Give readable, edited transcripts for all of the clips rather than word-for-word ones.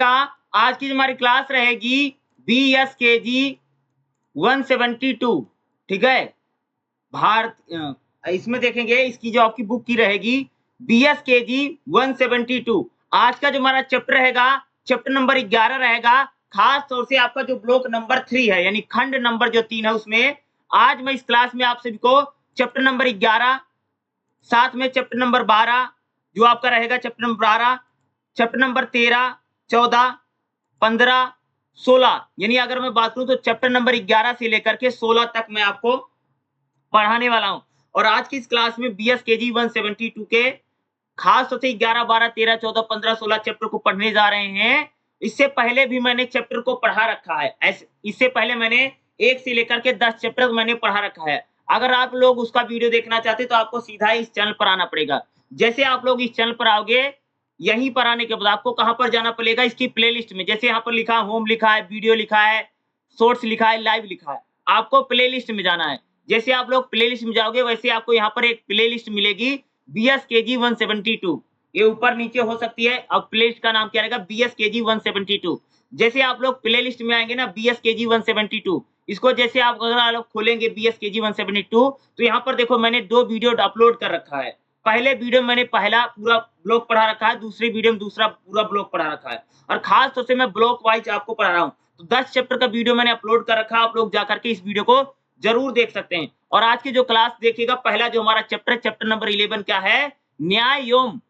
का आज की जो हमारी क्लास रहेगी BSKG 172, ठीक है। इसमें देखेंगे इसकी जो आपकी बुक की रहेगी BSKG 172। आज का जो हमारा चैप्टर रहेगा चैप्टर नंबर 11 रहेगा। खास तौर से आपका जो ब्लॉक नंबर 3 है यानी खंड नंबर जो 3 है उसमें आज मैं इस क्लास में आप सभी को चैप्टर नंबर 11 साथ में चैप्टर नंबर 12 जो आपका रहेगा चैप्टर नंबर 12, चैप्टर नंबर 13, 14, 15, 16 यानी अगर मैं बात करूं तो चैप्टर नंबर 11 से लेकर के 16 तक मैं आपको पढ़ाने वाला हूं। और आज की इस क्लास में BSKG 172 के खास तौर से 11, 12, 13, 14, 15, 16 चैप्टर को पढ़ने जा रहे हैं। इससे पहले भी मैंने चैप्टर को पढ़ा रखा है। इससे पहले मैंने 1 से लेकर के 10 चैप्टर मैंने पढ़ा रखा है। अगर आप लोग उसका वीडियो देखना चाहते हैं तो आपको सीधा इस चैनल पर आना पड़ेगा। जैसे आप लोग इस चैनल पर आओगे, यहीं पर आने के बाद आपको कहां पर जाना पड़ेगा, इसकी प्लेलिस्ट में। जैसे यहाँ पर लिखा है होम लिखा है, वीडियो लिखा है, शॉर्ट्स लिखा है, लाइव लिखा है। आपको प्लेलिस्ट में जाना है। जैसे आप लोग प्लेलिस्ट में जाओगे वैसे आपको यहाँ पर एक प्लेलिस्ट मिलेगी BSKG 172। ये ऊपर नीचे हो सकती है। अब प्लेलिस्ट का नाम क्या रहेगा, BSKG 172। जैसे आप लोग प्लेलिस्ट में आएंगे ना BSKG 172, इसको जैसे आप अगर आप लोग खोलेंगे BSKG 172 तो यहाँ पर देखो मैंने 2 वीडियो अपलोड कर रखा है। पहले वीडियो में मैंने पहला पूरा ब्लॉक पढ़ा रखा है, दूसरे वीडियो में दूसरा पूरा ब्लॉक पढ़ा रखा है। और खास तौर से मैं ब्लॉक वाइज आपको पढ़ा रहा हूँ। तो 10 चैप्टर का वीडियो मैंने अपलोड कर रखा है। आप लोग जाकर के इस वीडियो को जरूर देख सकते हैं। और आज की जो क्लास देखिएगा, पहला जो हमारा चैप्टर है, चैप्टर नंबर 11 क्या है, न्याय एवं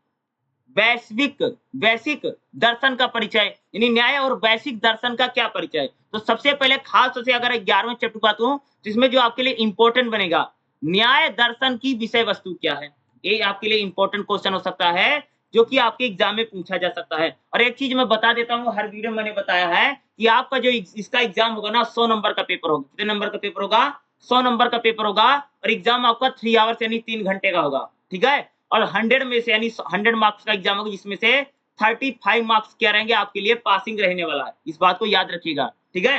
वैश्विक दर्शन का परिचय। यानी न्याय और वैश्विक दर्शन का क्या परिचय। तो सबसे पहले खास तौर से अगर 11वें चैप्टर की बात हूं तो इसमें जो आपके लिए इंपॉर्टेंट बनेगा, न्याय दर्शन की विषय वस्तु क्या है। ये आपके लिए इंपॉर्टेंट क्वेश्चन हो सकता है जो कि आपके एग्जाम में पूछा जा सकता है। और एक चीज मैं बता देता हूँ, हर वीडियो में मैंने बताया है कि आपका जो इसका एग्जाम होगा ना 100 नंबर का पेपर होगा। कितने नंबर का पेपर होगा, 100 नंबर का पेपर होगा। और एग्जाम आपका 3 आवर्स यानी 3 घंटे का होगा, ठीक है। और 100 में से यानी 100 मार्क्स का एग्जाम होगा, जिसमें से 35 मार्क्स क्या रहेंगे आपके लिए पासिंग रहने वाला है। इस बात को याद रखिएगा, ठीक है।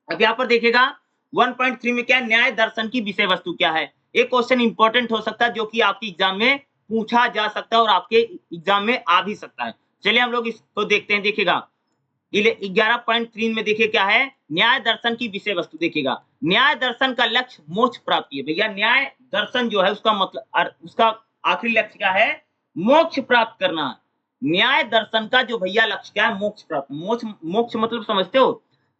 अब यहाँ पर देखिएगा 1.3 में क्या है, न्याय दर्शन की विषय वस्तु क्या है। एक क्वेश्चन इंपॉर्टेंट हो सकता है जो कि आपके एग्जाम में पूछा जा सकता है और आपके एग्जाम में आ भी सकता है। चलिए हम लोग इसको देखते हैं। देखिएगा 11.3 में देखिए क्या है, न्याय दर्शन की विषय वस्तु। देखिएगा न्याय दर्शन का लक्ष्य मोक्ष प्राप्ति है। भैया न्याय दर्शन जो है उसका मतलब उसका आखिरी लक्ष्य क्या है, मोक्ष प्राप्त करना। न्याय दर्शन का जो भैया लक्ष्य क्या है, मोक्ष प्राप्त। मोक्ष मतलब समझते हो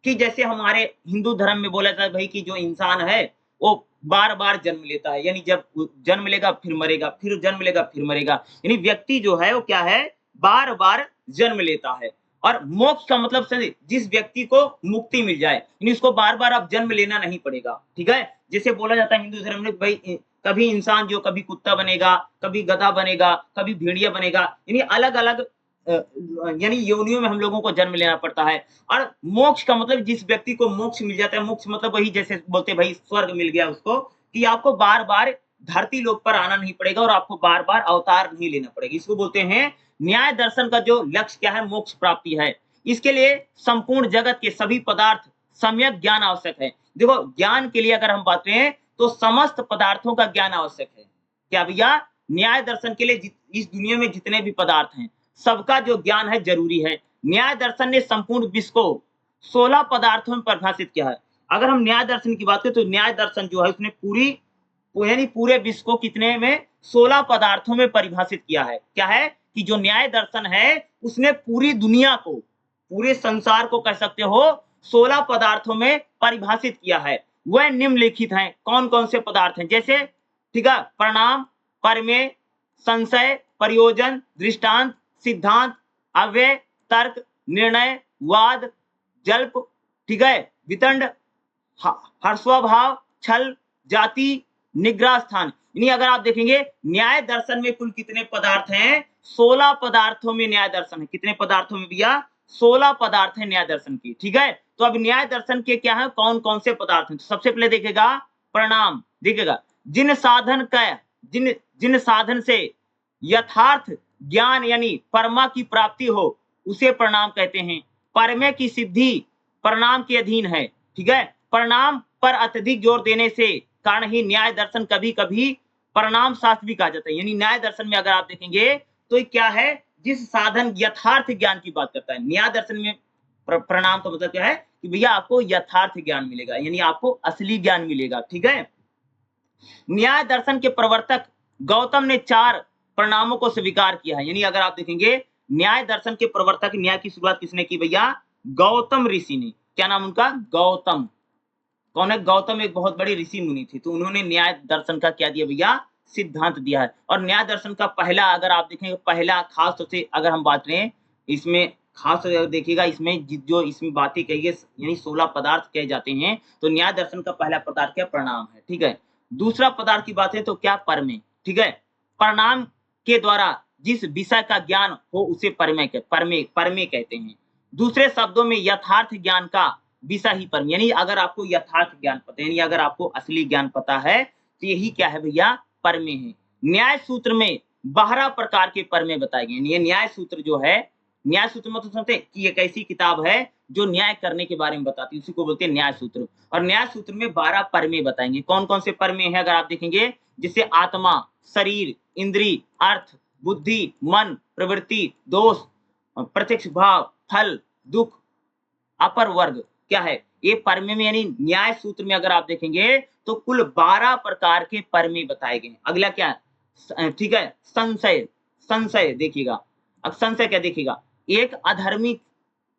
कि जैसे हमारे हिंदू धर्म में बोला जाता है भाई कि जो इंसान है वो बार बार जन्म लेता है, यानी जब जन्म लेगा फिर मरेगा, फिर जन्म लेगा फिर मरेगा। यानी व्यक्ति जो है वो क्या है, बार बार जन्म लेता है। और मोक्ष का मतलब से जिस व्यक्ति को मुक्ति मिल जाए, यानी उसको बार बार अब जन्म लेना नहीं पड़ेगा, ठीक है। जैसे बोला जाता है हिंदू धर्म में भाई कभी इंसान जो कभी कुत्ता बनेगा, कभी गधा बनेगा, कभी भेड़िया बनेगा, यानी अलग अलग यानी योनियों में हम लोगों को जन्म लेना पड़ता है। और मोक्ष का मतलब जिस व्यक्ति को मोक्ष मिल जाता है, मोक्ष मतलब वही जैसे बोलते हैं भाई स्वर्ग मिल गया उसको, कि आपको बार बार धरती लोक पर आना नहीं पड़ेगा और आपको बार बार अवतार नहीं लेना पड़ेगा। इसको बोलते हैं न्याय दर्शन का जो लक्ष्य क्या है, मोक्ष प्राप्ति है। इसके लिए संपूर्ण जगत के सभी पदार्थ सम्यक ज्ञान आवश्यक है। देखो ज्ञान के लिए अगर हम बात करें तो समस्त पदार्थों का ज्ञान आवश्यक है। क्या भैया, न्याय दर्शन के लिए इस दुनिया में जितने भी पदार्थ हैं सबका जो ज्ञान है जरूरी है। न्याय दर्शन ने संपूर्ण विश्व को 16 पदार्थों में परिभाषित किया है। अगर हम न्याय दर्शन की बात करें तो न्याय दर्शन जो है उसने यानी पूरे विश्व को कितने में, 16 पदार्थों में परिभाषित किया है। क्या है कि जो न्याय दर्शन है उसने पूरी दुनिया को, पूरे संसार को कह सकते हो 16 पदार्थों में परिभाषित किया है। वह निम्नलिखित हैं। कौन कौन से पदार्थ हैं, जैसे ठीक है, परिणाम, प्रमेय, संशय, प्रयोजन, दृष्टांत, सिद्धांत, अव्यय, तर्क, निर्णय, वाद, जल्प, ठीक है, वितंड, हर्षाभाव, छल, जाति, निग्रह स्थान। यानी अगर आप देखेंगे न्याय दर्शन में कुल कितने पदार्थ हैं, 16 पदार्थों में न्याय दर्शन है। कितने पदार्थों में भैया, 16 पदार्थ है न्याय दर्शन की, ठीक है। तो अब न्याय दर्शन के क्या है, कौन कौन से पदार्थ हैं। तो सबसे पहले देखेगा प्रणाम। देखिएगा जिन साधन से यथार्थ ज्ञान यानी परमा की प्राप्ति हो उसे प्रणाम कहते हैं। परमे की सिद्धि प्रणाम के अधीन है, ठीक है। प्रणाम पर अत्यधिक जोर देने से कारण ही न्याय दर्शन कभी कभी प्रणाम शास्त्र भी कहा जाता है। यानी न्याय दर्शन में अगर आप देखेंगे तो क्या है, जिस साधन यथार्थ ज्ञान की बात करता है। न्याय दर्शन में प्रणाम का मतलब क्या है कि भैया आपको यथार्थ ज्ञान मिलेगा, यानी आपको असली ज्ञान मिलेगा, ठीक है। न्याय दर्शन के प्रवर्तक गौतम ने 4 प्रणामों को स्वीकार किया है। यानी अगर आप देखेंगे न्याय दर्शन के प्रवर्तक, न्याय की शुरुआत किसने की भैया? गौतम ऋषि ने। क्या नाम उनका? गौतम। कौन है? गौतम एक बहुत बड़े ऋषि मुनि थे, तो उन्होंने न्याय दर्शन का क्या दिया भैया? सिद्धांत दिया है। और न्याय दर्शन का पहला, अगर आप देखेंगे पहला खास तौर से अगर हम बात करें इसमें, खास तौर से देखिएगा इसमें जो इसमें बातें कही है, यानी 16 पदार्थ कहे जाते हैं, तो न्याय दर्शन का पहला पदार्थ क्या? प्रणाम है, ठीक है। दूसरा पदार्थ की बात है तो क्या? परमे, ठीक है। प्रणाम के द्वारा जिस विषय का ज्ञान हो उसे परमे कहते हैं। दूसरे शब्दों में यथार्थ ज्ञान का विषय ही परम, यानी अगर आपको यथार्थ ज्ञान पता है, यानी अगर आपको असली ज्ञान पता है तो यही क्या है भैया? परमे है। न्याय सूत्र में 12 प्रकार के परमे बताए गए हैं। ये न्याय सूत्र जो है, न्याय सूत्र मतलब समझते हैं कि एक ऐसी किताब है जो न्याय करने के बारे में बताती है, उसी को बोलते हैं न्याय सूत्र। और न्याय सूत्र में 12 परमे बताएंगे। कौन-कौन से परमे हैं अगर आप देखेंगे, जैसे आत्मा, शरीर, इंद्री, अर्थ, बुद्धि, मन, प्रवृत्ति, दोष, प्रत्यक्ष भाव, फल, दुख, अपर वर्ग क्या है? ये परमे में, यानी न्याय सूत्र में अगर आप देखेंगे तो कुल 12 प्रकार के परमे बताए गए हैं। अगला क्या है? ठीक है, संशय देखिएगा। अब संशय क्या देखिएगा? एक अधर्मी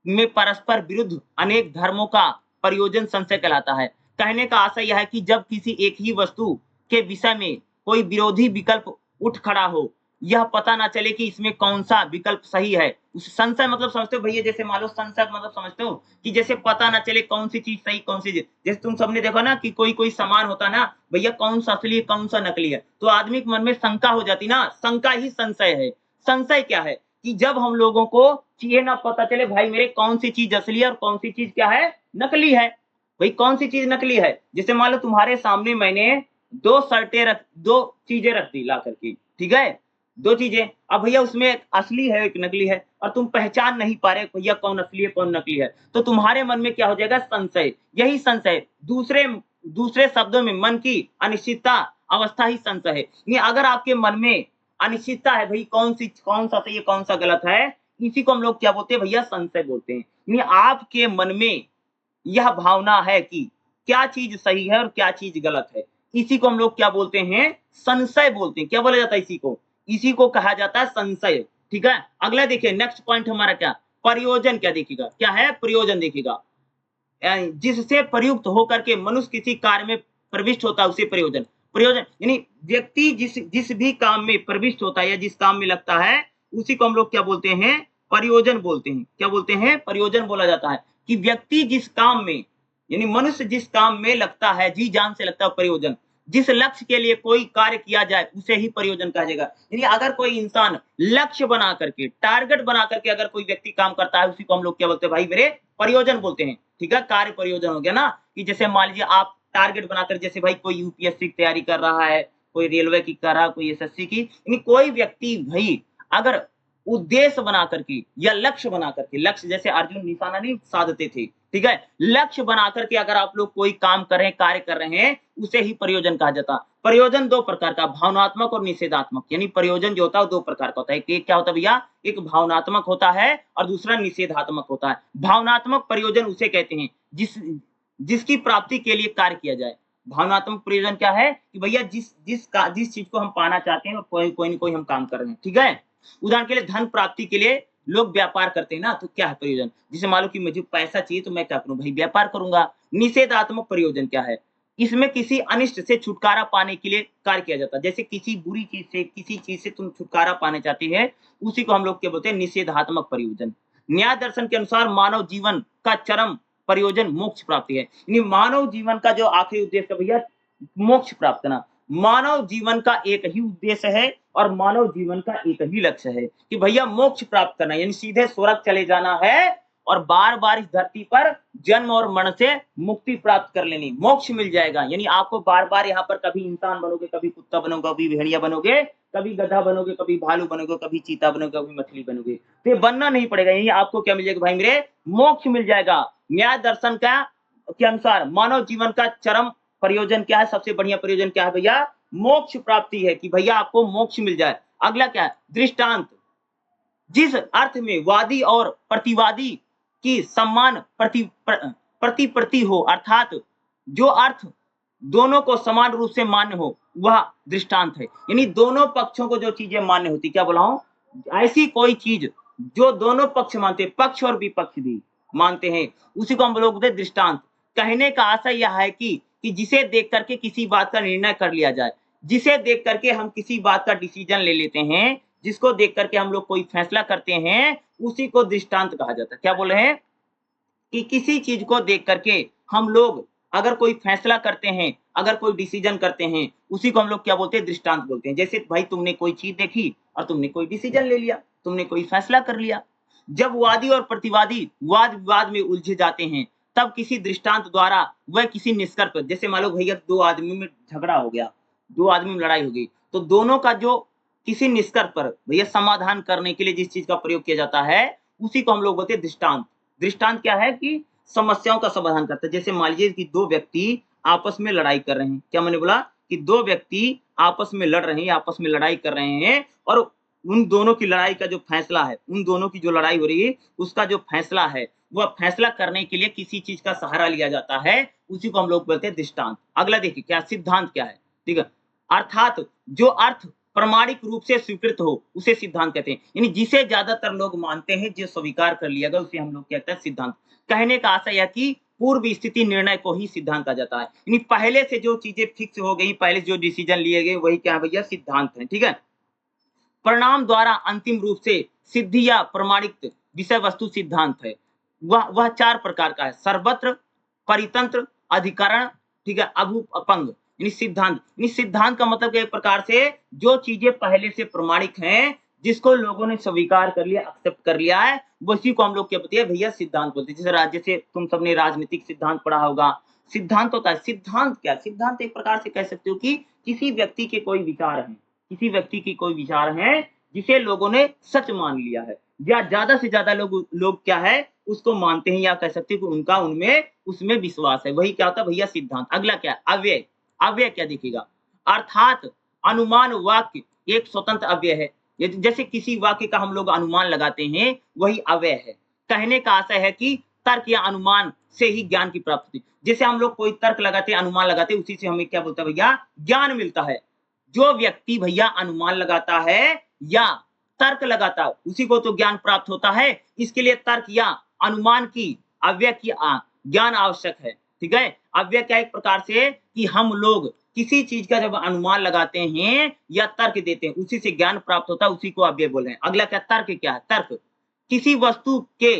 में परस्पर विरुद्ध अनेक धर्मों का प्रयोजन संशय कहलाता है। कहने का आशय यह है कि जब किसी एक ही वस्तु के विषय में कोई विरोधी विकल्प उठ खड़ा हो, यह पता ना चले कि इसमें कौन-सा विकल्प सही है। उस संशय मतलब समझते हो भैया, जैसे मान लो संशय मतलब समझते हो कि जैसे पता ना चले कौन-सी चीज़ सही, कौन-सी चीज़, जैसे तुम सबने देखा ना कि कोई-कोई सामान होता है ना, भैया कौन-सा असली है, कौन-सा नकली है, तो आदमी के मन में शंका हो जाती ना, शंका ही संशय है। संशय क्या है? कि जब हम लोगों को ये ना पता चले भाई मेरे कौन-सी चीज़ असली है और कौन-सी चीज़ क्या है? नकली है। भई कौन-सी चीज़ नकली है? जैसे मान लो तुम्हारे सामने मैंने 2 चीज़ें रख दी ला कर के, ठीक है? 2 चीज़ें, अब भैया उसमें एक असली है, एक नकली है और तुम पहचान नहीं पा रहे भैया कौन असली है, कौन नकली है। तो तुम्हारे मन में क्या हो जाएगा? संशय। यही संशय, दूसरे शब्दों में मन की अनिश्चितता अवस्था ही संशय है। ये अगर आपके मन में अनिश्चितता है भई कौन-सा सही है, कौन-सा गलत है, इसी को हम लोग क्या बोलते हैं भैया? संशय बोलते हैं। यानी आपके मन में यह भावना है कि क्या चीज़ सही है और क्या चीज़ गलत है। इसी को हम लोग क्या बोलते हैं? संशय बोलते हैं। क्या बोला जाता है इसी को? इसी को कहा जाता है संशय, ठीक है? अगला देखिए नेक्स्ट पॉइंट हमारा क्या? प्रयोजन क्या देखिएगा? क्या है? प्रयोजन देखिएगा। जिससे प्रयुक्त होकर के मनुष्य किसी कार्य में प्रविष्ट होता है उसे प्रयोजन। प्रयोजन यानी व्यक्ति जिस भी काम में प्रविष्ट होता है या जिस काम में लगता है, उसी को हम लोग क्या बोलते हैं? प्रयोजन बोलते हैं। क्या बोलते हैं? प्रयोजन बोला जाता है कि व्यक्ति जिस काम में, यानी मनुष्य जिस काम में लगता है, जी जान से लगता है प्रयोजन। जिस लक्ष्य के लिए कोई कार्य किया जाए उसे ही प्रयोजन कहा जाएगा। यानी अगर कोई इंसान लक्ष्य बना करके, टारगेट बना करके अगर कोई व्यक्ति काम करता है, उसी को हम लोग क्या बोलते हैं भाई मेरे? प्रयोजन बोलते हैं, ठीक है? कार्य प्रयोजन हो गया ना, कि जैसे मान लीजिए आप टारगेट बनाकर, जैसे भाई कोई यूपीएससी की तैयारी कर रहा है, कोई रेलवे की कर रहा है, कोई एसएससी की, यानी कोई व्यक्ति भाई अगर उद्देश्य बना करके या लक्ष्य बना करके, लक्ष्य जैसे अर्जुन निशाना नहीं साधते थे, ठीक है? लक्ष्य बना करके अगर आप लोग कोई काम कर रहे हैं, कार्य कर रहे हैं, उसे ही प्रयोजन कहा जाता है। प्रयोजन 2 प्रकार का, भावनात्मक और निषेधात्मक। यानी प्रयोजन जो होता है वो 2 प्रकार का होता है। एक क्या होता है भैया? एक भावनात्मक होता है और दूसरा निषेधात्मक होता है। भावनात्मक प्रयोजन उसे कहते हैं जिसकी प्राप्ति के लिए कार्य किया जाए। भावनात्मक प्रयोजन क्या है? कि भैया जिस चीज को हम पाना चाहते हैं और कोई न कोई हम काम कर रहे हैं, ठीक है? उदाहरण के लिए धन प्राप्ति के लिए लोग व्यापार करते हैं ना, तो क्या है प्रयोजन? जैसे मान लो कि मुझे पैसा चाहिए तो मैं क्या करूं भाई? व्यापार करूंगा। निषेधात्मक प्रयोजन क्या है? इसमें किसी अनिष्ट से छुटकारा पाने के लिए कार्य किया जाता है। जैसे किसी बुरी चीज से, किसी चीज से तुम छुटकारा पाने चाहते हैं, उसी को हम लोग क्या बोलते हैं? निषेधात्मक प्रयोजन। न्याय दर्शन के अनुसार मानव जीवन का चरम प्रयोजन मोक्ष प्राप्ति है। यानी मानव जीवन का जो आखिरी उद्देश्य है भैया, मोक्ष प्राप्त करना। मानव जीवन का एक ही उद्देश्य है और मानव जीवन का एक ही लक्ष्य है कि भैया मोक्ष प्राप्त करना, यानी सीधे स्वर्ग चले जाना है और बार-बार इस धरती पर जन्म और मरण से मुक्ति प्राप्त कर लेनी, मोक्ष मिल जाएगा। यानी आपको बार-बार यहाँ पर कभी इंसान बनोगे, कभी कुत्ता बनोगे, कभी भेड़िया बनोगे, कभी गधा बनोगे, कभी भालू बनोगे, कभी चीता बनोगे, कभी मछली बनोगे। तो ये बनना नहीं पड़ेगा, यही आपको क्या मिल जाएगा भाई मेरे? मोक्ष मिल जाएगा। न्याय दर्शन के अनुसार मानव जीवन का चरम प्रयोजन क्या है? सबसे बढ़िया प्रयोजन क्या है भैया? मोक्ष प्राप्ति है कि भैया आपको मोक्ष मिल जाए। अगला क्या है? दृष्टांत। जिस अर्थ में वादी और प्रतिवादी की समान प्रतिप्रति हो, अर्थात जो अर्थ दोनों को समान रूप से मान्य हो, वह दृष्टांत है। यानी दोनों पक्षों को जो चीजें मान्य होती, क्या बोला हूं, ऐसी कोई चीज जो दोनों पक्ष मानते हैं, पक्ष और विपक्ष भी मानते हैं, उसी को हम लोग बोलते हैं दृष्टांत। कहने का आशय यह है कि जिसे देख करके किसी बात का निर्णय कर लिया जाए, जिसे देख करके हम किसी बात का डिसीजन ले लेते हैं, जिसको देख करके हम लोग कोई फैसला करते हैं, उसी को दृष्टांत कहा जाता है। क्या बोले हैं कि किसी चीज को देख करके हम लोग अगर कोई फैसला करते हैं, अगर कोई डिसीजन करते हैं, उसी को हम लोग क्या बोलते हैं, दृष्टांत बोलते हैं। जैसे भाई तुमने कोई चीज देखी और तुमने कोई डिसीजन ले लिया, तुमने कोई फैसला कर लिया। जब वादी और प्रतिवादी वाद विवाद में उलझे जाते हैं, तब किसी दृष्टांत द्वारा वह किसी निष्कर्ष पर, जैसे मान लो भैया दो आदमी में झगड़ा हो गया, दो आदमी में लड़ाई हो गई, तो दोनों का जो किसी निष्कर्ष पर भैया समाधान करने के लिए जिस चीज का प्रयोग किया जाता है, उसी को हम लोग बोलते हैं दृष्टांत। दृष्टांत क्या है कि समस्याओं का समाधान करता है। जैसे मान लीजिए कि दो व्यक्ति आपस में लड़ाई कर रहे हैं, क्या मैंने बोला कि दो व्यक्ति आपस में लड़ रहे हैं, आपस में लड़ाई कर रहे हैं, और उन दोनों की लड़ाई का जो फैसला है, उन दोनों की जो लड़ाई हो रही है, उसका जो फैसला है, वह फैसला करने के लिए किसी चीज का सहारा लिया जाता है, उसी को हम लोग बोलते हैं दृष्टांत। अगला देखिए क्या सिद्धांत क्या है, ठीक है, अर्थात जो अर्थ प्रमाणिक रूप से स्वीकृत हो, उसे सिद्धांत कहते हैं। यानी जिसे ज्यादातर लोग मानते हैं, जो स्वीकार कर लिया गया, उसे हम लोग कहते हैं सिद्धांत। कहने का आशय है कि पूर्व स्थिति निर्णय को ही सिद्धांत कहा जाता है। यानी पहले से जो चीजें फिक्स हो गई, पहले से जो डिसीजन लिए गए, वही क्या है भैया, सिद्धांत है। ठीक है, परिणाम द्वारा अंतिम रूप से सिद्धि या प्रमाणित विषय वस्तु सिद्धांत है। वह चार प्रकार का है, सर्वत्र, परितंत्र, अधिकरण, ठीक है, अपंग। यानी सिद्धांत का मतलब एक प्रकार से जो चीजें पहले से प्रमाणिक हैं, जिसको लोगों ने स्वीकार कर लिया, एक्सेप्ट कर लिया है, उसी को हम लोग क्या बोलते हैं भैया, सिद्धांत बोलते हैं। जैसे राज्य से तुम सबने राजनीतिक सिद्धांत पढ़ा होगा, सिद्धांत होता है। सिद्धांत क्या, सिद्धांत एक प्रकार से कह सकते हो कि किसी व्यक्ति के कोई विचार है, किसी व्यक्ति की कोई विचार है, जिसे लोगों ने सच मान लिया है, या ज्यादा से ज्यादा लोग क्या है, उसको मानते हैं, या कह सकते हैं कि उनका उनमें उसमें विश्वास है, वही क्या होता है भैया, सिद्धांत। अगला क्या है, अव्यय। अव्यय क्या दिखेगा, अर्थात अनुमान वाक्य एक स्वतंत्र अव्यय है। जैसे किसी वाक्य का हम लोग अनुमान लगाते हैं, वही अव्यय है। कहने का आशय है कि तर्क या अनुमान से ही ज्ञान की प्राप्ति। जैसे हम लोग कोई तर्क लगाते, अनुमान लगाते, उसी से हमें क्या बोलता है भैया, ज्ञान मिलता है। जो व्यक्ति भैया अनुमान लगाता है या तर्क लगाता है, उसी को तो ज्ञान प्राप्त होता है। इसके लिए तर्क या अनुमान की, अव्यय की ज्ञान आवश्यक है। ठीक है, अव्यय क्या, एक प्रकार से कि हम लोग किसी चीज का जब अनुमान लगाते हैं या तर्क देते हैं, उसी से ज्ञान प्राप्त होता है, उसी को अव्यय बोले हैं। अगला क्या, तर्क क्या है, तर्क किसी वस्तु के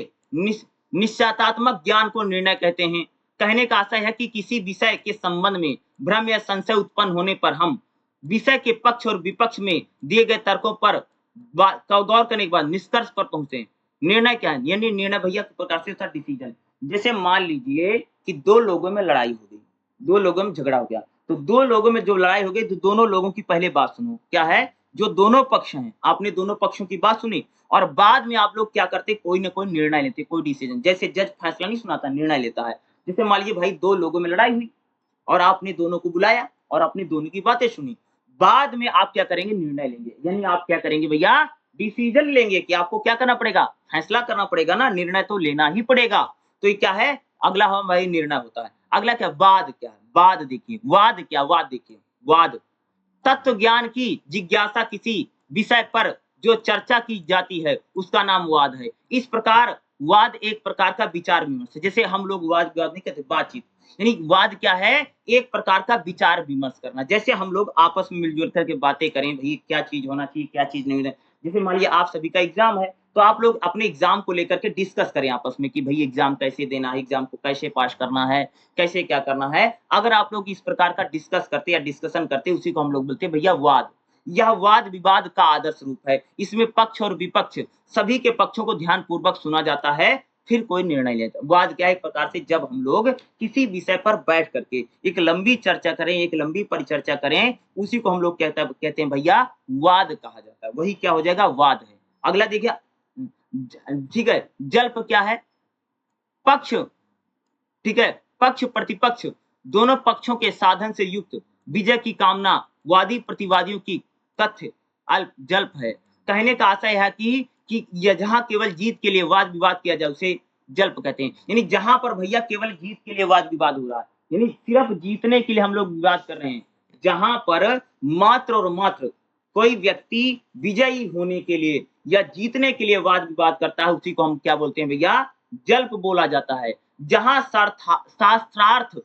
निश्चयात्मक ज्ञान को निर्णय कहते हैं। कहने का आशय है कि किसी विषय के संबंध में भ्रम या संशय उत्पन्न होने पर हम विषय के पक्ष और विपक्ष में दिए गए तर्कों पर गौर करने के बाद निष्कर्ष पर पहुंचे। निर्णय क्या है, यानी निर्णय भैया प्रकार से डिसीजन। जैसे मान लीजिए कि दो लोगों में लड़ाई हो गई, दो लोगों में झगड़ा हो गया, तो दो लोगों में जो लड़ाई हो गई, तो दोनों लोगों की पहले बात सुनो। क्या है, जो दोनों पक्ष हैं, आपने दोनों पक्षों की बात सुनी, और बाद में आप लोग क्या करते, कोई ना कोई निर्णय लेते, कोई डिसीजन। जैसे जज फैसला नहीं सुनाता, निर्णय लेता है। जैसे मान लीजिए भाई दो लोगों में लड़ाई हुई, और आपने दोनों को बुलाया और अपनी दोनों की बातें सुनी। बाद में आप क्या करेंगे, निर्णय लेंगे। यानी आप क्या करेंगे भैया, डिसीजन लेंगे कि आपको क्या करना पड़ेगा, फैसला करना पड़ेगा ना, निर्णय तो लेना ही पड़ेगा। तो ये क्या है, अगला हमारी निर्णय होता है। अगला क्या, वाद क्या है, वाद देखिए, वाद क्या, वाद देखिए, वाद तत्व ज्ञान की जिज्ञासा, किसी विषय पर जो चर्चा की जाती है, उसका नाम वाद है। इस प्रकार वाद एक प्रकार का विचार विमर्श है। जैसे हम लोग वाद विवाद नहीं कहते, बातचीत। यानी वाद क्या है, एक प्रकार का विचार विमर्श करना। जैसे हम लोग आपस में मिलजुल करके बातें करें, भाई क्या चीज होना चाहिए, क्या चीज नहीं होना। जैसे मान लीजिए आप सभी का एग्जाम है, तो आप लोग अपने एग्जाम को लेकर के डिस्कस करें आपस में कि भाई एग्जाम कैसे देना है, एग्जाम को कैसे पास करना है, कैसे क्या करना है। अगर आप लोग इस प्रकार का डिस्कस करते या डिस्कशन करते, उसी को हम लोग बोलते हैं भैया वाद। यह वाद विवाद का आदर्श रूप है। इसमें पक्ष और विपक्ष सभी के पक्षों को ध्यान पूर्वक सुना जाता है, फिर कोई निर्णय लेता है। वाद क्या है, एक प्रकार से जब हम लोग किसी विषय पर बैठ करके एक लंबी चर्चा करें, एक लंबी परिचर्चा करें, उसी को हम लोग कहते हैं भैया वाद कहा जाता है। वही क्या हो जाएगा, वाद है। अगला देखिए, ठीक है, जल्प क्या है, पक्ष, ठीक है, पक्ष प्रतिपक्ष दोनों पक्षों के साधन से युक्त विजय की कामना वादी प्रतिवादियों की तथ्य अल्प जल्प है। कहने का आशय है कि कि या जहाँ केवल जीत के लिए वाद विवाद किया जाए उसे जल्प कहते हैं। यानी जहाँ पर भैया केवल जीत के लिए वाद विवाद हो रहा है, यानी सिर्फ जीतने के लिए हम लोग विवाद कर रहे हैं, जहाँ पर मात्र और मात्र कोई व्यक्ति विजयी होने के लिए या जीतने के लिए वाद विवाद करता है, उसी को हम क्या बोलते हैं भैया, जल्प बोला जाता है। जहाँ शास्त्रार्थ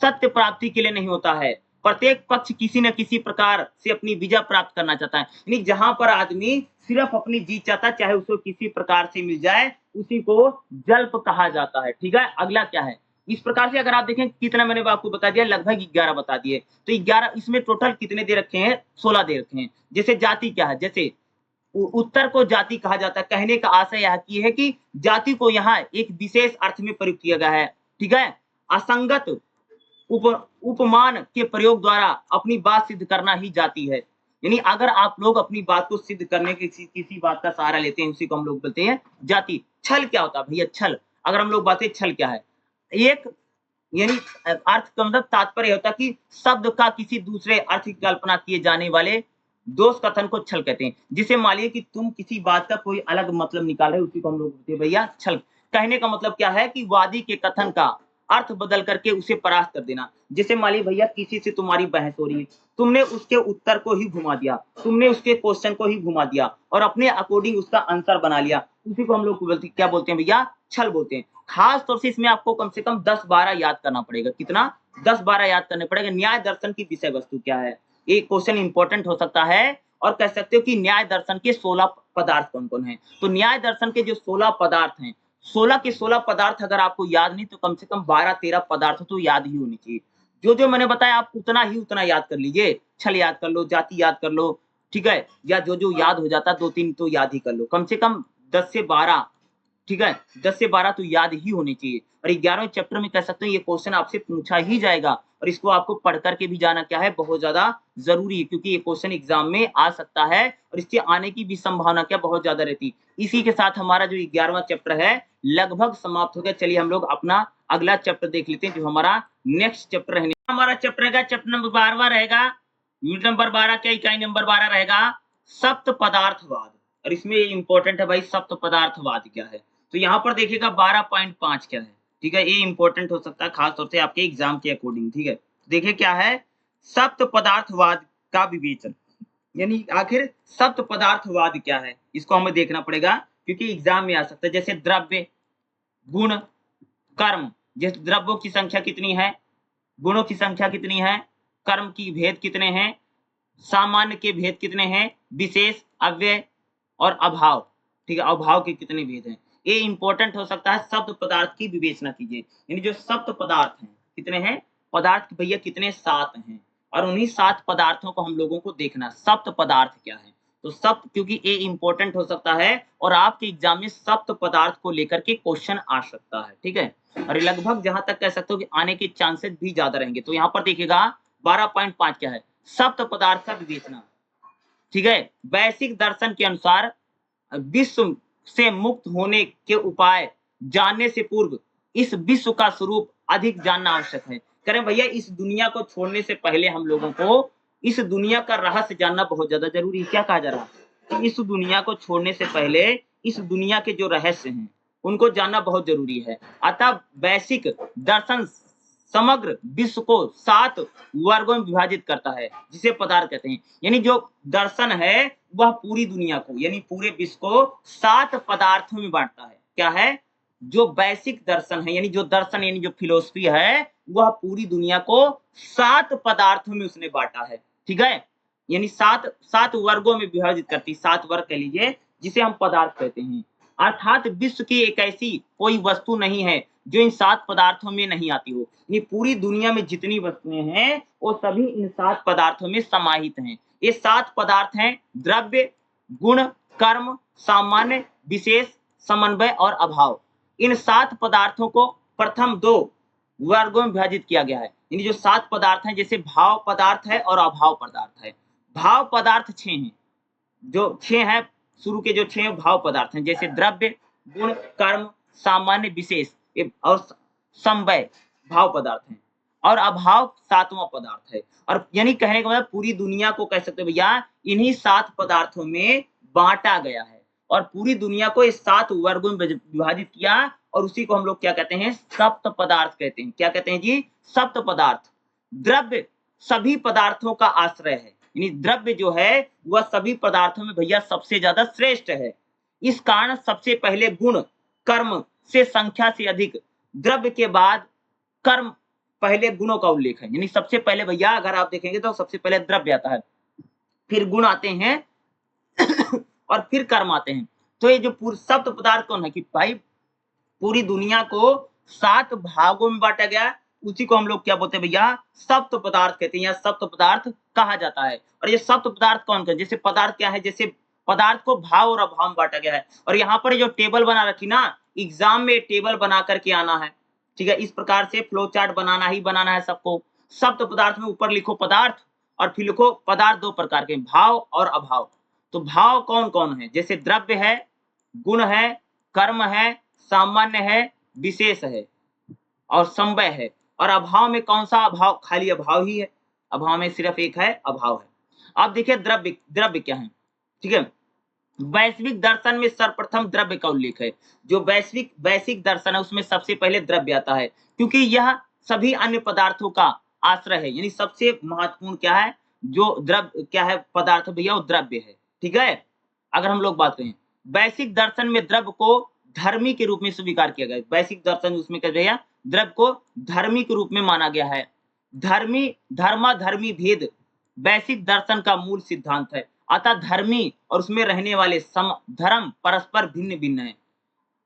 सत्य प्राप्ति के लिए नहीं होता है, प्रत्येक पक्ष किसी न किसी प्रकार से अपनी विजय प्राप्त करना चाहता है। यानी जहाँ पर आदमी सिर्फ अपनी जीत चाहता है, चाहे उसको किसी प्रकार से मिल जाए, उसी को जल्प कहा जाता है। ठीक है, अगला क्या है? इस प्रकार से अगर आप देखें कितना मैंने आपको बता दिया, लगभग 11 बता दिए। तो 11 इसमें टोटल कितने दे रखे हैं? 16 दे रखे हैं। जैसे जाति क्या है? जैसे उत्तर को जाति कहा जाता है। कहने का आशय यह की है कि जाति को यहाँ एक विशेष अर्थ में प्रयुक्त किया गया है। ठीक है, असंगत उपमान के प्रयोग द्वारा अपनी बात सिद्ध करना ही जाति है। यानी अगर आप लोग अपनी बात को सिद्ध करने के किसी बात का सहारा लेते हैं, उसी को हम लोग बोलते हैं जाति। छल क्या होता है भैया? छल, अगर हम लोग बातें, छल क्या है? एक यानी अर्थ का मतलब तात्पर्य होता है कि शब्द का किसी दूसरे अर्थ की कल्पना किए जाने वाले दोष कथन को छल कहते हैं। जिसे मान लीजिए कि तुम किसी बात का कोई अलग मतलब निकाल रहे हो, उसी को हम लोग बोलते हैं भैया छल। कहने का मतलब क्या है कि वादी के कथन का अर्थ बदल करके उसे परास्त कर देना। जैसे मान लीजिए भैया किसी से तुम्हारी बहस हो रही है, तुमने उसके उत्तर को ही घुमा दिया, तुमने उसके क्वेश्चन को ही घुमा दिया और अपने अकॉर्डिंग उसका आंसर बना लिया, उसी को हम लोग क्या बोलते हैं भैया? छल बोलते हैं। खास तौर से इसमें आपको कम से कम 10-12 याद करना पड़ेगा। कितना? 10-12 याद करने पड़ेगा। न्याय दर्शन की विषय वस्तु क्या है? ये क्वेश्चन इंपॉर्टेंट हो सकता है। और कह सकते हो कि न्याय दर्शन के 16 पदार्थ कौन-कौन हैं? तो न्याय दर्शन के जो 16 पदार्थ हैं, 16 के 16 पदार्थ अगर आपको याद नहीं, तो कम से कम 12-13 पदार्थ तो याद ही होनी चाहिए। जो मैंने बताया आप उतना याद कर लीजिए। छल याद कर लो, जाति याद कर लो, ठीक है? या जो याद हो जाता है 2-3 तो याद ही कर लो। कम से कम 10 से 12, ठीक है, 10 से 12 तो याद ही होने चाहिए। और 11वें चैप्टर में कह सकते हैं ये क्वेश्चन आपसे पूछा ही जाएगा और इसको आपको पढ़ करके भी जाना क्या है, बहुत ज्यादा जरूरी है, क्योंकि ये क्वेश्चन एग्जाम में आ सकता है और इसके आने की भी संभावना क्या बहुत ज्यादा रहती है। इसी के साथ हमारा जो 11वां चैप्टर है लगभग समाप्त हो गया। चलिए हम लोग अपना अगला चैप्टर देख लेते हैं, जो हमारा नेक्स्ट चैप्टर रहने हमारा चैप्टर रहेगा, चैप्टर नंबर 12वां रहेगा। यूनिट नंबर 12 क्या इकाई नंबर 12 रहेगा? सप्त पदार्थवाद। और इसमें इंपॉर्टेंट है भाई, सप्त पदार्थवाद क्या है? तो यहाँ पर देखिएगा 12.5 क्या है, ठीक है? ये इंपॉर्टेंट हो सकता है खास तौर से आपके एग्जाम के अकॉर्डिंग, ठीक है? देखिए क्या है, सप्त पदार्थवाद का विवेचन, यानी आखिर सप्त पदार्थवाद क्या है, इसको हमें देखना पड़ेगा क्योंकि एग्जाम में आ सकता है। जैसे द्रव्य, गुण, कर्म, जैसे द्रव्यों की संख्या कितनी है, गुणों की संख्या कितनी है, कर्म की भेद कितने हैं, सामान्य के भेद कितने हैं, विशेष, अव्यय और अभाव, ठीक है? अभाव के कितने भेद हैं, ये इंपॉर्टेंट हो सकता है। शब्द पदार्थ की विवेचना कीजिए, यानी जो शब्द पदार्थ हैं कितने हैं, पदार्थ भैया कितने? 7 हैं और उन्हीं 7 पदार्थों को हम लोगों को देखना, सप्त पदार्थ क्या है। तो सप्त, क्योंकि ये इंपॉर्टेंट हो सकता है और आपके एग्जाम में सप्त पदार्थ को लेकर के क्वेश्चन आ सकता है, ठीक है? और लगभग जहां तक कह सकते हो कि आने के चांसेस भी ज्यादा रहेंगे। तो यहाँ पर देखिएगा 12.5 क्या है, सप्त पदार्थ का विवेचना, ठीक है? वैश्विक दर्शन के अनुसार विश्व से मुक्त होने के उपाय जानने से पूर्व इस विश्व का स्वरूप अधिक जानना आवश्यक है। करें भैया, इस दुनिया को छोड़ने से पहले हम लोगों को इस दुनिया का रहस्य जानना बहुत ज्यादा जरूरी है। क्या कहा जा रहा है कि इस दुनिया को छोड़ने से पहले इस दुनिया के जो रहस्य हैं उनको जानना बहुत जरूरी है। अतः वैश्विक दर्शन समग्र विश्व को 7 वर्गों में विभाजित करता है, जिसे पदार्थ कहते हैं। यानी जो दर्शन है वह पूरी दुनिया को, यानी पूरे विश्व को 7 पदार्थों में बांटता है। क्या है? जो वैश्विक दर्शन है, यानी जो दर्शन यानी जो फिलोसफी है, वह पूरी दुनिया को 7 पदार्थों में उसने बांटा है, ठीक है? यानी 7 वर्गों में विभाजित करती, 7 वर्ग कह लीजिए, जिसे हम पदार्थ कहते हैं। अर्थात विश्व की एक ऐसी कोई वस्तु नहीं है जो इन 7 पदार्थों में नहीं आती हो। ये पूरी दुनिया में जितनी वस्तुएं हैं वो सभी इन 7 पदार्थों में समाहित हैं। ये 7 पदार्थ हैं द्रव्य, गुण, कर्म, सामान्य, विशेष, समन्वय और अभाव। इन 7 पदार्थों को प्रथम 2 वर्गों में विभाजित किया गया है। यानी जो 7 पदार्थ हैं, जैसे भाव पदार्थ है और अभाव पदार्थ है। भाव पदार्थ 6 हैं, जो 6 हैं, शुरू के जो 6 भाव पदार्थ हैं, जैसे द्रव्य, गुण, कर्म, सामान्य, विशेष और समवाय भाव पदार्थ हैं। और अभाव 7वां पदार्थ है। और यानी कहने का मतलब पूरी दुनिया को कह सकते हो भैया इन्हीं 7 पदार्थों में बांटा गया है। और पूरी दुनिया को इस 7 वर्गों में विभाजित किया और उसी को हम लोग क्या कहते हैं, सप्त पदार्थ कहते हैं। क्या कहते हैं जी? सप्त पदार्थ। द्रव्य सभी पदार्थों का आश्रय है, यानी द्रव्य जो है वह सभी पदार्थों में भैया सबसे ज्यादा श्रेष्ठ है। इस कारण सबसे पहले गुण कर्म से संख्या से अधिक, द्रव्य के बाद कर्म पहले गुणों का उल्लेख है। यानी सबसे पहले भैया अगर आप देखेंगे तो सबसे पहले द्रव्य आता है, फिर गुण आते हैं और फिर कर्म आते हैं। तो ये जो सप्त पदार्थ कौन है कि भाई पूरी दुनिया को 7 भागों में बांटा गया है, उसी को हम लोग क्या बोलते हैं भैया, सप्त पदार्थ कहते हैं या सप्त पदार्थ कहा जाता है। और ये सप्त पदार्थ कौन कौन, जैसे पदार्थ क्या है, जैसे पदार्थ को भाव और अभाव में बांटा गया है। और यहाँ पर जो टेबल बना रखी ना, एग्जाम में टेबल बना करके आना है, ठीक है। इस प्रकार से फ्लो चार्ट बनाना ही बनाना है सबको। सप्त पदार्थ में ऊपर लिखो पदार्थ और फिर लिखो पदार्थ 2 प्रकार के, भाव और अभाव। तो भाव कौन कौन है, जैसे द्रव्य है, गुण है, कर्म है, सामान्य है, विशेष है और संवय है। और अभाव में कौन सा अभाव, खाली अभाव ही है, अभाव में सिर्फ एक है, अभाव है। अब देखिए द्रव्य, द्रव्य क्या है, ठीक है। वैश्विक दर्शन में सर्वप्रथम द्रव्य का उल्लेख है। जो वैश्विक दर्शन है उसमें सबसे पहले द्रव्य आता है, क्योंकि यह सभी अन्य पदार्थों का आश्रय है। यानी सबसे महत्वपूर्ण क्या है, जो द्रव्य क्या है पदार्थ भैया, वो द्रव्य है, ठीक है। अगर हम लोग बात करें वैश्विक दर्शन में द्रव्य को धर्मी के रूप में स्वीकार किया गया। वैश्विक दर्शन उसमें क्या भैया, द्रव्य को धर्मी के रूप में माना गया है। धर्मी धर्माधर्मी भेद वैश्विक दर्शन का मूल सिद्धांत है। अतः धर्मी और उसमें रहने वाले धर्म परस्पर भिन्न भिन्न है।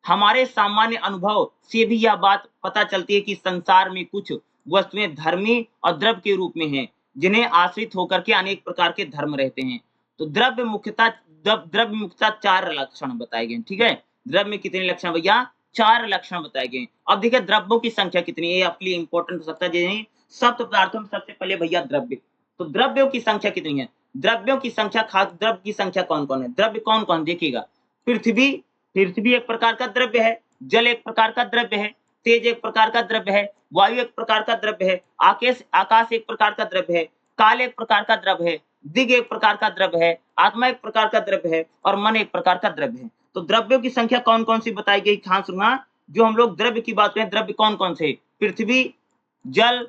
हमारे सामान्य अनुभव से भी यह बात पता चलती है कि संसार में कुछ वस्तुएं धर्मी और द्रव्य के रूप में हैं, जिन्हें आश्रित होकर के अनेक प्रकार के धर्म रहते हैं। तो द्रव्य मुख्यतः 4 लक्षण बताए गए, ठीक है। द्रव्य में कितने लक्षण भैया, 4 लक्षण बताए गए। अब देखिए द्रव्यों की संख्या कितनी है, ये आपके लिए इंपॉर्टेंट हो सकता है। सप्त पदार्थों में सबसे पहले भैया द्रव्य, तो द्रव्यों की संख्या कितनी है, द्रव्यों की संख्या, खास द्रव्य की संख्या कौन कौन है, द्रव्य कौन कौन देखिएगा। पृथ्वी, पृथ्वी एक प्रकार का द्रव्य है, जल एक प्रकार का द्रव्य है, तेज एक प्रकार का द्रव्य है, वायु एक प्रकार का द्रव्य है, आकाश एक प्रकार का द्रव्य है, काल एक प्रकार का द्रव्य है, दिग एक प्रकार का द्रव्य है, आत्मा एक प्रकार का द्रव्य है और मन एक प्रकार का द्रव्य है। तो द्रव्यों की संख्या कौन कौन सी बताई गई, खास सुनना। जो हम लोग द्रव्य की बात करें, द्रव्य कौन कौन से, पृथ्वी, जल,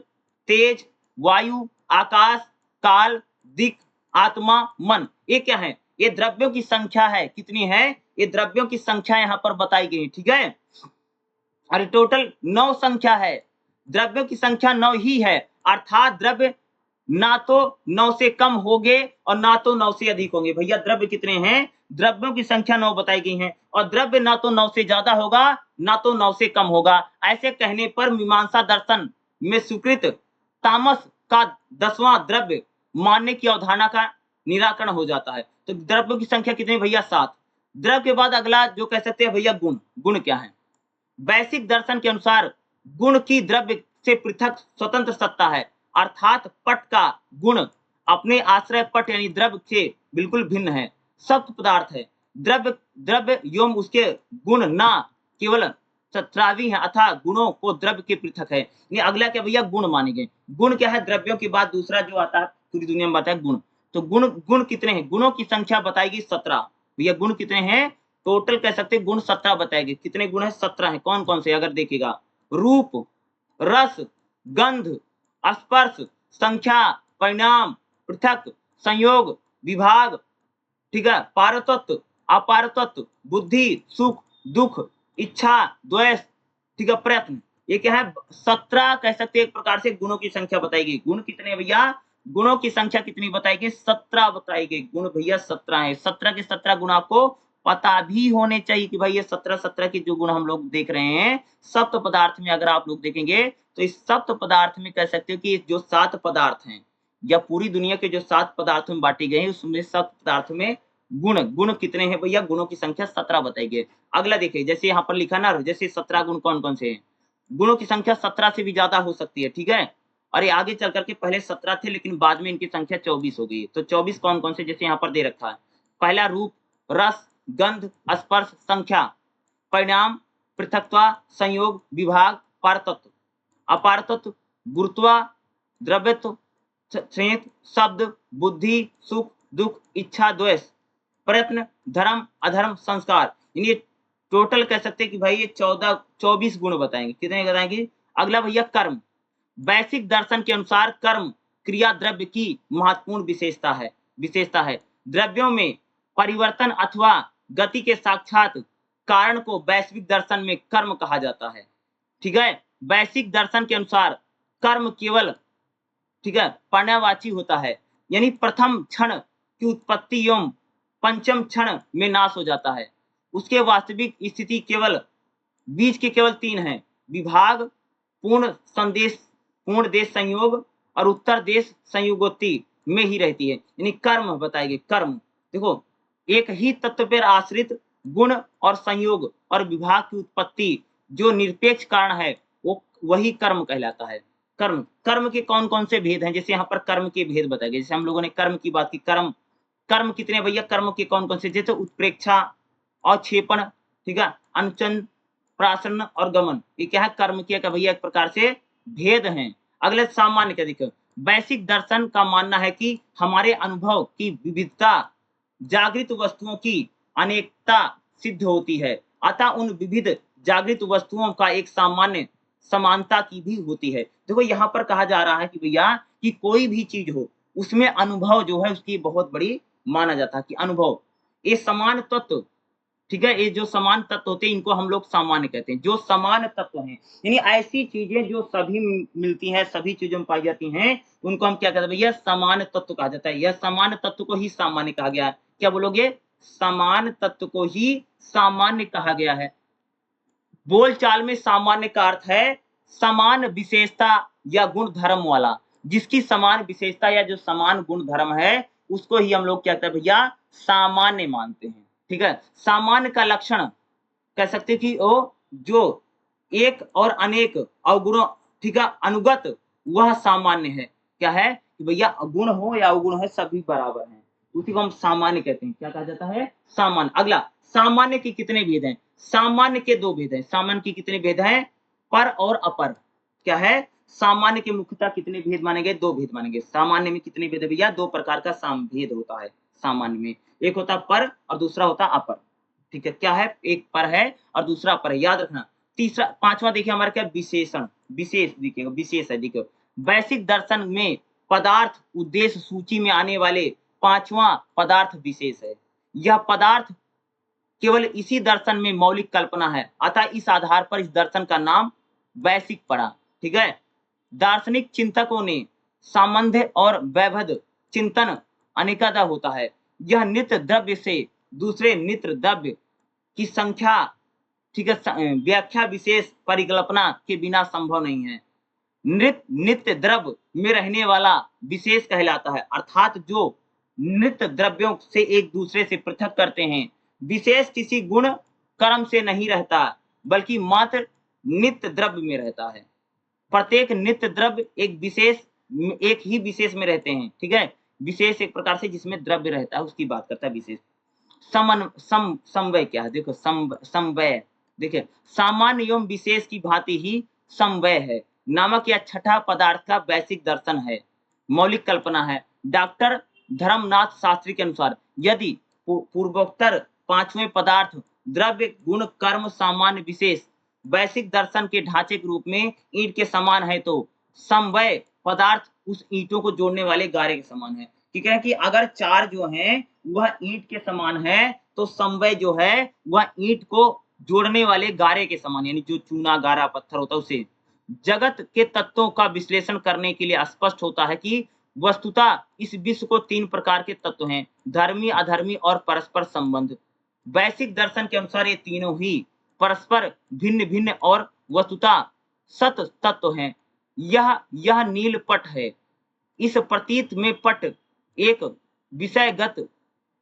तेज, वायु, आकाश, काल, दिक, आत्मा, मन, ये क्या है, ये द्रव्यों की संख्या है। कितनी है, ये द्रव्यों की संख्या यहाँ पर बताई गई, ठीक है। और टोटल 9 संख्या है, द्रव्यों की संख्या 9 ही है। अर्थात द्रव्य ना तो 9 से कम होंगे और ना तो 9 से अधिक होंगे। भैया द्रव्य कितने हैं, द्रव्यों की संख्या 9 बताई गई है और द्रव्य ना तो 9 से ज्यादा होगा ना तो 9 से कम होगा। ऐसे कहने पर मीमांसा दर्शन में स्वीकृत तामस का 10वां द्रव्य मानने की अवधारणा का निराकरण हो जाता है। तो द्रव्यों की संख्या कितनी भैया, 7। द्रव्य के बाद अगला जो कह सकते हैं भैया गुण, गुण क्या है। वैश्विक दर्शन के अनुसार गुण की द्रव्य से पृथक स्वतंत्र सत्ता है, अर्थात पट का गुण अपने आश्रय पट यानी द्रव्य से बिल्कुल भिन्न है, सप्त पदार्थ है। द्रव्य एवं उसके गुण ना केवल सत्रावी है अथा गुणों को द्रव्य के पृथक है। ये अगला क्या भैया, गुण माने गए। गुण क्या है, द्रव्यों के बाद दूसरा जो आता है पूरी दुनिया में आता है गुण। तो गुण कितने हैं, गुणों की संख्या बताएगी 17। भैया गुण कितने हैं, टोटल कह सकते हैं गुण 17 बताएंगे। कितने गुण है, 17 है। कौन कौन से, अगर देखिएगा, रूप, रस, गंध, स्पर्श, संख्या, परिणाम, पृथक, संयोग, विभाग, ठीक है, पारतत्व, अपारतत्व, बुद्धि, सुख, दुख, इच्छा, द्वेष, ठीक है, प्रयत्न। ये क्या है, 17 कह सकते हैं एक प्रकार से गुणों की संख्या बताएगी। गुण कितने हैं भैया, गुणों की संख्या कितनी बताएगी, 17 बताएगी। गुण भैया 17 है। 17 के 17 गुण आपको पता भी होने चाहिए कि भाई ये 17 के जो गुण हम लोग देख रहे हैं सप्त पदार्थ में, अगर आप लोग देखेंगे तो इस सप्त पदार्थ में कह सकते हो कि जो 7 पदार्थ हैं या पूरी दुनिया के जो 7 पदार्थों में बांटी गई है उसमें सप्त पदार्थ में गुण कितने हैं भैया, गुणों की संख्या 17 बताई गई। अगला देखिए, जैसे यहाँ पर लिखा ना, जैसे 17 गुण कौन कौन से हैं, गुणों की संख्या 17 से भी ज्यादा हो सकती है, ठीक है। और ये आगे चल करके पहले 17 थे लेकिन बाद में इनकी संख्या 24 हो गई। तो 24 कौन कौन से, जैसे यहाँ पर दे रखा है, पहला रूप, रस, गंध, स्पर्श, संख्या, परिणाम, पृथकत्व, संयोग, विभाग, पारतत्व, अपारतत्व, गुरुत्व, द्रव्यत्व, शब्द, बुद्धि, सुख, दुख, इच्छा, द्वेष, प्रयत्न, धर्म, अधर्म, संस्कार। यानी टोटल कह सकते हैं कि भाई ये 24 गुण बताएंगे। कितने बताएंगे? अगला भैया कर्म। वैश्विक दर्शन के अनुसार कर्म क्रिया द्रव्य की महत्वपूर्ण विशेषता है। द्रव्यों में परिवर्तन अथवा गति के साक्षात कारण को वैश्विक दर्शन में कर्म कहा जाता है। ठीक है, वैश्विक दर्शन के अनुसार कर्म केवल, ठीक है, पर्यायवाची होता है, यानी प्रथम क्षण की उत्पत्ति एवं पंचम क्षण में नाश हो जाता है। उसके वास्तविक स्थिति केवल बीच के केवल 3 हैं: विभाग, पूर्ण देश संयोग और उत्तर देश संयोगोत्ति में ही रहती है। यानी कर्म बताएंगे। कर्म देखो, एक ही तत्व पर आश्रित गुण और संयोग और विभाग की उत्पत्ति जो निरपेक्ष कारण है वो वही कर्म कहलाता है। कर्म के कौन-कौन से भेद हैं? जैसे यहाँ पर कर्म के भेद बताए गए। जैसे हम लोगों ने कर्म की बात की। कर्म कितने भैया? कर्म के कौन-कौन से? जैसे उत्प्रेक्षा, अवक्षेपण, ठीक है, अनुचन, प्राशन और गमन। ये क्या है? कर्म के का भैया एक प्रकार से भेद हैं। अगले सामान्य का देखो, वैश्विक दर्शन का मानना है कि हमारे अनुभव की विविधता जागृत वस्तुओं की अनेकता सिद्ध होती है, अतः उन विविध जागृत वस्तुओं का एक सामान्य समानता की भी होती है। देखो यहाँ पर कहा जा रहा है कि भैया कि कोई भी चीज हो उसमें अनुभव जो है उसकी बहुत बड़ी माना जाता है कि अनुभव ये समान तत्व, ठीक है, ये जो समान तत्व होते हैं इनको हम लोग सामान्य कहते हैं। जो समान तत्व हैं यानी ऐसी चीजें जो सभी मिलती हैं, सभी चीजों में पाई जाती हैं, उनको हम क्या कहते हैं भैया? समान तत्व कहा जाता है। यह समान तत्व को ही सामान्य कहा गया है। क्या बोलोगे? समान तत्व को ही सामान्य कहा गया है। बोलचाल में सामान्य का अर्थ है समान विशेषता या गुण धर्म वाला। जिसकी समान विशेषता या जो समान गुण धर्म है उसको ही हम लोग क्या कहते हैं भैया? सामान्य मानते हैं। ठीक है, सामान्य का लक्षण कह सकते हैं कि वो जो एक और अनेक अवगुणों, ठीक है, अनुगत वह सामान्य है। क्या है कि भैया गुण हो या अवगुण है सभी बराबर हैं, उसी को हम सामान्य कहते हैं। क्या कहा जाता है? सामान्य। अगला, सामान्य के कितने भेद हैं? सामान्य के 2 भेद हैं। सामान्य के कितने भेद हैं? पर और अपर। क्या है? सामान्य के मुख्यतः कितने भेद माने गए? 2 भेद माने गए। सामान्य में कितने भेद है भैया? 2 प्रकार का भेद होता है सामान्य में। एक होता पर और दूसरा होता अपर। ठीक है, क्या है? एक पर है और दूसरा अपर है, याद रखना। तीसरा, पांचवा देखिए हमारा क्या? विशेषण। विशेष देखिएगा, विशेष है। देखो, वैश्विक दर्शन में पदार्थ उद्देश्य सूची में आने वाले 5वां पदार्थ विशेष है। यह पदार्थ केवल इसी दर्शन में मौलिक कल्पना है, अतः इस आधार पर इस दर्शन का नाम वैश्विक पड़ा। ठीक है, दार्शनिक चिंतकों ने संबंध और वैभव चिंतन अनेकदा होता है। यह नित्य द्रव्य से दूसरे नित्य द्रव्य की संख्या, ठीक है, व्याख्या विशेष परिकल्पना के बिना संभव नहीं है। नित्य द्रव्य में रहने वाला विशेष कहलाता है, अर्थात जो नित्य द्रव्यों से एक दूसरे से पृथक करते हैं। विशेष किसी गुण कर्म से नहीं रहता, बल्कि मात्र नित्य द्रव्य में रहता है। प्रत्येक नित्य द्रव्य एक ही विशेष में रहते हैं। ठीक है, विशेष एक प्रकार से जिसमें द्रव्य रहता है उसकी बात करता है विशेष। समवय क्या है? देखो, समवय देखिए, सामान्य एवं विशेष की भांति ही समवय है नामक यह छठा पदार्थ का वैश्विक दर्शन है, मौलिक कल्पना है। डॉक्टर धर्मनाथ शास्त्री के अनुसार यदि पूर्वोत्तर 5वें पदार्थ द्रव्य गुण कर्म सामान्य विशेष वैश्विक दर्शन के ढांचे के रूप में ईंट के समान है, तो समवय पदार्थ उस ईंटों को जोड़ने वाले गारे के समान है। ठीक है कि अगर 4 जो हैं वह ईंट के समान है तो समवय जो है वह ईंट को जोड़ने वाले गारे के समान, यानी जो चूना गारा पत्थर होता है उसे। जगत के तत्वों का विश्लेषण करने के लिए स्पष्ट होता है कि वस्तुतः इस विश्व को 3 प्रकार के तत्व हैं: धर्मी, अधर्मी और परस्पर संबंध। वैश्विक दर्शन के अनुसार ये तीनों ही परस्पर भिन्न भिन्न और वस्तुतः सत तत्व हैं। यह नील पट है। इस प्रतीत में पट एक विषयगत,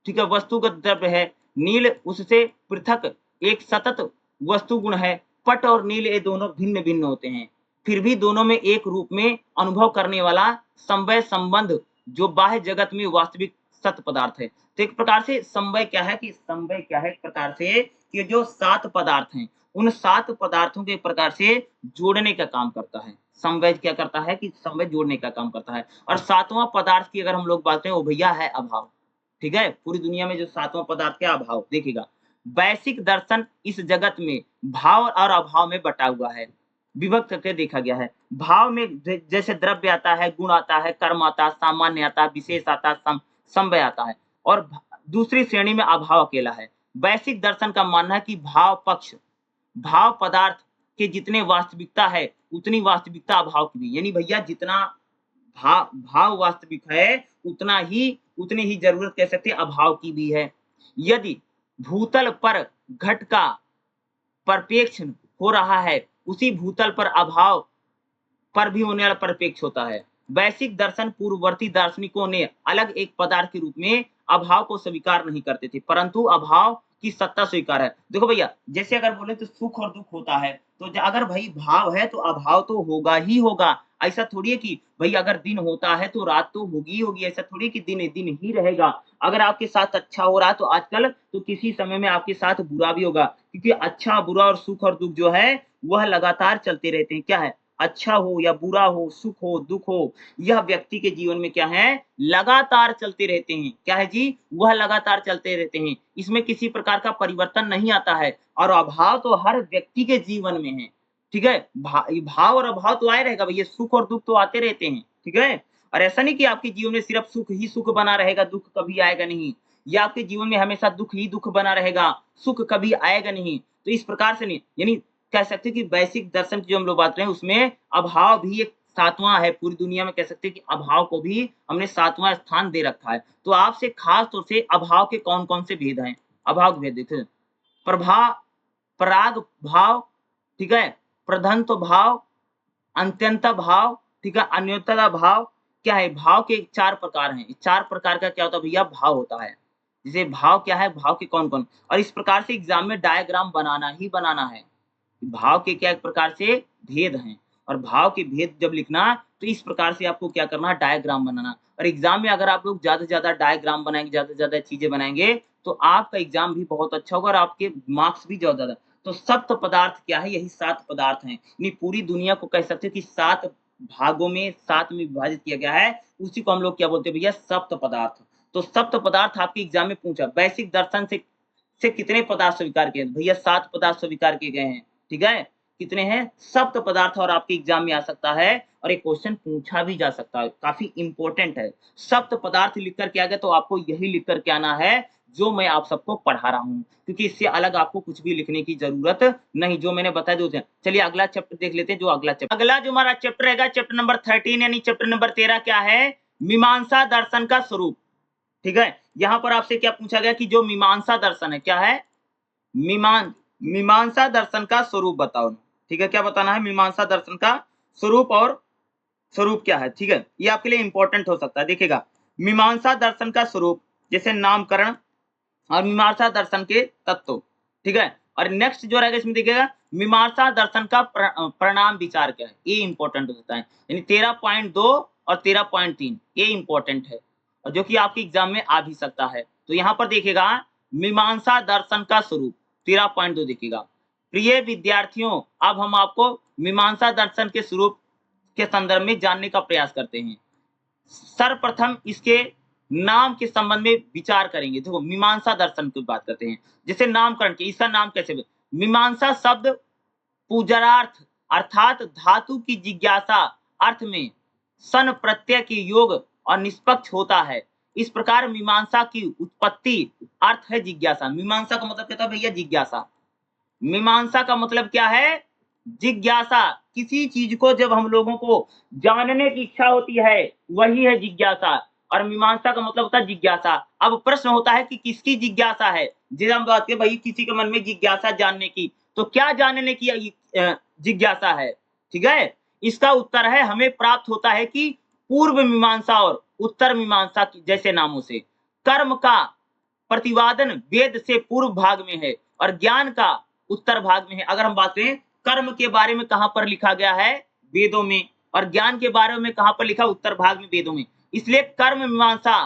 ठीक है, वस्तुगत द्रव्य है। नील उससे पृथक एक सतत वस्तु गुण है। पट और नील ये दोनों भिन्न भिन्न होते हैं, फिर भी दोनों में एक रूप में अनुभव करने वाला समवय संबंध जो बाह्य जगत में वास्तविक सत पदार्थ है। तो एक प्रकार से समवय क्या है कि समवय क्या है, एक प्रकार से कि जो 7 पदार्थ हैं उन 7 पदार्थों के एक प्रकार से जोड़ने का काम करता है। समवय क्या करता है कि समवय जोड़ने का काम करता है। और 7वां पदार्थ की अगर हम लोग बात करें वो भैया है अभाव। ठीक है? पूरी दुनिया में जो 7वां पदार्थ क्या अभाव, देखिएगा। वैश्विक दर्शन इस जगत में भाव और अभाव में बँटा हुआ है, विभक्त करके देखा गया है। भाव में जैसे द्रव्य आता है, गुण आता है, कर्म आता है, सामान्य आता है, विशेष आता है, समव्यय आता है और दूसरी श्रेणी में अभाव अकेला है। वैश्विक दर्शन का मानना है कि भाव पक्ष, भाव पदार्थ के जितने वास्तविकता है, उतनी वास्तविकता अभाव की भी। यानी भैया जितना भाव वास्तविक है, उतनी ही ज़रूरत कह सकते हैं अभाव की भी है। यदि भूतल पर घट का परिप्रेक्ष्य हो रहा है, उसी भूतल पर अभाव पर भी होने वाला परिप्रेक्ष्य होता है। वैश्विक दर्शन पूर्ववर्ती दार्शनिकों ने अलग एक पदार्थ के रूप में अभाव को स्वीकार नहीं करते थे, परंतु अभाव की सत्ता स्वीकार है। देखो भैया, जैसे अगर बोले तो सुख और दुःख होता है, तो अगर भाई भाव है तो अभाव तो होगा ही होगा। ऐसा थोड़ी है कि भई अगर दिन होता है तो रात तो होगी ही होगी, ऐसा थोड़ी है कि दिन दिन ही रहेगा। अगर आपके साथ अच्छा हो रहा है तो आजकल तो किसी समय में आपके साथ बुरा भी होगा, क्योंकि अच्छा, बुरा और सुख और दुःख जो है, वह लगातार चलते रहते हैं। क्या है? अच्छा हो या बुरा हो, सुख हो, दुःख हो, यह व्यक्ति के जीवन में क्या है? लगातार चलते रहते हैं। क्या है जी? वह लगातार चलते रहते हैं। इसमें किसी प्रकार का परिवर्तन नहीं आता है और अभाव तो हर व्यक्ति के जीवन में है। ठीक है? भाव और अभाव तो आए रहेगा भैया, सुख और दुःख तो आते रहते हैं। ठीक है? और ऐसा नहीं कि आपके जीवन में सिर्फ सुख ही सुख बना रहेगा, दुःख कभी आएगा नहीं, या आपके जीवन में हमेशा दुःख ही दुःख बना रहेगा, सुख कभी आएगा नहीं। तो इस प्रकार से नहीं, यानी कह सकते हैं कि वैश्विक दर्शन की जो हम लोग बात कर रहे हैं, उसमें अभाव भी एक 7वां है। पूरी दुनिया में कह सकते हैं कि अभाव को भी हमने 7वां स्थान दे रखा है। तो आपसे खास तौर से अभाव के कौन-कौन से भेद हैं? अभाव के भेद देखिए, प्रभा पराग भाव, ठीक है? प्रधंत भाव, अत्यंत भाव, ठीक है? अन्योन्यता भाव। क्या है? भाव के 4 प्रकार हैं। 4 प्रकार का क्या होता है भैया? भाव होता है। जैसे भाव क्या है? भाव के कौन-कौन? और इस प्रकार से एग्ज़ाम में डायग्राम बनाना ही बनाना है। भाव के क्या एक प्रकार से भेद हैं और भाव के भेद जब लिखना, तो इस प्रकार से आपको क्या करना है? डायग्राम बनाना। और एग्ज़ाम में अगर आप लोग ज़्यादा से ज़्यादा डायग्राम बनाएँगे, ज़्यादा से ज़्यादा चीज़ें बनाएँगे, तो आपका एग्ज़ाम भी बहुत अच्छा होगा और आपके मार्क्स भी ज़्यादा। तो सप्त पदार्थ क्या है? यही 7 पदार्थ हैं। यानी पूरी दुनिया को कह सकते हैं कि 7 भागों में 7 में विभाजित किया गया है। उसी को हम लोग क्या बोलते हैं भैया? सप्त पदार्थ। तो सप्त पदार्थ आपके एग्ज़ाम में पूछा, वैश्विक दर्शन से कितने पदार्थ स्वीकार किए? भैया 7 पदार्थ स्वीकार किए गए हैं। ठीक है? कितने हैं? सप्त पदार्थ और आपके एग्ज़ाम में आ सकता है और एक क्वेश्चन पूछा भी जा सकता है, काफ़ी इम्पोर्टेंट है। सप्त पदार्थ लिख कर के आ गए तो आपको यही लिख कर के आना है, जो मैं आप सबको पढ़ा रहा हूँ, क्योंकि इससे अलग आपको कुछ भी लिखने की ज़रूरत नहीं, जो मैंने बताया दो थे। चलिए अगला चैप्टर देख लेते हैं, जो अगला जो हमारा चैप्टर रहेगा, चैप्टर नंबर 13 यानी चैप्टर नंबर 13 क्या है? मीमांसा दर्शन का स्वरूप। ठीक है? यहाँ पर आपसे क्या पूछा गया कि जो मीमांसा दर्शन है, क्या है? मीमांसा दर्शन का स्वरूप बताओ। ठीक है? क्या बताना है? मीमांसा दर्शन का स्वरूप और स्वरूप क्या है? ठीक है? ये आपके लिए इंपॉर्टेंट हो सकता है। देखिएगा, मीमांसा दर्शन का स्वरूप, जैसे नामकरण और मीमांसा दर्शन के तत्व। ठीक है? और नेक्स्ट जो रहेगा इसमें देखिएगा, मीमांसा दर्शन का परिणाम विचार क्या है? ये इंपॉर्टेंट हो सकता है। यानी 13.2 और 13.3 ये इंपॉर्टेंट है और जो कि आपके एग्जाम में आ भी सकता है। तो यहाँ पर देखिएगा, मीमांसा दर्शन का स्वरूप 13.2 देखिएगा। प्रिय विद्यार्थियों, अब हम आपको मीमांसा दर्शन के स्वरूप के संदर्भ में जानने का प्रयास करते हैं। सर्वप्रथम इसके नाम के संबंध में विचार करेंगे। देखो, मीमांसा दर्शन की बात करते हैं। जैसे नामकरण के, इसका नाम कैसे? मीमांसा शब्द पूजरार्थ अर्थात धातु की जिज्ञासा अर्थ में सन प्रत्यय के योग और निष्पक्ष होता है। इस प्रकार मीमांसा की उत्पत्ति अर्थ है जिज्ञासा। मीमांसा का मतलब क्या था भैया? जिज्ञासा। मीमांसा का मतलब क्या है? जिज्ञासा। किसी चीज को जब हम लोगों को जानने की इच्छा होती है, वही है जिज्ञासा। और मीमांसा का मतलब होता है जिज्ञासा। अब प्रश्न होता है कि किसकी जिज्ञासा है? जैसे हम बात करें भाई, किसी के मन में जिज्ञासा जानने की, तो क्या जानने की जिज्ञासा है? ठीक है? इसका उत्तर है, हमें प्राप्त होता है कि पूर्व मीमांसा और उत्तर मीमांसा जैसे नामों से कर्म का प्रतिवादन वेद से पूर्व भाग में है और ज्ञान का उत्तर भाग में है। अगर हम बात करें कर्म के बारे में, कहां पर लिखा गया है? वेदों में। और ज्ञान के बारे में कहां पर लिखा? उत्तर भाग में, वेदों में। इसलिए कर्म मीमांसा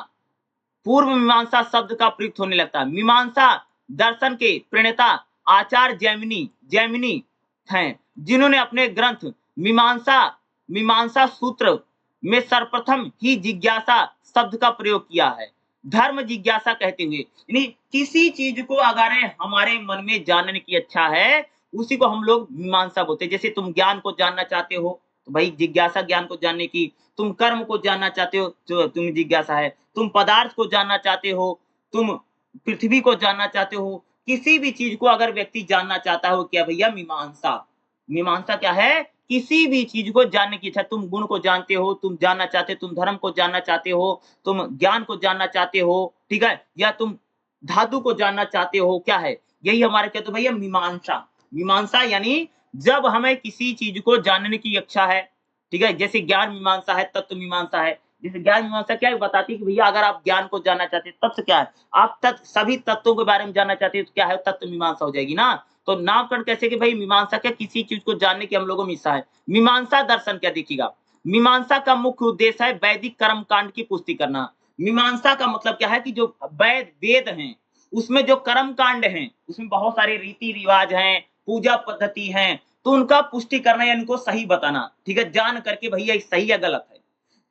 पूर्व मीमांसा शब्द का प्रयुक्त होने लगता है। मीमांसा दर्शन के प्रणेता आचार्य जैमिनी हैं, जिन्होंने अपने ग्रंथ मीमांसा सूत्र में सर्वप्रथम ही जिज्ञासा शब्द का प्रयोग किया है। धर्म जिज्ञासा कहते हुए, यानी किसी चीज को अगर हमारे मन में जानने की इच्छा है, उसी को हम लोग मीमांसा बोलते हैं। जैसे तुम ज्ञान को जानना चाहते हो, तो भाई जिज्ञासा ज्ञान को जानने की। तुम कर्म को जानना चाहते हो, जो तुम जिज्ञासा है। तुम पदार्थ को जानना चाहते हो, तुम पृथ्वी को जानना चाहते हो, किसी भी चीज को अगर व्यक्ति जानना चाहता हो, क्या भैया मीमांसा। मीमांसा क्या है? किसी भी चीज को जानने की इच्छा। तुम गुण को जानते हो, तुम जानना चाहते हो, तुम धर्म को जानना चाहते हो, तुम ज्ञान को जानना चाहते हो, ठीक है? या तुम धातु को जानना चाहते हो, क्या है? यही हमारे कहते भैया मीमांसा। मीमांसा यानी जब हमें किसी चीज को जानने की इच्छा है, ठीक है? जैसे ज्ञान मीमांसा है, तत्व मीमांसा है। जैसे ज्ञान मीमांसा क्या है बताती है कि भैया अगर आप ज्ञान को जानना चाहते हैं, तत्व क्या है? आप सभी तत्वों के बारे में जानना चाहते हैं, तो क्या है? तत्व मीमांसा हो जाएगी ना। तो नामकरण कैसे कि भाई मीमांसा क्या? किसी चीज को जानने की हम लोगों में इच्छा है। मीमांसा दर्शन क्या देखिएगा, मीमांसा का मुख्य उद्देश्य है वैदिक कर्म कांड की पुष्टि करना। मीमांसा का मतलब क्या है कि जो वेद हैं, उसमें जो कर्म कांड हैं, उसमें बहुत सारे रीति रिवाज हैं, पूजा पद्धति हैं, तो उनका पुष्टि करना या उनको सही बताना, ठीक है? जान करके भैया ये सही है गलत है।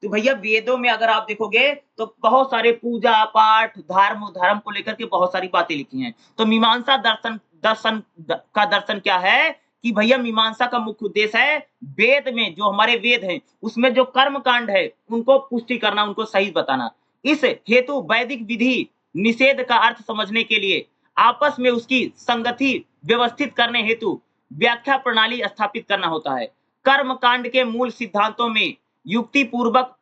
तो भैया वेदों में अगर आप देखोगे तो बहुत सारे पूजा पाठ धर्म को लेकर के बहुत सारी बातें लिखी हैं। तो मीमांसा का दर्शन क्या है कि भैया मीमांसा का मुख्य उद्देश्य है वेद में, जो हमारे वेद हैं उसमें जो कर्म कांड है उनको पुष्टि करना, उनको सही बताना। इस हेतु वैदिक विधि निषेध का अर्थ समझने के लिए आपस में उसकी संगति व्यवस्थित करने हेतु व्याख्या प्रणाली स्थापित करना होता है। कर्म कांड के मूल सिद्धांतों में युक्ति पूर्वक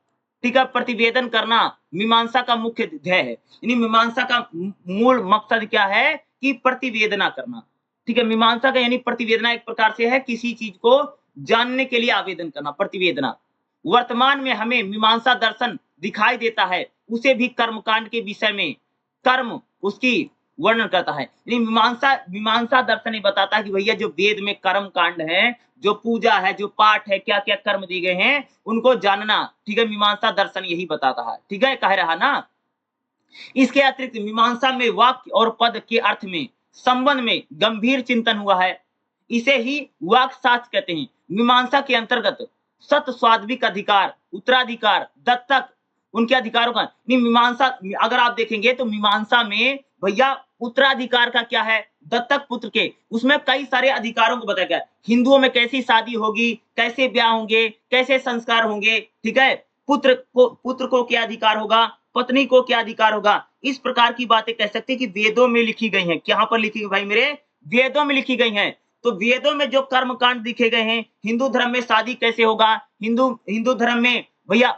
टीका प्रतिवेदन करना मीमांसा का मुख्य ध्येय है। यानी मीमांसा का मूल मकसद क्या है कि प्रतिवेदना करना, ठीक है? मीमांसा का यानी प्रतिवेदना एक प्रकार से है किसी चीज को जानने के लिए आवेदन करना, प्रतिवेदना। वर्तमान में हमें मीमांसा दर्शन दिखाई देता है, उसे भी कर्मकांड के विषय में कर्म उसकी वर्णन करता है। यानी मीमांसा दर्शन ये बताता है कि भैया जो वेद में कर्म कांड है, जो पूजा है, जो पाठ है, क्या क्या कर्म दिए गए हैं, उनको जानना, ठीक है? मीमांसा दर्शन यही बताता है, ठीक है? कह रहा ना। इसके अतिरिक्त मीमांसा में वाक्य और पद के अर्थ में संबंध में गंभीर चिंतन हुआ है, इसे ही वाक शास्त्र कहते हैं। मीमांसा के अंतर्गत सत स्वाद्विक अधिकार, उत्तराधिकार, दत्तक, उनके अधिकारों का मीमांसा अगर आप देखेंगे तो मीमांसा में भैया उत्तराधिकार का क्या है? दत्तक पुत्र के, उसमें कई सारे अधिकारों को बताया गया। हिंदुओं में कैसी शादी होगी, कैसे ब्याह होंगे, कैसे संस्कार होंगे, ठीक है? पुत्र को क्या अधिकार होगा, पत्नी को क्या अधिकार होगा, इस प्रकार की बातें कह सकते हैं कि वेदों में लिखी गई हैं। कहां पर लिखी गई भाई मेरे? वेदों में लिखी गई हैं। तो वेदों में जो कर्म कांड लिखे गए हैं, हिंदू धर्म में शादी कैसे होगा, हिंदू धर्म में भैया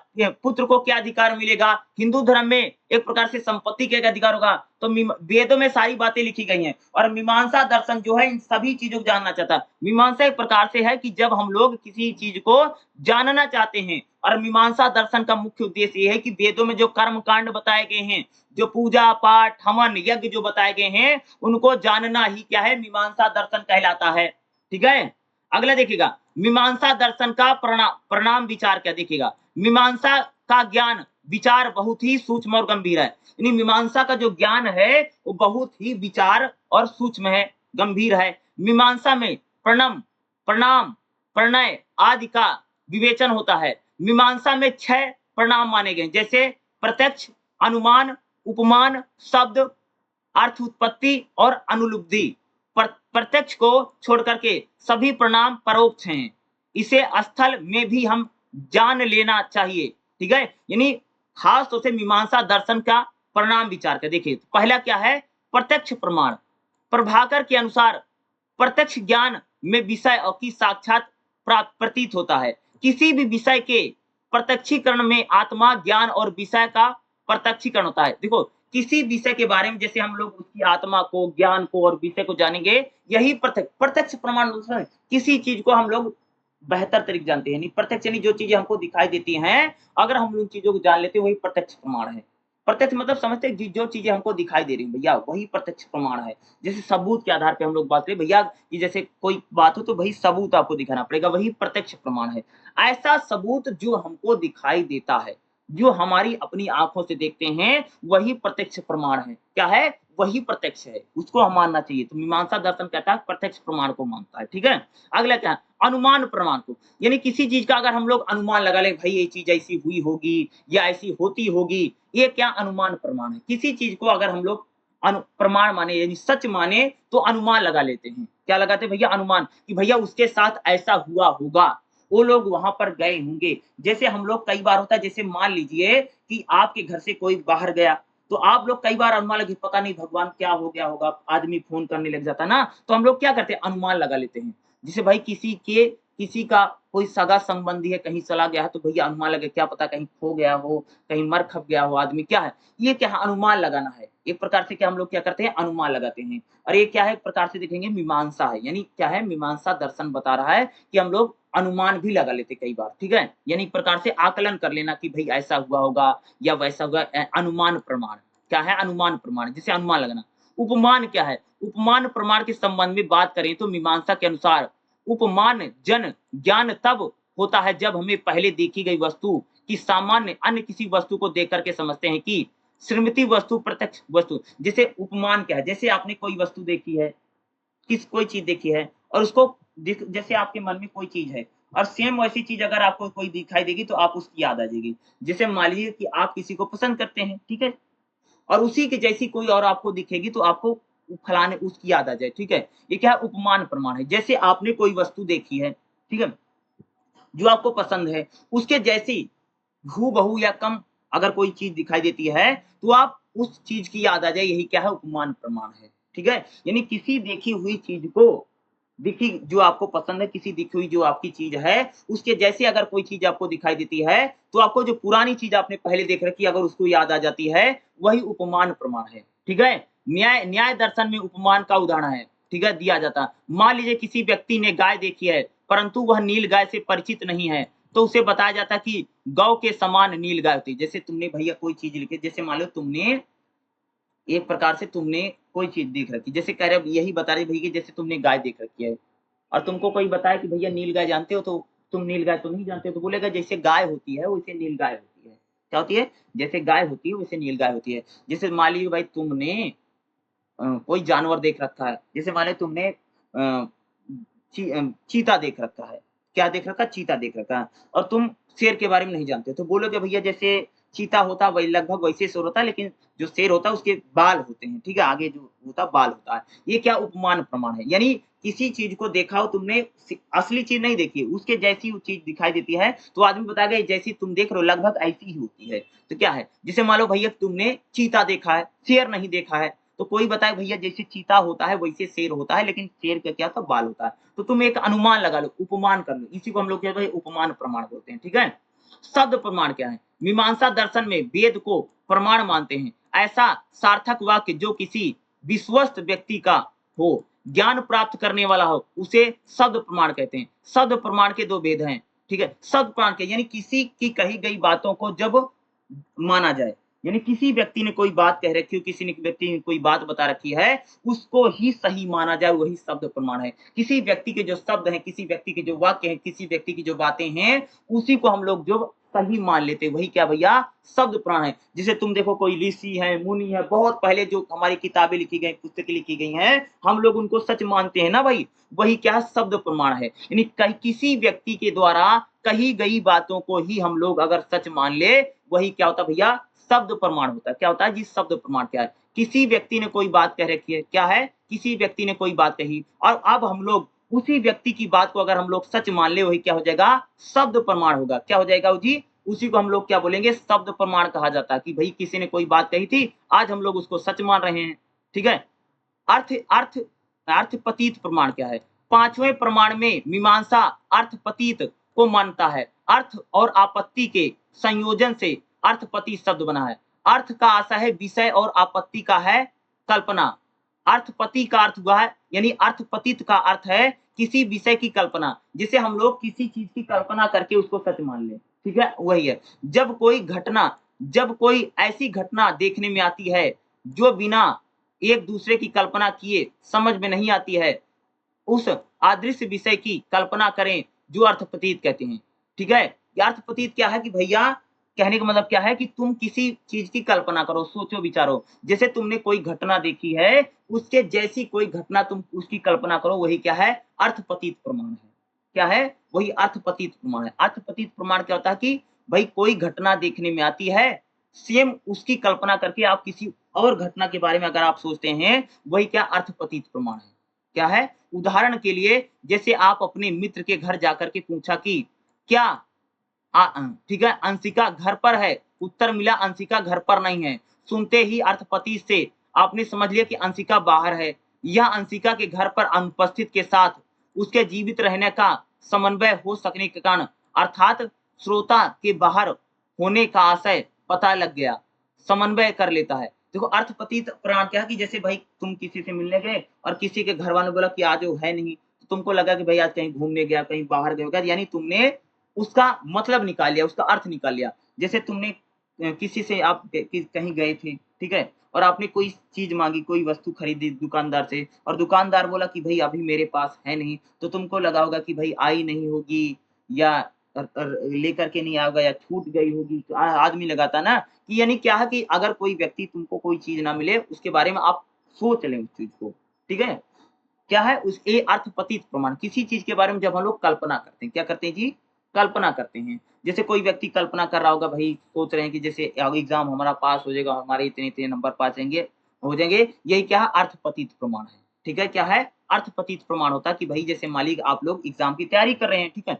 पुत्र को क्या अधिकार मिलेगा, हिंदू धर्म में एक प्रकार से संपत्ति का अधिकार होगा, तो वेदों में सारी बातें लिखी गई हैं। और मीमांसा दर्शन जो है इन सभी चीजों को जानना चाहता है। मीमांसा एक प्रकार से है कि जब हम लोग किसी चीज को जानना चाहते हैं, और मीमांसा दर्शन का मुख्य उद्देश्य ये है कि वेदों में जो कर्म कांड बताए गए हैं, जो पूजा पाठ हवन यज्ञ जो बताए गए हैं, उनको जानना ही क्या है? मीमांसा दर्शन कहलाता है, ठीक है? अगला देखिएगा, मीमांसा दर्शन का परिणाम विचार क्या देखिएगा। मीमांसा का ज्ञान विचार बहुत ही सूक्ष्म और गंभीर है। यानी मीमांसा का जो ज्ञान है वो बहुत ही विचार और सूक्ष्म है, गंभीर है। मीमांसा में प्रणाम प्रणय आदि का विवेचन होता है। मीमांसा में 6 प्रणाम माने गए, जैसे प्रत्यक्ष, अनुमान, उपमान, शब्द, अर्थ उत्पत्ति और अनुलुब्धि। प्रत्यक्ष को छोड़ करके सभी प्रणाम परोक्ष हैं। इसे स्थल में भी हम जान लेना चाहिए, ठीक है? यानी खास तौर से मीमांसा दर्शन का परिणाम विचार का देखिए। पहला क्या है? प्रत्यक्ष प्रमाण। प्रभाकर के अनुसार प्रत्यक्ष ज्ञान में विषय और की साक्षात प्रतीत होता है। किसी भी विषय के प्रत्यक्षीकरण में आत्मा ज्ञान और विषय का प्रत्यक्षीकरण होता है। देखो किसी विषय के बारे में जैसे हम लोग उसकी आत्मा को, ज्ञान को और विषय को जानेंगे, यही प्रत्यक्ष प्रमाण। किसी चीज को हम लोग बेहतर तरीके जानते हैं, नहीं प्रत्यक्ष यानी जो चीजें हमको दिखाई देती हैं, अगर हम उन चीजों को जान लेते हैं, वही प्रत्यक्ष प्रमाण है। प्रत्यक्ष मतलब समझते हैं जो चीजें हमको दिखाई दे रही हैं भैया, वही प्रत्यक्ष प्रमाण है। जैसे सबूत के आधार पे हम लोग बात करें भैया कि जैसे कोई बात हो तो वही सबूत आपको दिखाना पड़ेगा, वही प्रत्यक्ष प्रमाण है। ऐसा सबूत जो हमको दिखाई देता है, जो हमारी अपनी आँखों से देखते हैं, वही प्रत्यक्ष प्रमाण है। क्या है? वही प्रत्यक्ष है, उसको हम मानना चाहिए। तो मीमांसा दर्शन कहता है प्रत्यक्ष प्रमाण को मानता है, ठीक है? अगला क्या है? अनुमान प्रमाण को, यानी किसी चीज़ का अगर हम लोग अनुमान लगा लें, भई ये चीज़ ऐसी हुई होगी या ऐसी होती होगी, ये क्या अनुमान प्रमाण है। किसी चीज़ को अगर हम लोग प्रमाण माने यानी सच माने तो अनुमान लगा लेते हैं। क्या लगाते हैं भैया? अनुमान कि भैया उसके साथ ऐसा हुआ होगा, वो लोग वहाँ पर गए होंगे। जैसे हम लोग कई बार होता है जैसे मान लीजिए कि आपके घर से कोई बाहर गया, तो आप लोग कई बार अनुमान लगे पता नहीं भगवान क्या हो गया होगा, आदमी फ़ोन करने लग जाता है ना, तो हम लोग क्या करते हैं अनुमान लगा लेते हैं। जैसे भाई किसी का कोई सगा-संबंधी है कहीं चला गया है तो भैया अनुमान लगे क्या पता कहीं खो गया हो, कहीं मर खप गया हो आदमी, क्या है? ये क्या है? अनुमान लगाना है। एक प्रकार से क्या हम लोग क्या करते हैं? अनुमान लगाते हैं। और ये क्या है? एक प्रकार से देखेंगे मीमांसा है, यानी क्या है? मीमांसा दर्शन बता रहा है कि हम लोग अनुमान भी लगा लेते कई बार, ठीक है? यानी एक प्रकार से आकलन कर लेना कि भई ऐसा हुआ होगा या वैसा हुआ अनुमान प्रमाण। क्या है? अनुमान प्रमाण, जिसे अनुमान लगाना। उपमान क्या है? उपमान प्रमाण के संबंध में बात करें तो मीमांसा के अनुसार उपमान जन ज्ञान तब होता है जब हमें पहले देखी गई वस्तु की सामान्य अन्य किसी वस्तु को देख कर के समझते हैं कि श्रीमती वस्तु प्रत्यक्ष वस्तु। जैसे उपमान क्या है? जैसे आपने कोई वस्तु देखी है, कोई चीज़ देखी है और उसको जैसे आपके मन में कोई चीज़ है और सेम वैसी चीज़ अगर आपको कोई दिखाई देगी तो आप उसकी याद आ जाएगी। जैसे मान लीजिए कि आप किसी को पसंद करते हैं, ठीक है? और उसी की जैसी कोई और आपको दिखेगी तो आपको फलाने उसकी याद आ जाए, ठीक है? ये क्या है? उपमान प्रमाण है। जैसे आपने कोई वस्तु देखी है, ठीक है? जो आपको पसंद है, उसके जैसी हूबहू या कम अगर कोई चीज़ दिखाई देती है, तो आप उस चीज़ की याद आ जाए, यही क्या है? उपमान प्रमाण है, ठीक है? यानी किसी देखी हुई चीज़ को देखी जो आपको पसंद है, किसी दिखी हुई जो आपकी चीज़ है, उसके जैसे अगर कोई चीज़ आपको दिखाई देती है, तो आपको जो पुरानी चीज़ आपने पहले देख रखी है, अगर उसको याद आ जाती है, वही उपमान प्रमाण है, ठीक है? न्याय न्याय दर्शन में उपमान का उदाहरण है, ठीक है? दिया जाता है। मान लीजिए किसी व्यक्ति ने गाय देखी है, परंतु वह नील गाय से परिचित नहीं है, तो उसे बताया जाता है कि गौ के समान नील गाय होती है। जैसे तुमने भैया कोई चीज़ लिखी, जैसे मान लो तुमने एक प्रकार से तुमने कोई चीज़ देख रखी, जैसे कह रहे यही बता रहे भई कि जैसे तुमने गाय देख रखी है और तुमको कोई बताए कि भैया नील गाय जानते हो? तो तुम नील गाय तो नहीं जानते हो, तो बोलेगा जैसे गाय होती है वैसे नील गाय होती है। क्या होती है? जैसे गाय होती है वैसे नील गाय होती है। जैसे मान लीजिए भाई तुमने कोई जानवर देख रखा है, जैसे मान लो तुमने चीता देख रखा है। क्या देख रखा है? चीता देख रखा है और तुम शेर के बारे में नहीं जानते, तो बोलोगे भैया जैसे चीता होता वही लगभग वैसे शेर होता है, लेकिन जो शेर होता है उसके बाल होते हैं, ठीक है? आगे जो होता है बाल होता है। ये क्या उपमान प्रमाण है, यानी किसी चीज़ को देखा हो तुमने असली चीज़ नहीं देखी है, उसके जैसी वो चीज़ दिखाई देती है, तो आदमी बताएगा ये जैसी तुम देख रहे हो लगभग ऐसी ही होती है। तो क्या है? जैसे मान लो भैया तुमने चीता देखा है, शेर नहीं देखा है, तो कोई बताए भैया जैसे चीता होता है वैसे शेर होता है, लेकिन शेर का क्या था? बाल होता है। तो तुम एक अनुमान लगा लो, उपमान कर लो, इसी को हम लोग क्या है? उपमान प्रमाण बोलते हैं, ठीक है? शब्द प्रमाण क्या है? मीमांसा दर्शन में वेद को प्रमाण मानते हैं। ऐसा सार्थक वाक्य जो किसी विश्वस्त व्यक्ति का हो, ज्ञान प्राप्त करने वाला हो, उसे शब्द प्रमाण कहते हैं। शब्द प्रमाण के 2 भेद हैं, ठीक है? शब्द प्रमाण के यानी किसी की कही गई बातों को जब माना जाए, यानी किसी व्यक्ति ने कोई बात कह रखी हो, किसी ने व्यक्ति ने कोई बात बता रखी है, उसको ही सही माना जाए, वही शब्द प्रमाण है। किसी व्यक्ति के जो शब्द हैं, किसी व्यक्ति के जो वाक्य हैं, किसी व्यक्ति की जो बातें हैं, उसी को हम लोग जो सही मान लेते हैं, वही क्या भैया? शब्द प्रमाण है। जैसे तुम देखो कोई ऋषि है, मुनि है, बहुत पहले जो हमारी किताबें लिखी गई, पुस्तकें लिखी गई हैं, हम लोग उनको सच मानते हैं ना भाई, वही क्या है? शब्द प्रमाण है। यानी किसी व्यक्ति के द्वारा कही गई बातों को ही हम लोग अगर सच मान ले, वही क्या होता है भैया? शब्द प्रमाण होता है। क्या होता है जी? शब्द प्रमाण क्या है? किसी व्यक्ति ने कोई बात कह रखी है, क्या है? किसी व्यक्ति ने कोई बात कही और अब हम लोग उसी व्यक्ति की बात को अगर हम लोग सच मान ले, वही क्या हो जाएगा? शब्द प्रमाण होगा। क्या हो जाएगा जी? उसी को हम लोग क्या बोलेंगे? शब्द प्रमाण कहा जाता है कि भई किसी ने कोई बात कही थी, आज हम लोग उसको सच मान रहे हैं, ठीक है? अर्थ अर्थ अर्थपतीत प्रमाण क्या है? 5वें प्रमाण में मीमांसा अर्थपतीत को मानता है। अर्थ और आपत्ति के संयोजन से अर्थपति शब्द बना है। अर्थ का आशा है विषय और आपत्ति का है कल्पना। अर्थपति का अर्थ हुआ है, यानी अर्थपतित का अर्थ है किसी विषय की कल्पना, जिसे हम लोग किसी चीज की कल्पना करके उसको सच मान लें, ठीक है? वही है। जब कोई ऐसी घटना देखने में आती है जो बिना एक दूसरे की कल्पना किए समझ में नहीं आती है, उस अदृश्य विषय की कल्पना करें जो अर्थपतीत कहते हैं, ठीक है? ये अर्थपतीत क्या है कि भैया कहने का मतलब क्या है कि तुम किसी चीज की कल्पना करो, सोचो विचारो। जैसे तुमने कोई घटना देखी है, उसके जैसी कोई घटना तुम उसकी कल्पना करो, वही क्या है? अर्थपतीत प्रमाण है। क्या है? वही अर्थपतीत प्रमाण है। अर्थपतीत प्रमाण क्या होता है कि भाई कोई घटना देखने में आती है, सेम उसकी कल्पना करके आप किसी और घटना के बारे में अगर आप सोचते हैं, वही क्या अर्थपतीत प्रमाण है। क्या है? उदाहरण के लिए जैसे आप अपने मित्र के घर जाकर के पूछा कि क्या ठीक है, अंशिका घर पर है, उत्तर मिला अंशिका घर पर नहीं है। सुनते ही अर्थपति से आपने समझ लिया कि अंशिका बाहर है। यह अंशिका के घर पर अनुपस्थित के साथ उसके जीवित रहने का समन्वय हो सकने के कारण अर्थात श्रोता के बाहर होने का आशय पता लग गया, समन्वय कर लेता है। देखो अर्थपतीत प्रमाण क्या है कि जैसे भाई तुम किसी से मिलने गए और किसी के घर वालों ने बोला कि आज वो है नहीं, तो तुमको लगा कि भाई आज कहीं घूमने गया, कहीं बाहर गया होगा, यानी तुमने उसका मतलब निकाल लिया, उसका अर्थ निकाल लिया। जैसे तुमने किसी से आप कहीं गए थे, ठीक है? और आपने कोई चीज़ माँगी, कोई वस्तु खरीदी दुकानदार से और दुकानदार बोला कि भई अभी मेरे पास है नहीं, तो तुमको लगा होगा कि भई आई नहीं होगी या लेकर के नहीं आएगा या छूट गई होगी। तो आदमी लगाता ना कि यानी क्या है कि अगर कोई व्यक्ति तुमको कोई चीज़ ना मिले, उसके बारे में आप सोच लें उस चीज़ को, ठीक है? क्या है? उस ये अर्थपतीत प्रमाण, किसी चीज़ के बारे में जब हम लोग कल्पना करते हैं, क्या करते हैं जी? कल्पना करते हैं। जैसे कोई व्यक्ति कल्पना कर रहा होगा भई सोच रहे हैं कि जैसे एग्ज़ाम हमारा पास हो जाएगा, हमारे इतने-इतने नंबर पास हो जाएँगे, यही क्या है? अर्थपतीत प्रमाण है। ठीक है? क्या है? अर्थपतीत प्रमाण होता है कि भई जैसे मान लीजिए आप लोग एग्ज़ाम की तैयारी कर रहे हैं, ठीक है?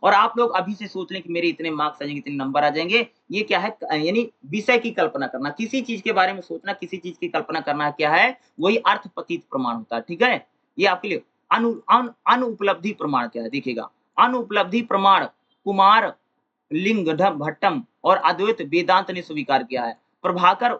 और आप लोग अभी से सोच लें कि मेरे इतने मार्क्स आ जाएँगे, इतने नंबर आ जाएँगे, ये क्या है? यानी विषय की कल्पना करना, किसी चीज़ के बारे में सोचना, किसी चीज़ की कल्पना करना क्या है? वही अर्थपतीत प्रमाण होता है, ठीक है? ये आपके लिए अनुपलब्धि प्रमाण क्या है? देखिएगा, अनुपलब्धि प्रमाण कुमार लिंगढ भट्टम और अद्वैत वेदांत ने स्वीकार किया है। प्रभाकर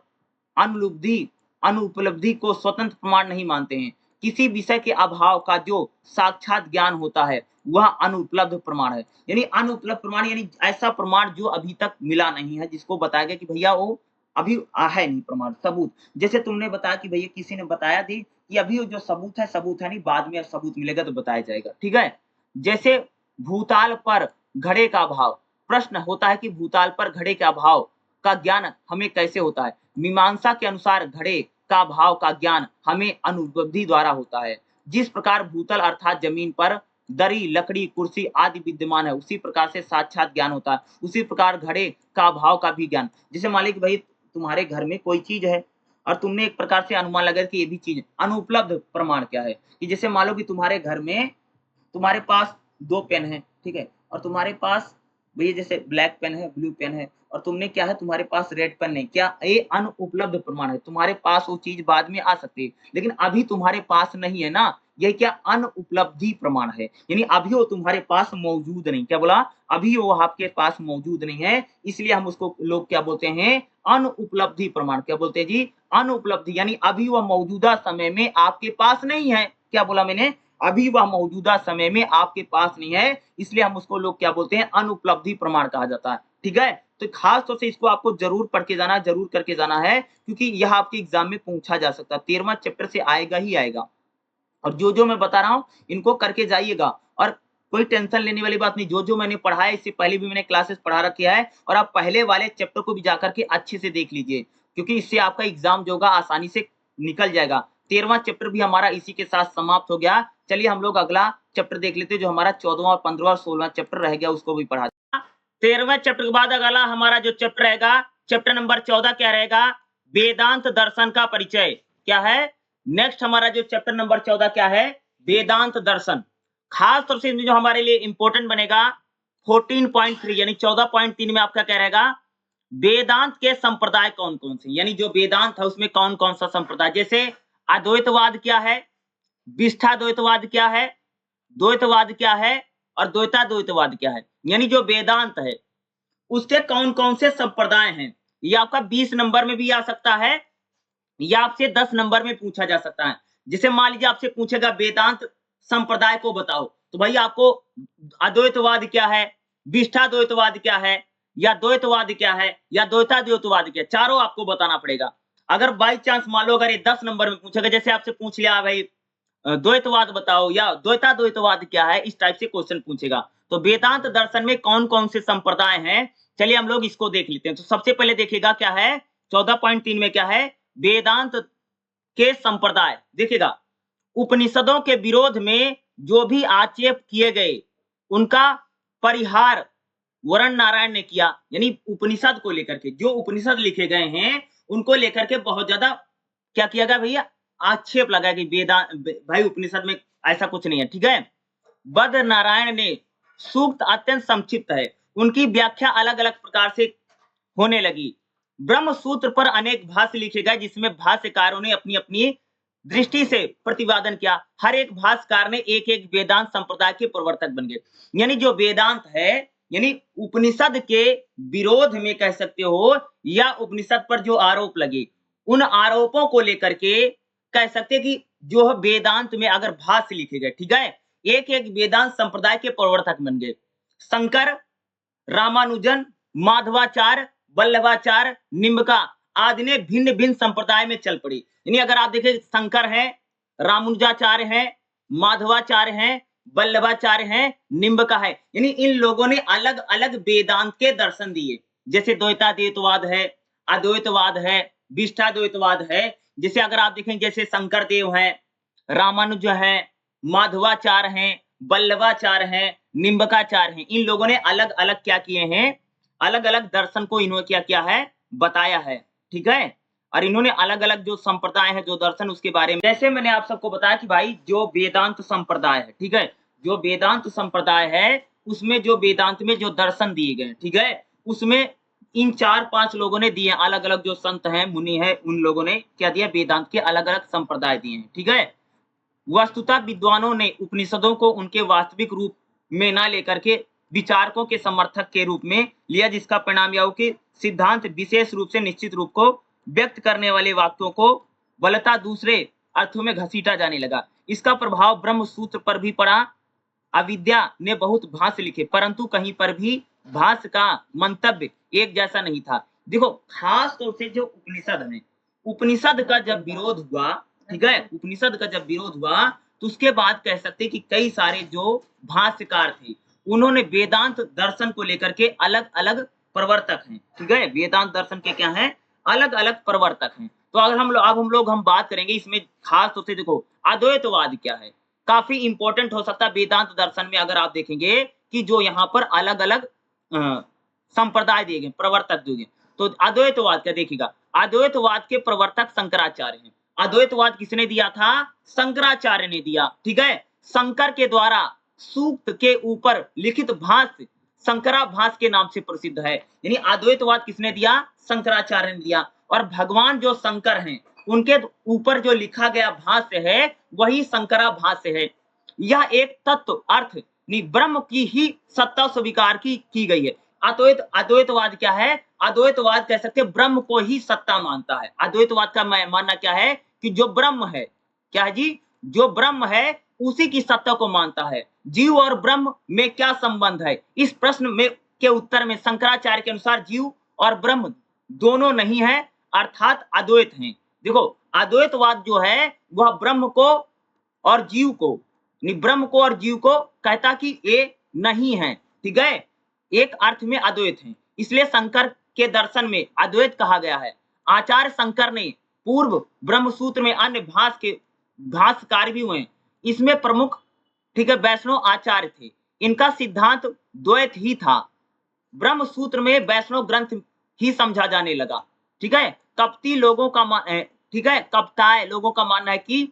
अनुलुब्धि अनुपलब्धि को स्वतंत्र प्रमाण नहीं मानते हैं। किसी विषय के अभाव का जो साक्षात ज्ञान होता है, वह अनुपलब्ध प्रमाण है। यानी अनुपलब्ध प्रमाण यानी ऐसा प्रमाण जो अभी तक मिला नहीं है, जिसको बताया गया कि भैया वो अभी है नहीं प्रमाण, सबूत। जैसे तुमने बताया कि भैया किसी ने बताया थी कि अभी वो जो सबूत है नहीं, बाद में सबूत मिलेगा तो बताया जाएगा, ठीक है? जैसे भूताल पर घड़े का अभाव, प्रश्न होता है कि भूताल पर घड़े के अभाव का ज्ञान हमें कैसे होता है? मीमांसा के अनुसार घड़े का भाव का ज्ञान हमें अनुभूति द्वारा होता है। जिस प्रकार भूतल अर्थात जमीन पर दरी, लकड़ी, कुर्सी आदि विद्यमान है, उसी प्रकार से साक्षात ज्ञान होता है। उसी प्रकार घड़े का भाव का भी ज्ञान। जैसे मान लीजिए कि भाई तुम्हारे घर में कोई चीज़ है और तुमने एक प्रकार से अनुमान लगाया कि ये भी चीज़ है। अनुपलब्ध प्रमाण क्या है? कि जैसे मान लो कि तुम्हारे घर में तुम्हारे पास 2 पेन है, ठीक है? और तुम्हारे पास भैया जैसे ब्लैक पेन है, ब्लू पेन है और तुमने क्या है तुम्हारे पास रेड पेन नहीं, क्या ये अनुपलब्ध प्रमाण है। तुम्हारे पास वो चीज़ बाद में आ सकती है, लेकिन अभी तुम्हारे पास नहीं है ना, ये क्या अनुपलब्धि प्रमाण है। यानी अभी वो तुम्हारे पास मौजूद नहीं, क्या बोला? अभी वो आपके पास मौजूद नहीं है, इसलिए हम उसको लोग क्या बोलते हैं? अनुपलब्धि प्रमाण। क्या बोलते हैं जी? अनुपलब्धि यानी अभी वह मौजूदा समय में आपके पास नहीं है। क्या बोला मैंने? अभी वह मौजूदा समय में आपके पास नहीं है, इसलिए हम उसको लोग क्या बोलते हैं? अनुपलब्धि प्रमाण कहा जाता है, ठीक है? तो खास तौर से इसको आपको ज़रूर पढ़ के जाना, ज़रूर करके जाना है, क्योंकि यह आपके एग्ज़ाम में पूछा जा सकता है। 13वां चैप्टर से आएगा ही आएगा और जो-जो मैं बता रहा हूँ, इनको करके जाइएगा और कोई टेंशन लेने वाली बात नहीं। जो-जो मैंने पढ़ा है, इससे पहले भी मैंने क्लासेस पढ़ा रखी है और आप पहले वाले चैप्टर को भी जाकर के अच्छे से देख लीजिए, क्योंकि इससे आपका एग्ज़ाम जो होगा आसानी से निकल जाएगा। 13वां चैप्टर भी हमारा इसी के साथ समाप्त हो गया। चलिए हम लोग अगला चैप्टर देख लेते हैं, जो हमारा 14वां, 15वां और 16वां चैप्टर रह गया, उसको भी पढ़ा 13वें चैप्टर के बाद अगला हमारा जो चैप्टर रहेगा, चैप्टर नंबर 14 क्या रहेगा? वेदांत दर्शन का परिचय। क्या है? नेक्स्ट हमारा जो चैप्टर नंबर 14 क्या है? वेदांत दर्शन। खास तौर से जो हमारे लिए इंपॉर्टेंट बनेगा 14.3 यानी 14.3 में आपका क्या रहेगा? वेदांत के संप्रदाय कौन-कौन से? यानी जो वेदांत है उसमें कौन-कौन सा संप्रदाय? जैसे अद्वैतवाद क्या है? विशिष्टाद्वैतवाद क्या है? द्वैतवाद क्या है? और द्वैताद्वैतवाद क्या है? यानी जो वेदांत है, उसके कौन-कौन से संप्रदाय हैं? ये आपका 20 नंबर में भी आ सकता है या आपसे 10 नंबर में पूछा जा सकता है। जैसे मान लीजिए आपसे पूछेगा वेदांत संप्रदाय को बताओ, तो भाई आपको अद्वैतवाद क्या है, विशिष्टाद्वैतवाद क्या है, या द्वैतवाद क्या है, या द्वैताद्वैतवाद क्या है, चारों आपको बताना पड़ेगा। अगर बाय चांस मान लो अगर ये 10 नंबर में पूछेगा, जैसे आपसे पूछ लिया भाई द्वैतवाद बताओ या द्वैताद्वैतवाद क्या है, इस टाइप से क्वेश्चन पूछेगा। तो वेदांत दर्शन में कौन-कौन से संप्रदाय हैं, चलिए हम लोग इसको देख लेते हैं। तो सबसे पहले देखिएगा क्या है 14.3 में क्या है, वेदांत के संप्रदाय। देखिएगा, उपनिषदों के विरोध में जो भी आक्षेप किए गए उनका परिहार वरुण नारायण ने किया। यानी उपनिषद को लेकर के, जो उपनिषद लिखे गए हैं उनको लेकर के बहुत ज्यादा क्या किया गया भैया, आक्षेप लगाया कि वेदांत भाई उपनिषद में ऐसा कुछ नहीं है। ठीक है, बद्र नारायण ने सूक्त अत्यंत संक्षिप्त है, उनकी व्याख्या अलग अलग प्रकार से होने लगी। ब्रह्म सूत्र पर अनेक भाष्य लिखे गए जिसमें भाष्यकारों ने अपनी अपनी दृष्टि से प्रतिपादन किया। हर एक भाष्यकार ने एक एक वेदांत संप्रदाय के प्रवर्तक बन गए। यानी जो वेदांत है, यानी उपनिषद के विरोध में कह सकते हो, या उपनिषद पर जो आरोप लगे उन आरोपों को लेकर के कह सकते कि जो वेदांत में अगर भाष्य लिखे गए, ठीक है, एक एक वेदांत संप्रदाय के प्रवर्तक बन गए। शंकर, रामानुजन, माधवाचार्य, वल्लभाचार्य, निम्बका आदि ने भिन्न भिन्न संप्रदाय में चल पड़ी। यानी अगर आप देखें, शंकर है, रामानुजाचार्य है, माधवाचार्य है, वल्लभाचार्य है, निम्बका है, यानी इन लोगों ने अलग अलग वेदांत के दर्शन दिए। जैसे द्वैताद्वैतवाद है, अद्वैतवाद है, विशिष्टाद्वैतवाद है। जैसे अगर आप देखें, जैसे शंकर देव है, रामानुज है, माधवाचार्य हैं, वल्लभाचार्य हैं, निम्बकाचार्य हैं, इन लोगों ने अलग अलग क्या किए हैं, अलग अलग दर्शन को इन्होंने क्या किया है, बताया है। ठीक है, और इन्होंने अलग अलग जो संप्रदाय है, जो दर्शन, उसके बारे में, जैसे मैंने आप सबको बताया कि भाई जो वेदांत संप्रदाय है, ठीक है, जो वेदांत संप्रदाय है उसमें जो वेदांत में जो दर्शन दिए गए, ठीक है, उसमें इन 4-5 लोगों ने दिए, अलग अलग जो संत हैं, मुनि हैं, उन लोगों ने क्या दिया, वेदांत के अलग अलग संप्रदाय दिए हैं। ठीक है, वस्तुतः विद्वानों ने उपनिषदों को उनके वास्तविक रूप में न लेकर के विचारकों के समर्थक के रूप में लिया, जिसका परिणाम यह हो कि सिद्धांत विशेष रूप से निश्चित रूप को व्यक्त करने वाले वाक्यों को बलता दूसरे अर्थों में घसीटा जाने लगा। इसका प्रभाव ब्रह्म सूत्र पर भी पड़ा। अविद्या ने बहुत भाष्य लिखे, परंतु कहीं पर भी भाष्य का मंतव्य एक जैसा नहीं था। देखो, खास तौर से जो उपनिषद है, उपनिषद का जब विरोध हुआ, ठीक है, उपनिषद का जब विरोध हुआ तो उसके बाद कह सकते कि कई सारे जो भाष्यकार थे उन्होंने वेदांत दर्शन को लेकर के अलग अलग प्रवर्तक हैं। ठीक है, वेदांत दर्शन के क्या हैं, अलग अलग प्रवर्तक हैं। तो अगर हम बात करेंगे इसमें खास तौर से, देखो अद्वैतवाद क्या है, काफी इंपॉर्टेंट हो सकता है वेदांत दर्शन में। अगर आप देखेंगे कि जो यहाँ पर अलग अलग संप्रदाय दिए गए, प्रवर्तक दिए गए, तो अद्वैतवाद का देखिएगा, अद्वैतवाद के प्रवर्तक शंकराचार्य हैं। अद्वैतवाद किसने दिया था, शंकराचार्य ने दिया। ठीक है, शंकर के द्वारा सूक्त के ऊपर लिखित भाष्य शंकराभाष्य के नाम से प्रसिद्ध है। यानी अद्वैतवाद किसने दिया, शंकराचार्य ने दिया। और भगवान जो शंकर हैं उनके ऊपर जो लिखा गया भाष्य है वही शंकराभाष्य है। यह एक तत्व अर्थ ब्रह्म की ही सत्ता स्वीकार की गई है। अद्वैतवाद क्या है, अद्वैतवाद कह सकते हैं ब्रह्म को ही सत्ता मानता है। अद्वैतवाद का मानना क्या है कि जो ब्रह्म है, क्या है जी, जो ब्रह्म है उसी की सत्ता को मानता है। जीव और ब्रह्म में क्या संबंध है, इस प्रश्न में के उत्तर में शंकराचार्य के अनुसार जीव और ब्रह्म दोनों नहीं है, अर्थात अद्वैत हैं। देखो, अद्वैतवाद जो है वह ब्रह्म को और जीव को, ब्रह्म को और जीव को कहता कि ये नहीं है। ठीक है, एक अर्थ में अद्वैत है, इसलिए शंकर के दर्शन में अद्वैत कहा गया है। आचार्य शंकर ने पूर्व ब्रह्म सूत्र में अन्य भाष्यकार भी हुए, इसमें प्रमुख, ठीक है, वैष्णव आचार्य थे। इनका सिद्धांत द्वैत ही था। ब्रह्म सूत्र में वैष्णव ग्रंथ ही समझा जाने लगा। ठीक है, कपटी लोगों का ठीक है, कपटाय लोगों का मानना है कि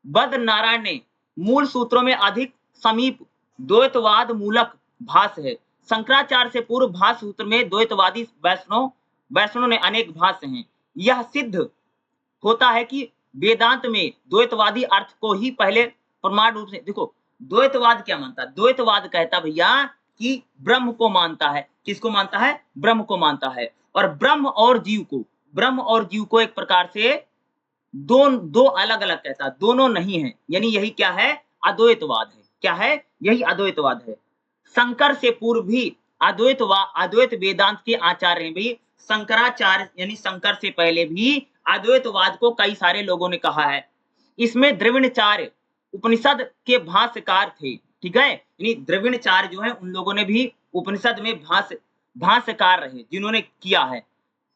बद्र नारायण ने मूल सूत्रों में अधिक समीप द्वैतवाद मूलक भाष्य है। शंकराचार्य से पूर्व भाष्य सूत्र में द्वैतवादी वैष्णव ने अनेक भाष्य हैं। यह सिद्ध होता है कि वेदांत में द्वैतवादी अर्थ को ही पहले प्रमाण रूप से, देखो द्वैतवाद क्या मानता है, द्वैतवाद कहता भैया कि ब्रह्म को मानता है। किसको मानता है, ब्रह्म को मानता है। और ब्रह्म और जीव को एक प्रकार से दो अलग अलग कहता है, दोनों नहीं है। यानी यही क्या है, अद्वैतवाद है। क्या है, यही अद्वैतवाद है। शंकर से पूर्व भी अद्वैत वेदांत के आचार्य हैं। भाई शंकराचार्य यानी शंकर से पहले भी अद्वैतवाद को कई सारे लोगों ने कहा है। इसमें द्रविणाचार्य उपनिषद के भाष्यकार थे। ठीक है, यानी द्रविणाचार्य जो है उन लोगों ने भी उपनिषद में भाष्य भाष्यकार रहे जिन्होंने किया है,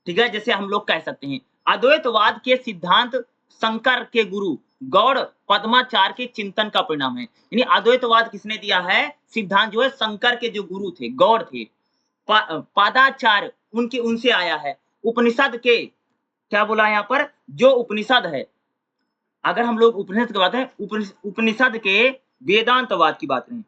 ठीक है। जैसे हम लोग कह सकते हैं अद्वैतवाद के सिद्धांत शंकर के गुरु गौड़ पद्माचार्य के चिंतन का परिणाम है। यानी अद्वैतवाद किसने दिया है? सिद्धांत जो है शंकर के जो गुरु थे, गौड़ थे, पादाचार्य उनके उनसे आया है। उपनिषद के क्या बोला है यहाँ पर? जो उपनिषद है, अगर हम लोग उपनिषद की बात है, उपनिषद के वेदांतवाद की बात करें,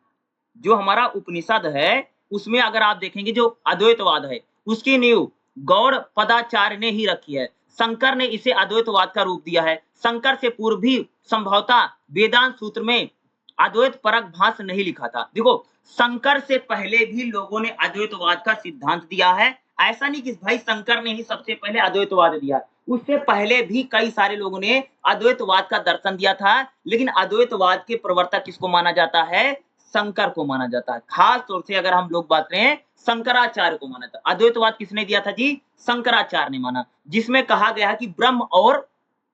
जो हमारा उपनिषद है उसमें अगर आप देखेंगे जो अद्वैतवाद है उसकी नींव गौड़ पदाचार्य ने ही रखी है। शंकर ने इसे अद्वैतवाद का रूप दिया है। शंकर से पूर्व भी संभवतः वेदांत सूत्र में अद्वैत परक भाष्य नहीं लिखा था। देखो, शंकर से पहले भी लोगों ने अद्वैतवाद का सिद्धांत दिया है। ऐसा नहीं कि भाई शंकर ने ही सबसे पहले अद्वैतवाद दिया, उससे पहले भी कई सारे लोगों ने अद्वैतवाद का दर्शन दिया था। लेकिन अद्वैतवाद के प्रवर्तक किसको माना जाता है? शंकर को माना जाता है। खास तौर से अगर हम लोग बात करें, शंकराचार्य को माना था। अद्वैतवाद किसने दिया था जी? शंकराचार्य ने माना, जिसमें कहा गया कि ब्रह्म और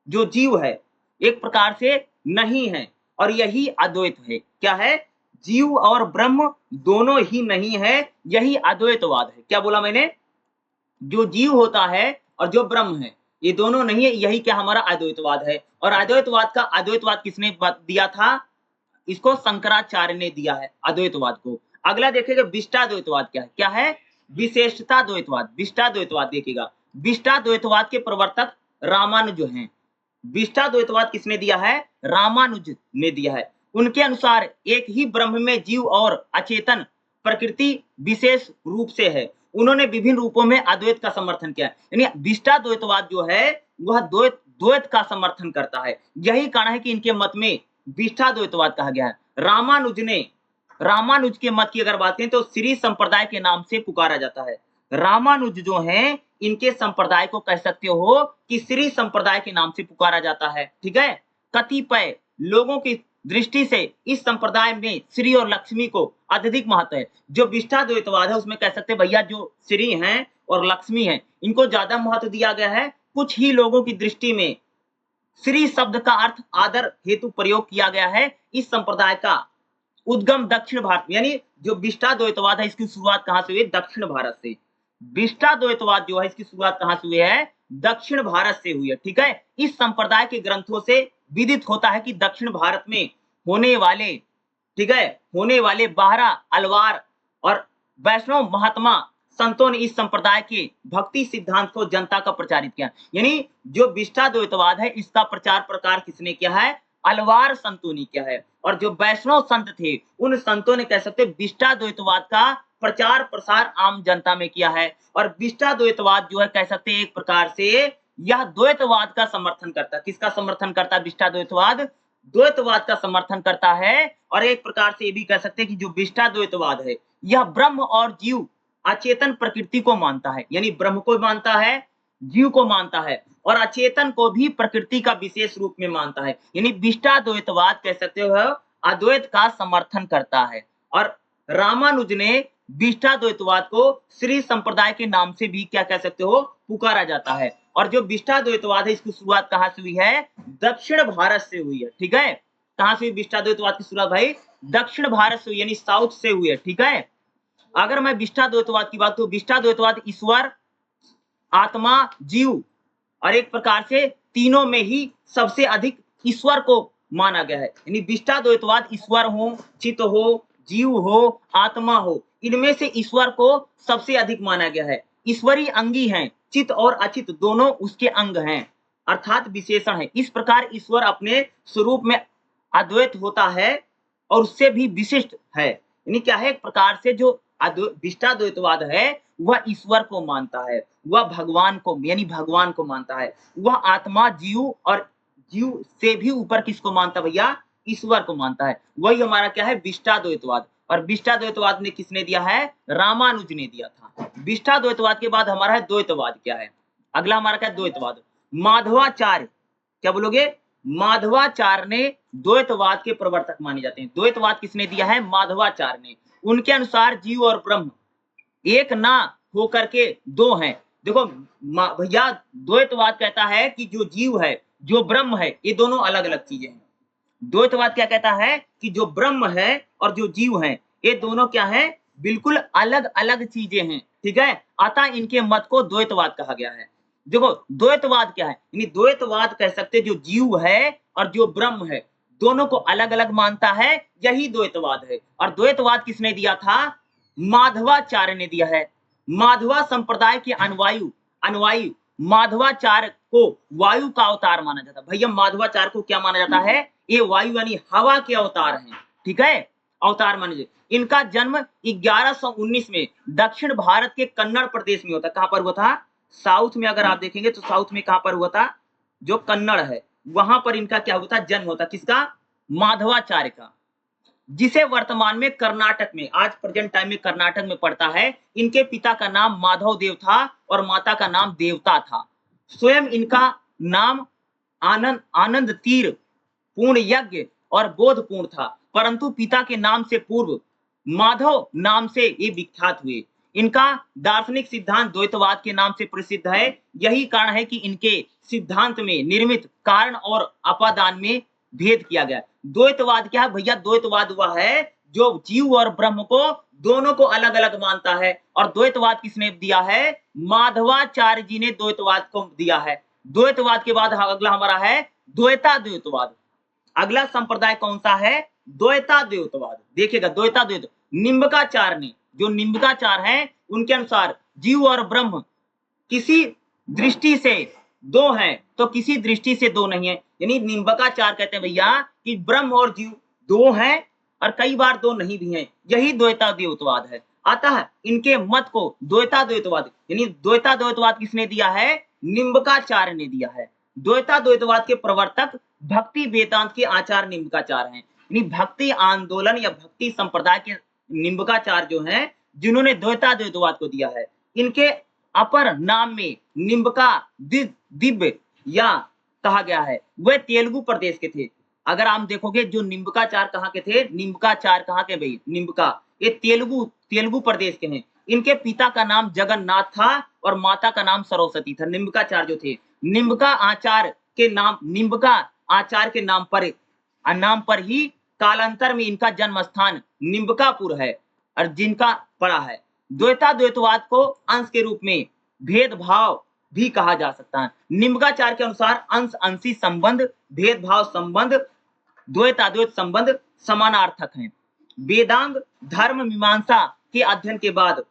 जो जीव है एक प्रकार से नहीं है और यही अद्वैत है। क्या है? जीव और ब्रह्म दोनों ही नहीं है, यही अद्वैतवाद है। क्या बोला मैंने? जो जीव होता है और जो ब्रह्म है ये दोनों नहीं है, यही क्या हमारा अद्वैतवाद है। और अद्वैतवाद किसने दिया था? इसको शंकराचार्य ने दिया है अद्वैतवाद को। अगला देखिएगा विशिष्टाद्वैतवाद क्या है? क्या है? विशिष्टताद्वैतवाद। विशिष्टाद्वैतवाद देखिएगा, विशिष्टाद्वैतवाद के प्रवर्तक रामानुज हैं। विशिष्टाद्वैतवाद किसने दिया है? रामानुज ने दिया है। उनके अनुसार एक ही ब्रह्म में जीव और अचेतन प्रकृति विशेष रूप से है। उन्होंने विभिन्न रूपों में अद्वैत का समर्थन किया। यानी विशिष्टाद्वैतवाद जो है वह द्वैत का समर्थन करता है। यही कारण है कि इनके मत में विशिष्टाद्वैतवाद कहा गया है। रामानुज के मत की अगर बात करें तो श्री संप्रदाय के नाम से पुकारा जाता है। रामानुज जो हैं इनके संप्रदाय को कह सकते हो कि श्री संप्रदाय के नाम से पुकारा जाता है, ठीक है। कतिपय लोगों की दृष्टि से इस संप्रदाय में श्री और लक्ष्मी को अत्यधिक महत्व है। जो विशिष्टाद्वैतवाद है उसमें कह सकते हैं भैया जो श्री हैं और लक्ष्मी हैं इनको ज्यादा महत्व दिया गया है। कुछ ही लोगों की दृष्टि में श्री शब्द का अर्थ आदर हेतु प्रयोग किया गया है। इस संप्रदाय का उद्गम दक्षिण भारत, यानी जो विशिष्टाद्वैतवाद है इसकी शुरुआत कहां से हुई? दक्षिण भारत से। विशिष्टाद्वैतवाद जो है इसकी शुरुआत कहां से हुई है? दक्षिण भारत से हुई है, ठीक है। इस संप्रदाय के ग्रंथों से विदित होता है कि दक्षिण भारत में होने वाले, ठीक है, होने वाले बारह अलवार और वैष्णव महात्मा संतों ने इस संप्रदाय के भक्ति सिद्धांत को जनता का प्रचारित किया। यानी जो विशिष्टाद्वैतवाद है इसका प्रचार प्रकार किसने किया है? अलवार संतों ने किया है। और जो वैष्णव संत थे उन संतों ने कह सकते विशिष्टाद्वैतवाद का प्रचार प्रसार आम जनता में किया है। और विशिष्टाद्वैतवाद जो है कह सकते हैं एक प्रकार से यह द्वैतवाद का समर्थन करता है। किसका समर्थन करता है? विशिष्टाद्वैतवाद द्वैतवाद का समर्थन करता है। और एक प्रकार से ये भी कह सकते हैं कि जो विशिष्टाद्वैतवाद है यह ब्रह्म और जीव अचेतन प्रकृति को मानता है। यानी ब्रह्म को मानता है, जीव को मानता है और अचेतन को भी प्रकृति का विशेष रूप में मानता है। यानी विशिष्टाद्वैतवाद कह सकते हो अद्वैत का समर्थन करता है। और रामानुज ने विशिष्टाद्वैतवाद को श्री संप्रदाय के नाम से भी क्या कह सकते हो? पुकारा जाता है। और जो विशिष्टाद्वैतवाद है इसकी शुरुआत कहां से हुई है? दक्षिण भारत से हुई है, ठीक है। कहां से हुई विशिष्टाद्वैतवाद की शुरुआत भाई? दक्षिण भारत से हुई, यानी साउथ से हुई है, ठीक है। अगर मैं विशिष्टाद्वैतवाद की बात तो विशिष्टाद्वैतवाद ईश्वर, आत्मा, जीव और एक प्रकार से तीनों में ही सबसे अधिक ईश्वर को माना गया है। यानी विशिष्टाद्वैतवाद ईश्वर हो, चित्त हो, जीव हो, आत्मा हो, इनमें से ईश्वर को सबसे अधिक माना गया है। ईश्वरी अंगी हैं, चित्त और अचित दोनों उसके अंग हैं, अर्थात विशेषण है। इस प्रकार ईश्वर अपने स्वरूप में अद्वैत होता है और उससे भी विशिष्ट है। यानी क्या है? एक प्रकार से जो विशिष्टाद्वैतवाद है वह ईश्वर को मानता है, वह भगवान को यानी भगवान को मानता है, वह आत्मा, जीव और जीव से भी ऊपर किसको मानता है भैया? ईश्वर को मानता है। वही हमारा क्या है? विशिष्टाद्वैतवाद। और विशिष्टाद्वैतवाद ने किसने दिया है? रामानुज ने दिया था। विशिष्टाद्वैतवाद के बाद हमारा है द्वैतवाद। क्या है अगला हमारा? क्या? द्वैतवाद। माधवाचार्य, क्या बोलोगे? माधवाचार्य ने द्वैतवाद के प्रवर्तक माने जाते हैं। द्वैतवाद किसने दिया है? माधवाचार्य ने। उनके अनुसार जीव और ब्रह्म एक ना होकर के दो हैं। देखो भैया, द्वैतवाद कहता है कि जो जीव है, जो ब्रह्म है, ये दोनों अलग अलग चीजें हैं। द्वैतवाद क्या कहता है कि जो ब्रह्म है और जो जीव है ये दोनों क्या है? बिल्कुल अलग अलग चीजें हैं, ठीक है? अतः इनके मत को द्वैतवाद कहा गया है। देखो द्वैतवाद क्या है? यानी द्वैतवाद कह सकते हैं जो जीव है और जो ब्रह्म है, दोनों को अलग-अलग मानता है, यही द्वैतवाद है। और द्वैतवाद किसने दिया था? माधवाचार्य ने दिया है। माधवा संप्रदाय के अनुयायी माधवाचार्य को वायु का अवतार माना जाता है। भैया माधवाचार्य को क्या माना जाता है? ये वायु यानी हवा के अवतार हैं, ठीक है? अवतार माने जाते। इनका जन्म 1119 में दक्षिण भारत के कन्नड़ प्रदेश में होता है। कहां पर हुआ था? साउथ में अगर आप देखेंगे तो साउथ में कहां पर हुआ था? जो कन्नड़ है, वहां पर इनका क्या हुआ था? जन्म होता। किसका? माधवाचार्य का, जिसे वर्तमान में कर्नाटक में, आज प्रेजेंट टाइम में कर्नाटक में पड़ता है। इनके पिता का नाम माधव देव था और माता का नाम देवता था। स्वयं इनका नाम आनंद तीर पूर्ण यज्ञ और बोधपूर्ण था, परंतु पिता के नाम से पूर्व माधव नाम से ये विख्यात हुए। इनका दार्शनिक सिद्धांत द्वैतवाद के नाम से प्रसिद्ध है। यही कारण है कि इनके सिद्धांत में निर्मित कारण और अपादान में भेद किया गया। द्वैतवाद क्या है भैया? द्वैतवाद वह है जो जीव और ब्रह्म को दोनों को अलग-अलग मानता है। और द्वैतवाद किसने दिया है? माधवाचार्य जी ने द्वैतवाद को दिया है। द्वैतवाद के बाद अगला हमारा है द्वैताद्वैतवाद। अगला संप्रदाय कौन सा है? द्वैताद्वैतवाद। देखिएगा द्वैताद्वैत निम्बकाचार्य ने, जो निम्बकाचार्य हैं, उनके अनुसार जीव और ब्रह्म किसी दृष्टि से दो हैं तो किसी दृष्टि से दो नहीं है। यानी निम्बकाचार्य कहते हैं भैया कि ब्रह्म और जीव दो हैं और कई बार दो नहीं भी हैं। यही द्वैताद्वैतवाद है। अतः इनके मत को द्वैताद्वैतवाद यानी द्वैताद्वैतवाद किसने दिया है? निम्बकाचार्य ने दिया है। द्वैताद्वैतवाद के प्रवर्तक भक्ति वेदांत के आचार्य निम्बकाचार्य हैं। यानी भक्ति आंदोलन या भक्ति संप्रदाय के निम्बकाचार्य जो हैं, जिन्होंने द्वैताद्वैतवाद को दिया है। इनके अपर नाम में निम्बका दिव्य या कहा गया है। वे तेलुगु प्रदेश के थे। अगर आप देखोगे जो निम्बकाचार्य कहाँ के थे? निम्बकाचार्य कहाँ के भाई? निम्बका ये तेलुगु प्रदेश के हैं। इनके पिता का नाम जगन्नाथ था और माता का नाम सरस्वती था। निम्बकाचार्य जो थे, निम्बका आचार्य के नाम पर ही कालांतर में इनका जन्म स्थान निम्बकापुर है और जिनका पड़ा है। द्वैताद्वैतवाद को अंश के रूप में भेदभाव भी कहा जा सकता है। निम्बकाचार्य के अनुसार अंश अंशी संबंध, भेदभाव संबंध, द्वैताद्वैत संबंध समानार्थक हैं। वेदांग धर्म मीमांसा के अध्ययन के बाद,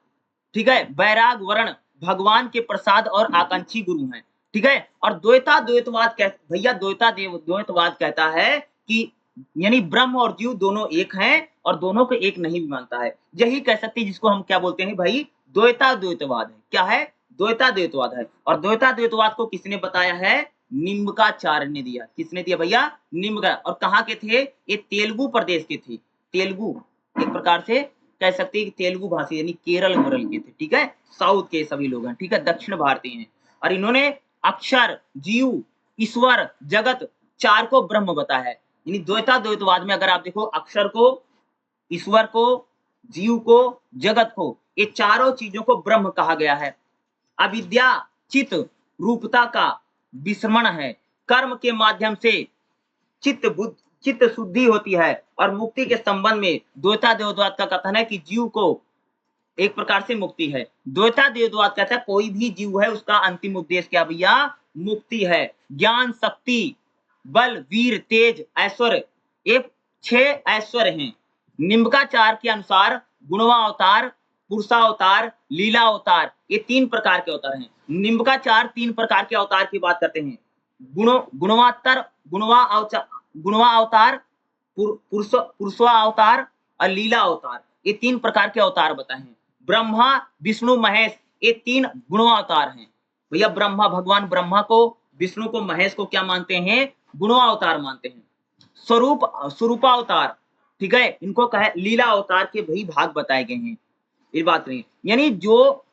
ठीक है, वैराग वर्ण भगवान के प्रसाद और आकांक्षी गुरु हैं, ठीक है। और द्वैताद्वैतवाद भैया द्वैतवाद कहता है कि यानी ब्रह्म और जीव दोनों एक हैं और दोनों को एक नहीं भी मानता है। यही कह सकते हैं जिसको हम क्या बोलते हैं भाई? द्वैताद्वैतवाद है। क्या है? द्वैताद्वैतवाद है। और द्वैताद्वैतवाद को किसने बताया है? निम्बकाचार्य ने दिया। किसने दिया भैया? निम्बका। और कहाँ के थे? ये तेलुगु प्रदेश के थे। तेलुगु एक प्रकार से कह सकते हैं कि तेलुगु भाषी यानी केरल के थे, ठीक है। साउथ के सभी लोग हैं, ठीक है, दक्षिण भारतीय हैं। और इन्होंने अक्षर, जीव, ईश्वर, जगत चार को ब्रह्म बताया है। यानी द्वैताद्वैतवाद में अगर आप देखो अक्षर को, ईश्वर को, जीव को, जगत को, ये चारों चीजों को ब्रह्म कहा गया है। अविद्या चित्त रूपता का विस्मरण है। कर्म के माध्यम से चित्त शुद्धि होती है और मुक्ति के संबंध में द्वैताद्वैतवाद का कथन है कि जीव को एक प्रकार से मुक्ति है। द्वैताद्वैतवाद कहता है कोई भी जीव है उसका अंतिम उद्देश्य क्या भैया? मुक्ति है। ज्ञान, शक्ति, बल, वीर, तेज, ऐश्वर्य, ये 6 ऐश्वर्य हैं। निम्बकाचार्य के अनुसार गुणवावतार, पुरुषावतार, लीला अवतार, ये 3 प्रकार के अवतार हैं। निम्बकाचार्य 3 प्रकार के अवतार की बात करते हैं। गुणवा अवतार, पुरुषवा अवतार और लीला अवतार, ये 3 प्रकार के अवतार बताए हैं। ब्रह्मा, विष्णु, महेश, ये 3 गुणवावतार हैं। भैया ब्रह्मा, भगवान ब्रह्मा को, विष्णु को, महेश को क्या मानते हैं? गुणवावतार मानते हैं। स्वरूपावतार, ठीक है, इनको कहे लीला अवतार के भी भाग बताए गए हैं। ये बात नहीं, यानी जो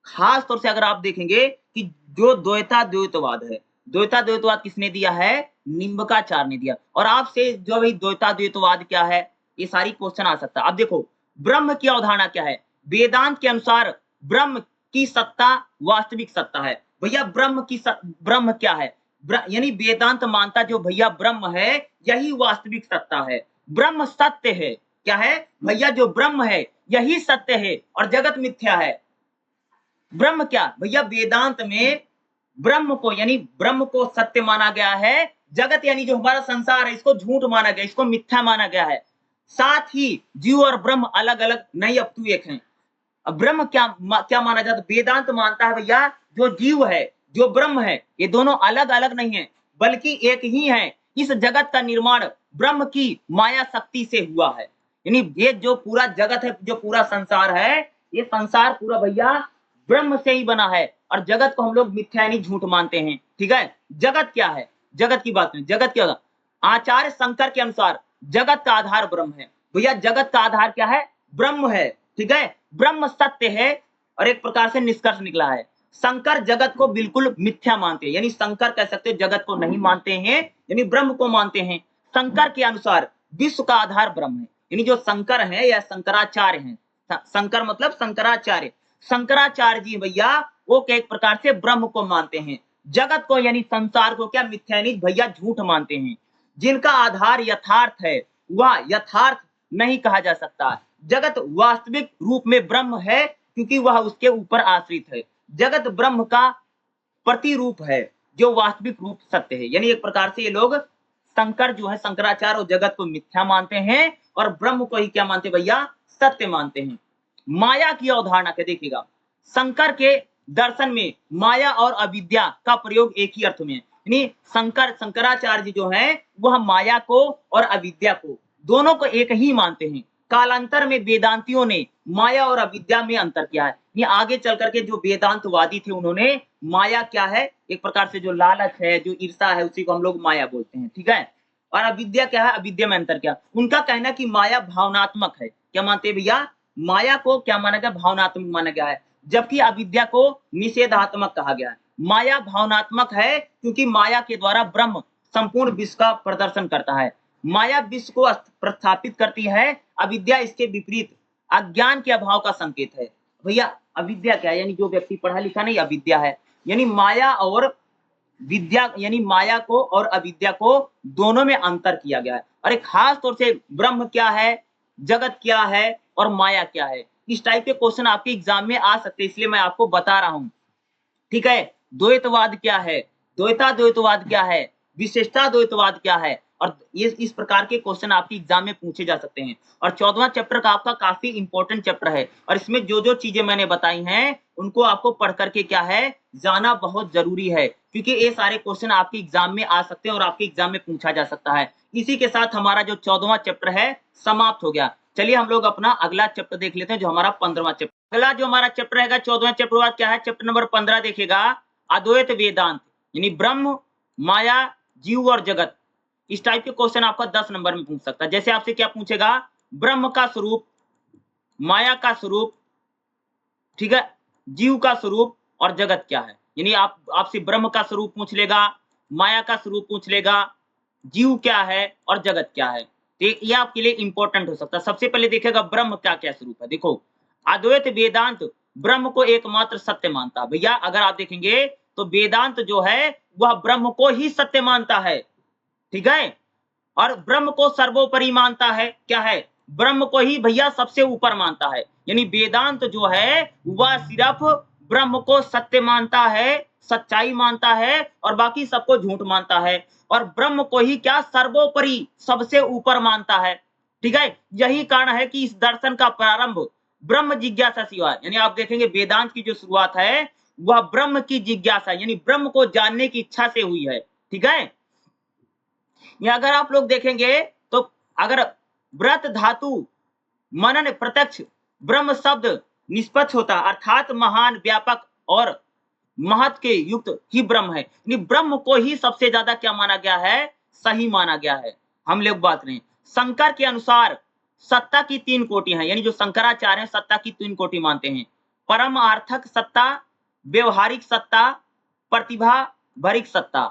खास तौर से अगर आप देखेंगे कि जो द्वैताद्वैतवाद है, द्वैताद्वैतवाद किसने दिया है? निम्बकाचार्य ने दिया। और आपसे जो भाई द्वैताद्वैतवाद क्या है, ये सारी क्वेश्चन आ सकता है। अब देखो ब्रह्म की अवधारणा क्या है? वेदांत के अनुसार ब्रह्म की सत्ता वास्तविक सत्ता है। भैया ब्रह्म क्या है? यानी वेदांत मानता जो भैया ब्रह्म है यही वास्तविक सत्ता है। ब्रह्म सत्य है। क्या है भैया? जो ब्रह्म है यही सत्य है और जगत मिथ्या है। ब्रह्म क्या भैया, वेदांत में ब्रह्म को यानी ब्रह्म को सत्य माना गया है। जगत यानी जो हमारा संसार है इसको झूठ माना गया, इसको मिथ्या माना गया है। साथ ही जीव और ब्रह्म अलग अलग नहीं, अब तू एक है। अब ब्रह्म क्या माना जाता है? वेदांत मानता है भैया जो जीव है जो ब्रह्म है ये दोनों अलग अलग नहीं है बल्कि एक ही है। इस जगत का निर्माण ब्रह्म की माया शक्ति से हुआ है। यानी ये जो पूरा जगत है, जो पूरा संसार है, ये संसार पूरा भैया ब्रह्म से ही बना है। और जगत को हम लोग मिथ्या यानी झूठ मानते हैं। ठीक है, जगत क्या है? जगत की बात नहीं, जगत क्या होगा? आचार्य शंकर के अनुसार जगत का आधार ब्रह्म है। भैया जगत का आधार क्या है? ब्रह्म है। ठीक है, ब्रह्म सत्य है और एक प्रकार से निष्कर्ष निकला है। शंकर जगत को बिल्कुल मिथ्या मानते हैं, यानी शंकर कह सकते हैं जगत को नहीं मानते हैं, यानी ब्रह्म को मानते हैं। शंकर के अनुसार विश्व का आधार ब्रह्म है। यानी जो शंकर है या शंकराचार्य हैं, शंकर मतलब शंकराचार्य, शंकराचार्य जी भैया वो एक प्रकार से ब्रह्म को मानते हैं। जगत को यानी संसार को क्या मिथ्या यानी भैया झूठ मानते हैं। जिनका आधार यथार्थ है वह यथार्थ नहीं कहा जा सकता। जगत वास्तविक रूप में ब्रह्म है क्योंकि वह उसके ऊपर आश्रित है। जगत ब्रह्म का प्रतिरूप है जो वास्तविक रूप सत्य है। यानी एक प्रकार से ये लोग शंकर जो है शंकराचार्य जगत को मिथ्या मानते हैं और ब्रह्म को ही क्या मानते भैया? सत्य मानते हैं। माया की अवधारणा क्या देखिएगा, शंकर के दर्शन में माया और अविद्या का प्रयोग एक ही अर्थ में है। यानी शंकराचार्य जो है वह माया को और अविद्या को दोनों को एक ही मानते हैं। कालांतर में वेदांतियों ने माया और अविद्या में अंतर किया है। ये आगे चल करके जो वेदांतवादी थे उन्होंने माया क्या है, एक प्रकार से जो लालच है, जो ईर्षा है, उसी को हम लोग माया बोलते हैं। ठीक है, और अविद्या क्या है? अविद्या में अंतर क्या? उनका कहना कि माया भावनात्मक है। क्या मानते हैं भैया? माया को क्या माना गया? भावनात्मक माना गया है, जबकि अविद्या को निषेधात्मक कहा गया है। माया भावनात्मक है क्योंकि माया के द्वारा ब्रह्म संपूर्ण विश्व का प्रदर्शन करता है। माया विश्व को प्रस्थापित करती है, अविद्या इसके विपरीत अज्ञान के अभाव का संकेत है। भैया अविद्या क्या है? यानी जो व्यक्ति पढ़ा लिखा नहीं, अविद्या है। यानी माया और विद्या यानी माया को और अविद्या को दोनों में अंतर किया गया है। और एक खास तौर से ब्रह्म क्या है, जगत क्या है और माया क्या है, इस टाइप के क्वेश्चन आपके एग्जाम में आ सकते हैं, इसलिए मैं आपको बता रहा हूं। ठीक है, द्वैतवाद क्या है, द्वैतवाद क्या है, विशेषता द्वैतवाद क्या है, और ये इस प्रकार के क्वेश्चन आपके एग्जाम में पूछे जा सकते हैं। और 14वां चैप्टर का आपका काफी इंपॉर्टेंट चैप्टर है और इसमें जो जो चीजें मैंने बताई हैं उनको आपको पढ़ करके क्या है जाना बहुत जरूरी है, क्योंकि ये सारे क्वेश्चन आपके एग्जाम में आ सकते हैं और आपके एग्जाम में पूछा जा सकता है। इसी के साथ हमारा जो 14वां चैप्टर है समाप्त हो गया। चलिए हम लोग अपना अगला चैप्टर देख लेते हैं जो हमारा 15वां चैप्टर। अगला जो हमारा चैप्टर रहेगा 14वां चैप्टर बाद क्या है, चैप्टर नंबर 15 देखिएगा, अद्वैत वेदांत यानी ब्रह्म, माया, जीव और जगत। इस टाइप के क्वेश्चन आपका 10 नंबर में पूछ सकता है। जैसे आपसे क्या पूछेगा, ब्रह्म का स्वरूप, माया का स्वरूप, ठीक है, जीव का स्वरूप और जगत क्या है। यानी आपसे ब्रह्म का स्वरूप पूछ लेगा, माया का स्वरूप पूछ लेगा, जीव क्या है और जगत क्या है। तो ये आपके लिए इंपॉर्टेंट हो सकता है। सबसे पहले देखेगा ब्रह्म का क्या स्वरूप है। देखो, अद्वैत वेदांत ब्रह्म को एकमात्र सत्य मानता है। भैया अगर आप देखेंगे तो वेदांत जो है वह ब्रह्म को ही सत्य मानता है। ठीक है, और ब्रह्म को सर्वोपरि मानता है। क्या है? ब्रह्म को ही भैया सबसे ऊपर मानता है। यानी वेदांत जो है वह सिर्फ ब्रह्म को सत्य मानता है, सच्चाई मानता है और बाकी सबको झूठ मानता है, और ब्रह्म को ही क्या सर्वोपरि सबसे ऊपर मानता है। ठीक है, यही कारण है कि इस दर्शन का प्रारंभ ब्रह्म जिज्ञासा से हुआ। यानी आप देखेंगे वेदांत की जो शुरुआत है वह ब्रह्म की जिज्ञासा यानी ब्रह्म को जानने की इच्छा से हुई है। ठीक है, या अगर आप लोग देखेंगे तो अगर व्रत धातु मनन प्रत्यक्ष ब्रह्म शब्द निष्पक्ष होता अर्थात महान, व्यापक और महत के युक्त ही ब्रह्म है। यानी ब्रह्म को ही सबसे ज्यादा क्या माना गया है, सही माना गया है। हम लोग बात रहे शंकर के अनुसार सत्ता की 3 कोटि हैं। यानी जो शंकराचार्य हैं सत्ता की 3 कोटि मानते हैं, परमार्थक सत्ता, व्यवहारिक सत्ता, प्रतिभा भरिक सत्ता।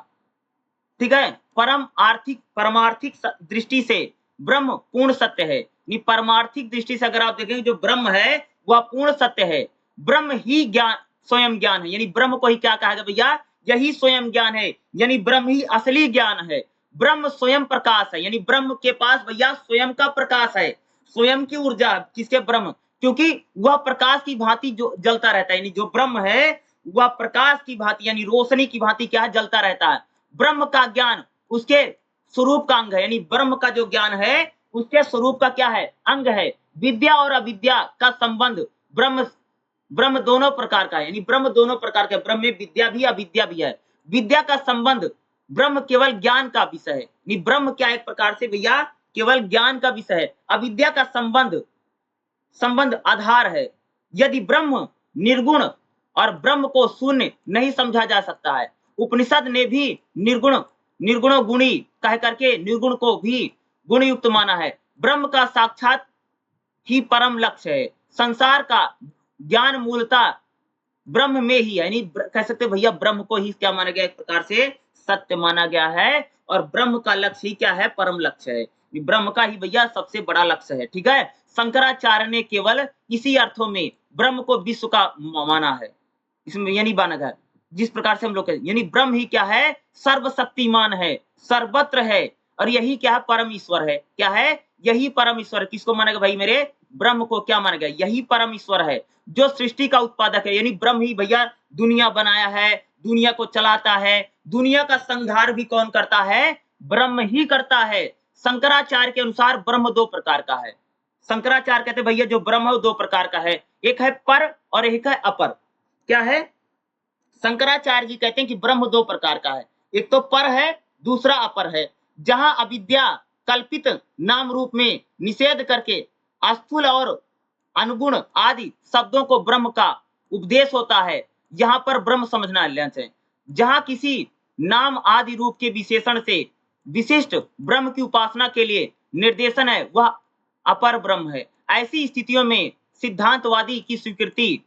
ठीक है, परमार्थिक दृष्टि से ब्रह्म पूर्ण सत्य है। परमार्थिक दृष्टि से अगर आप देखेंगे जो ब्रह्म है वह पूर्ण सत्य है। ब्रह्म ही ज्ञान, स्वयं ज्ञान है। यानी ब्रह्म को ही क्या कहा गया भैया, यही स्वयं ज्ञान है। यानी ब्रह्म ही असली ज्ञान है। ब्रह्म स्वयं प्रकाश है। यानी ब्रह्म के पास भैया स्वयं का प्रकाश है, स्वयं की ऊर्जा किसके, ब्रह्म क्योंकि वह प्रकाश की भांति जो जलता रहता है, यानी जो ब्रह्म है वह प्रकाश की भांति यानी रोशनी की भांति क्या है, जलता रहता है। ब्रह्म का ज्ञान उसके स्वरूप का अंग है, यानी ब्रह्म का जो ज्ञान है उसके स्वरूप का क्या है, अंग है। विद्या और अविद्या का संबंध ब्रह्म ब्रह्म दोनों प्रकार का है, यानी ब्रह्म दोनों प्रकार का, ब्रह्म में विद्या भी अविद्या भी है। विद्या का संबंध ब्रह्म केवल ज्ञान का विषय है, यानी ब्रह्म क्या एक प्रकार से भैया केवल ज्ञान का विषय है। अविद्या का संबंध आधार है। यदि ब्रह्म निर्गुण और ब्रह्म को शून्य नहीं समझा जा सकता है। उपनिषद ने भी निर्गुण गुणी कह करके निर्गुण को भी गुण युक्त माना है। ब्रह्म का साक्षात ही परम लक्ष्य है। संसार का ज्ञान मूलतः ब्रह्म में ही है, यानी कह सकते भैया ब्रह्म को ही क्या माना गया, एक प्रकार से सत्य माना गया है। और ब्रह्म का लक्ष्य ही क्या है, परम लक्ष्य है। ब्रह्म का ही भैया सबसे बड़ा लक्ष्य है। ठीक है, शंकराचार्य ने केवल इसी अर्थों में ब्रह्म को विश्व का माना है, इसमें यानी माना गया जिस प्रकार से हम लोग कहते, यानी ब्रह्म ही क्या है, सर्वशक्तिमान है, सर्वत्र है, और यही क्या है, परम ईश्वर है। क्या है, यही परम ईश्वर है। किसको माना गया भाई मेरे, ब्रह्म को क्या माना गया, यही परम ईश्वर है जो सृष्टि का उत्पादक है। यानी ब्रह्म ही भैया दुनिया बनाया है, दुनिया को चलाता है। दुनिया का संहार भी कौन करता है, ब्रह्म ही करता है। शंकराचार्य के अनुसार ब्रह्म दो प्रकार का है। शंकराचार्य कहते भैया जो ब्रह्म है दो प्रकार का है, एक है पर और एक है अपर। क्या है, शंकराचार्य जी कहते हैं कि ब्रह्म दो प्रकार का है, एक तो पर है, दूसरा अपर है। जहां अविद्या कल्पित नाम रूप में निषेध करके स्थूल और अनुगुण आदि शब्दों को ब्रह्म का उपदेश होता है, यहाँ पर ब्रह्म समझना है। जहां किसी नाम आदि रूप के विशेषण से विशिष्ट ब्रह्म की उपासना के लिए निर्देशन है, वह अपर ब्रह्म है। ऐसी स्थितियों में सिद्धांतवादी की स्वीकृति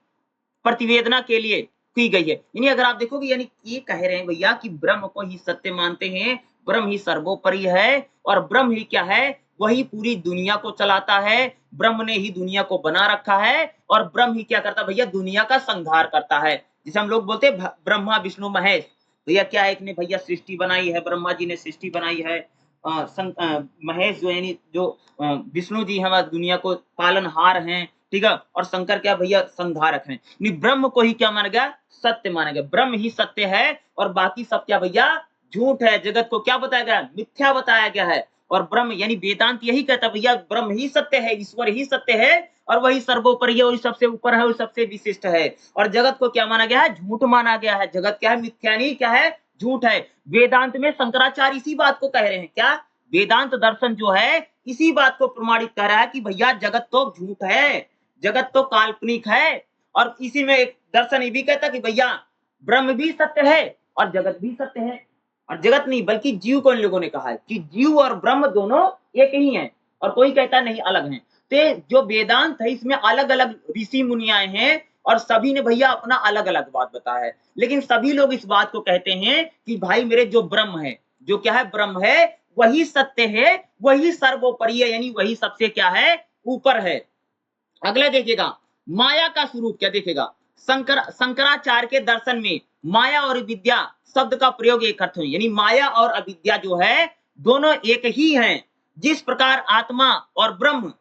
प्रतिवेदना के लिए की गई है। यानी अगर आप देखोगे, यानी ये कह रहे हैं भैया कि ब्रह्म को ही सत्य मानते हैं, ब्रह्म ही सर्वोपरि है, और ब्रह्म ही क्या है, वही पूरी दुनिया को चलाता है। ब्रह्म ने ही दुनिया को बना रखा है, और ब्रह्म ही क्या करता है भैया, दुनिया का संहार करता है। जिसे हम लोग बोलते हैं ब्रह्मा विष्णु महेश। भैया क्या है, एक ने भैया सृष्टि बनाई है, ब्रह्मा जी ने सृष्टि बनाई है, महेश जो यानी जो विष्णु जी हमारी दुनिया को पालनहार हैं, ठीक है, और शंकर क्या भैया संहारक हैं। ब्रह्म को ही क्या माना गया, सत्य माना गया। ब्रह्म ही सत्य है, और बाकी सब क्या भैया झूठ है। जगत को क्या बताया गया, मिथ्या बताया गया है। और ब्रह्म यानी वेदांत यही कहता है भैया ब्रह्म ही सत्य है, ईश्वर ही सत्य है, और वही सर्वोपरि है, वही सबसे ऊपर है, वही सबसे विशिष्ट है। और जगत को क्या माना गया है, झूठ माना गया है। जगत क्या है, मिथ्या नहीं, क्या है, झूठ है। वेदांत में शंकराचार्य इसी बात को कह रहे हैं। क्या, वेदांत दर्शन जो है इसी बात को प्रमाणित कर रहा है कि भैया जगत तो झूठ है, जगत तो काल्पनिक है। और इसी में एक दर्शन ये भी कहता कि भैया ब्रह्म भी सत्य है और जगत भी सत्य है। और जगत नहीं बल्कि जीव को इन लोगों ने कहा है कि जीव और ब्रह्म दोनों एक ही हैं, और कोई कहता नहीं अलग हैं। तो जो वेदांत है इसमें अलग अलग ऋषि मुनियां हैं, और सभी ने भैया अपना अलग अलग बात बताया है। लेकिन सभी लोग इस बात को कहते हैं कि भाई मेरे जो ब्रह्म है, जो क्या है, ब्रह्म है, वही सत्य है, वही सर्वोपरि है, यानी वही सबसे क्या है, ऊपर है। अगला देखिएगा, माया का स्वरूप क्या देखेगा। शंकराचार्य के दर्शन में माया और विद्या शब्द का प्रयोग एक अर्थ है, यानी माया और अविद्या जो है दोनों एक ही हैं। जिस प्रकार आत्मा और ब्रह्म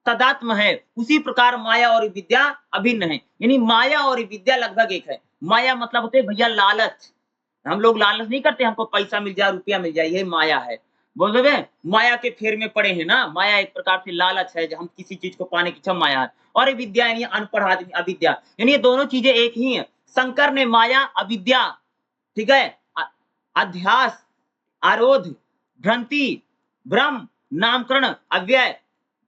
तदात्म है, उसी प्रकार माया और विद्या अभिन्न है। यानी माया और विद्या लगभग एक है। माया मतलब होते भैया लालच। हम लोग लालच नहीं करते, हमको पैसा मिल जाए, रुपया मिल जाए, ये माया है। बोल रहे माया के फेर में पड़े हैं ना। माया एक प्रकार से लालच है, हम किसी चीज को पाने की माया है। और विद्या यानी अनपढ़ आदमी अविद्या, यानी ये दोनों चीजें एक ही हैं। शंकर ने माया अविद्या, ठीक है, अध्यास, आरोध, भ्रांति, भ्रम, नामकरण, अव्यय,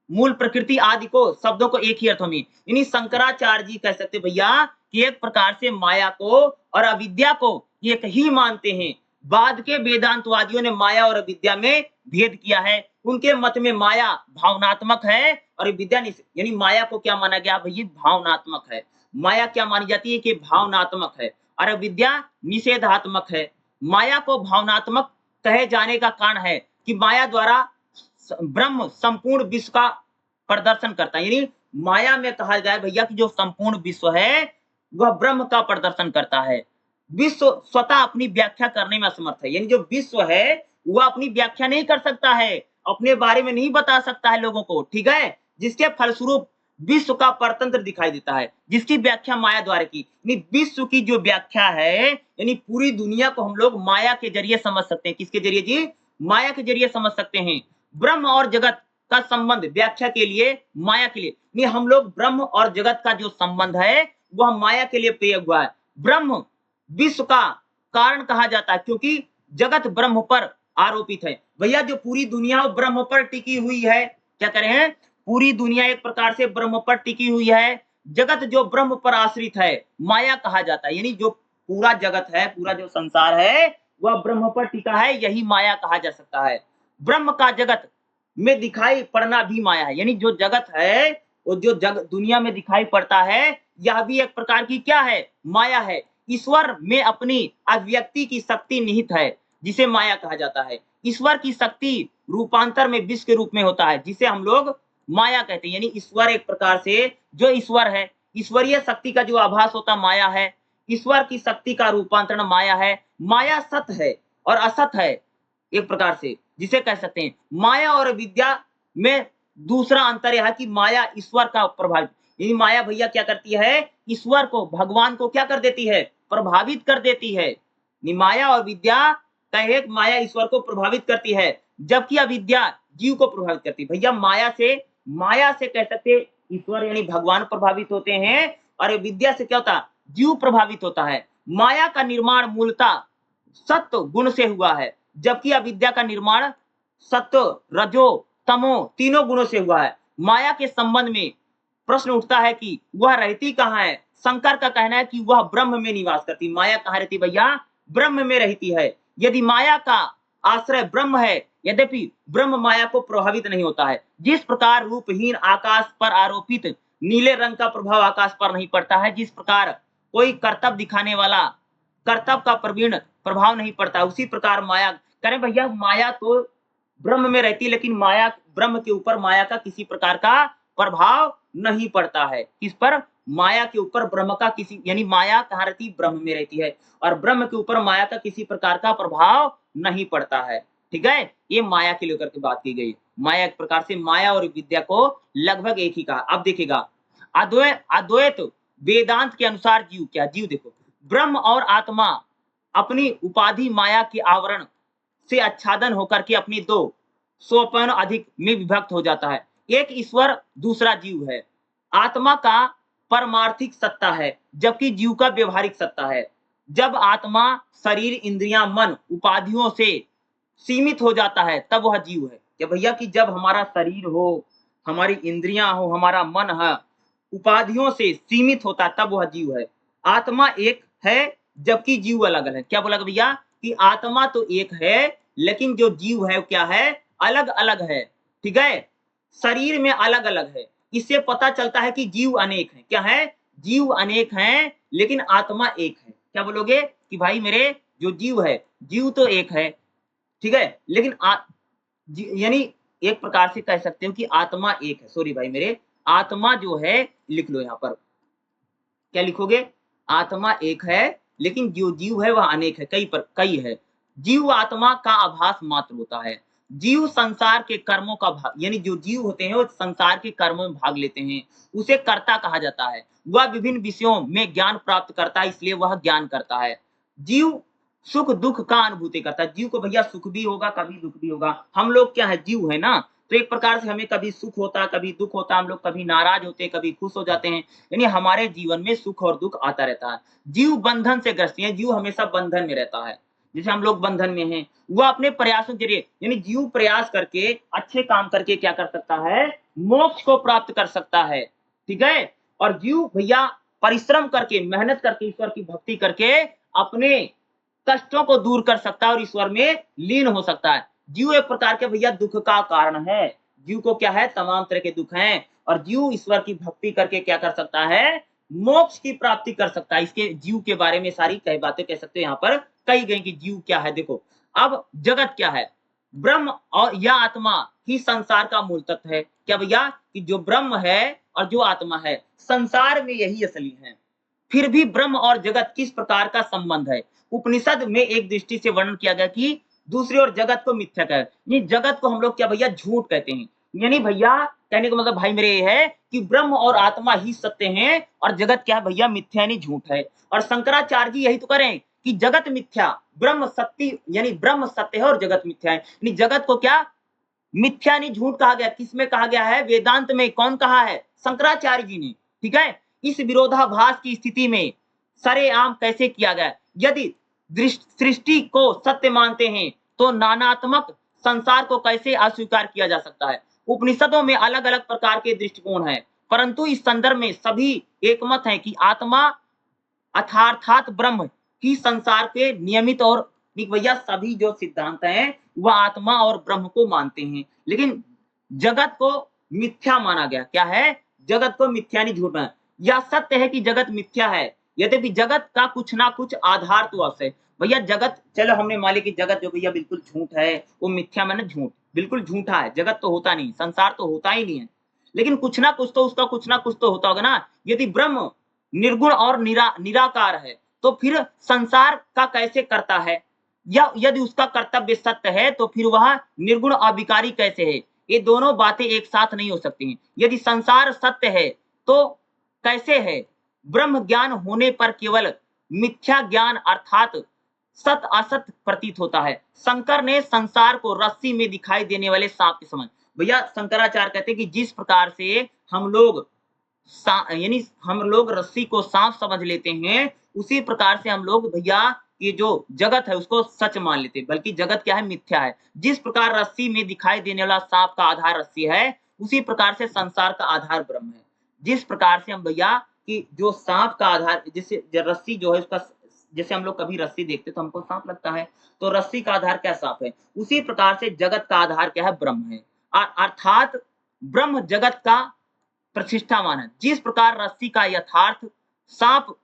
मूल प्रकृति आदि को शब्दों को एक ही अर्थों में, यानी शंकराचार्य जी कह सकते भैया कि एक प्रकार से माया को और अविद्या को एक ही मानते हैं। बाद के वेदांतवादियों ने माया और अविद्या में भेद किया है। उनके मत में माया भावनात्मक है और विद्या यानी माया को क्या माना गया भैया, भावनात्मक है। माया क्या मानी जाती है कि भावनात्मक है, और अविद्या निषेधात्मक है। माया को भावनात्मक कहे जाने का कारण है कि माया द्वारा ब्रह्म संपूर्ण विश्व का प्रदर्शन करता है। यानी माया में कहा जाए भैया कि जो संपूर्ण विश्व है वह ब्रह्म का प्रदर्शन करता है। विश्व स्वतः अपनी व्याख्या करने में असमर्थ है, यानी जो विश्व है वह अपनी व्याख्या नहीं कर सकता है, अपने बारे में नहीं बता सकता है लोगों को, ठीक है। जिसके फलस्वरूप विश्व का परतंत्र दिखाई देता है, जिसकी व्याख्या माया द्वारा की। यानी विश्व की जो व्याख्या है, यानी पूरी दुनिया को हम लोग माया के जरिए समझ सकते हैं। किसके जरिए जी? माया के जरिए समझ सकते हैं। ब्रह्म और जगत का संबंध व्याख्या के लिए, माया के लिए। नहीं, हम लोग ब्रह्म और जगत का जो संबंध है वह माया के लिए प्रयोग हुआ है। ब्रह्म विश्व का कारण कहा जाता है, क्योंकि जगत ब्रह्म पर आरोपित है। भैया जो पूरी दुनिया ब्रह्म पर टिकी हुई है, क्या कह रहे हैं? पूरी दुनिया एक प्रकार से ब्रह्म पर टिकी हुई है। जगत जो ब्रह्म पर आश्रित है, माया कहा जाता है। यानी जो पूरा जगत है, पूरा जो संसार है, वह ब्रह्म पर टिका है, यही माया कहा जा सकता है। ब्रह्म का जगत में दिखाई पड़ना भी माया है। यानी जो जगत है, वो जो दुनिया में दिखाई पड़ता है, यह भी एक प्रकार की क्या है? माया है। ईश्वर में अपनी अभिव्यक्ति की शक्ति निहित है, जिसे माया कहा जाता है। ईश्वर की शक्ति रूपांतर में विश्व के रूप में होता है, जिसे हम लोग माया कहते हैं। यानी ईश्वर एक प्रकार से जो ईश्वर है, ईश्वरीय शक्ति का जो आभास होता माया है। ईश्वर की शक्ति का रूपांतरण माया है। माया सत है और असत है, एक प्रकार से जिसे कह सकते हैं। माया और विद्या में दूसरा अंतर यह है कि माया ईश्वर का प्रभावित, यानी माया भैया क्या करती है? ईश्वर को, भगवान को क्या कर देती है? प्रभावित कर देती है। माया और विद्या कहे माया ईश्वर को प्रभावित करती है, जबकि अविद्या जीव को प्रभावित करती है। भैया माया से कह सकते ईश्वर यानी भगवान प्रभावित होते हैं, और विद्या से क्या होता है? जीव प्रभावित होता है। माया का निर्माण मूलतः सत्व गुण से हुआ है, जबकि अविद्या का निर्माण सत्व, रजो, तमो तीनों गुणों से हुआ है। माया के संबंध में प्रश्न उठता है कि वह रहती कहाँ है? शंकर का कहना है कि वह ब्रह्म में निवास करती। माया कहाँ रहती भैया? ब्रह्म में रहती है। यदि माया का आश्रय ब्रह्म है, यद्यपि ब्रह्म माया को प्रभावित नहीं होता है। जिस प्रकार रूपहीन आकाश पर आरोपित नीले रंग का प्रभाव आकाश पर नहीं पड़ता है, जिस प्रकार कोई कर्तव्य दिखाने वाला कर्तव्य का प्रवीण प्रभाव नहीं पड़ता, उसी प्रकार माया करें भैया। माया तो ब्रह्म में रहती है, लेकिन माया ब्रह्म के ऊपर माया का किसी प्रकार का प्रभाव नहीं पड़ता है। किस पर? माया के ऊपर ब्रह्म का किसी, यानी माया कहाँ रहती? ब्रह्म में रहती है, और ब्रह्म के ऊपर माया का किसी प्रकार का प्रभाव नहीं पड़ता है। ठीक है, ये माया के लेकर के बात की गई। माया एक प्रकार से माया और विद्या को लगभग एक ही कहा। अब देखिएगा अद्वैत वेदांत के अनुसार जीव क्या? जीव देखो, ब्रह्म और आत्मा अपनी उपाधि माया के आवरण से आच्छादन होकर के अपनी दो सोपान अधिक में विभक्त हो जाता है। एक ईश्वर, दूसरा जीव है। आत्मा का परमार्थिक सत्ता है, जबकि जीव का व्यवहारिक सत्ता है। जब आत्मा शरीर, इंद्रियां, मन उपाधियों से सीमित हो जाता है, तब वह जीव है। क्या भैया? कि जब हमारा शरीर हो, हमारी इंद्रियां हो, हमारा मन है, उपाधियों से सीमित होता है, तब वह जीव है। आत्मा एक है, जबकि जीव अलग अलग है। क्या बोला भैया? कि आत्मा तो एक है, लेकिन जो जीव है क्या है? अलग अलग है। ठीक है, शरीर में अलग अलग है। इससे पता चलता है कि जीव अनेक है। क्या है? जीव अनेक हैं, लेकिन आत्मा एक है। क्या बोलोगे? कि भाई मेरे जो जीव है, जीव तो एक है, ठीक है, लेकिन यानी एक प्रकार से कह सकते हो कि आत्मा एक है। सॉरी भाई मेरे, आत्मा जो है, लिख लो यहाँ पर, क्या लिखोगे? आत्मा एक है, लेकिन जो जीव है वह अनेक है, कई है। जीव आत्मा का आभास मात्र होता है। जीव संसार के कर्मों का भाग, यानी जो जीव होते हैं वो संसार के कर्मों में भाग लेते हैं, उसे कर्ता कहा जाता है। वह विभिन्न विषयों में ज्ञान प्राप्त करता है, इसलिए वह ज्ञान करता है। जीव सुख दुख का अनुभूति करता है। जीव को भैया सुख भी होगा, कभी दुख भी होगा। हम लोग क्या है? जीव है ना, तो एक प्रकार से हमें कभी सुख होता, कभी दुख होता, हम लोग कभी नाराज होते, कभी खुश हो जाते हैं। यानी हमारे जीवन में सुख और दुख आता रहता है। जीव बंधन से ग्रस्त है, जीव हमेशा बंधन में रहता है। जैसे हम लोग बंधन में हैं, वह अपने प्रयासों के जरिए, यानी जीव प्रयास करके, अच्छे काम करके क्या कर सकता है? मोक्ष को प्राप्त कर सकता है। ठीक है, और जीव भैया परिश्रम करके, मेहनत करके, ईश्वर की भक्ति करके अपने कष्टों को दूर कर सकता है और ईश्वर में लीन हो सकता है। जीव एक प्रकार के भैया दुख का कारण है। जीव को क्या है? तमाम तरह के दुख हैं, और जीव ईश्वर की भक्ति करके क्या कर सकता है? मोक्ष की प्राप्ति कर सकता है। इसके जीव के बारे में सारी कई बातें कह सकते हैं, यहाँ पर कही गई कि जीव क्या है। देखो, अब जगत क्या है? ब्रह्म और या आत्मा ही संसार का मूल तत्व है। क्या भैया? कि जो ब्रह्म है और जो आत्मा है, संसार में यही असली है। फिर भी ब्रह्म और जगत किस प्रकार का संबंध है? उपनिषद में एक दृष्टि से वर्णन किया गया कि दूसरी ओर जगत को मिथ्या कहे। जगत को हम लोग क्या भैया? झूठ कहते हैं। यानी भैया कहने का मतलब भाई मेरे ये है कि ब्रह्म और आत्मा ही सत्य हैं और जगत क्या है भैया, मिथ्या नहीं झूठ है। और शंकराचार्य जी यही तो करें कि जगत मिथ्या, ब्रह्म सत्य, यानी ब्रह्म सत्य है और जगत मिथ्या है। यानी जगत को क्या मिथ्या नहीं झूठ कहा गया, किसमें कहा गया है? वेदांत में। कौन कहा है? शंकराचार्य जी ने। ठीक है, इस विरोधाभास की स्थिति में सरेआम कैसे किया गया? यदि सृष्टि को सत्य मानते हैं तो नानात्मक संसार को कैसे अस्वीकार किया जा सकता है? उपनिषदों में अलग अलग प्रकार के दृष्टिकोण है, परंतु इस संदर्भ में सभी एकमत है कि आत्मा अर्थात ब्रह्म ही संसार के नियमित और भैया सभी जो सिद्धांत हैं वह आत्मा और ब्रह्म को मानते हैं, लेकिन जगत को मिथ्या माना गया। क्या है? जगत को मिथ्या नहीं झूठ माना। यह सत्य है कि जगत मिथ्या है, यद्यपि जगत का कुछ ना कुछ आधार तो अवश्य है। भैया जगत, चलो हमने मान लिया कि जगत जो भैया बिल्कुल झूठ है, वो मिथ्या माने झूठ, बिल्कुल झूठा है, जगत तो होता नहीं, संसार तो होता ही नहीं है, लेकिन कुछ ना कुछ तो उसका कुछ ना कुछ तो होता होगा ना। यदि ब्रह्म निर्गुण और निराकार है तो फिर संसार का कैसे करता है? या यदि उसका कर्तव्य सत्य है तो फिर वह निर्गुण अविकारी कैसे है? ये दोनों बातें एक साथ नहीं हो सकती हैं। यदि संसार सत्य है तो कैसे है ब्रह्म ज्ञान होने पर केवल मिथ्या ज्ञान अर्थात सत असत प्रतीत होता है? शंकर ने संसार को रस्सी में दिखाई देने वाले सांप के समान। भैया शंकराचार्य कहते हैं कि जिस प्रकार से हम लोग यानी हम लोग रस्सी को सांप समझ लेते हैं, उसी प्रकार से हम लोग भैया ये जो जगत है उसको सच मान लेते हैं, बल्कि जगत क्या है? मिथ्या है। जिस प्रकार रस्सी में दिखाई देने वाला सांप का आधार रस्सी है, उसी प्रकार से संसार का आधार ब्रह्म है। जिस प्रकार से हम भैया कि जो सांप का आधार, जैसे रस्सी जो है उसका, जैसे हम लोग कभी रस्सी देखते तो हमको सांप लगता है, तो रस्सी का आधार क्या? सांप है। उसी प्रकार से जगत का आधार क्या है? ब्रह्म है। अर्थात ब्रह्म जगत का प्रतिष्ठावान है। जिस प्रकार रस्सी का यथार्थ सांप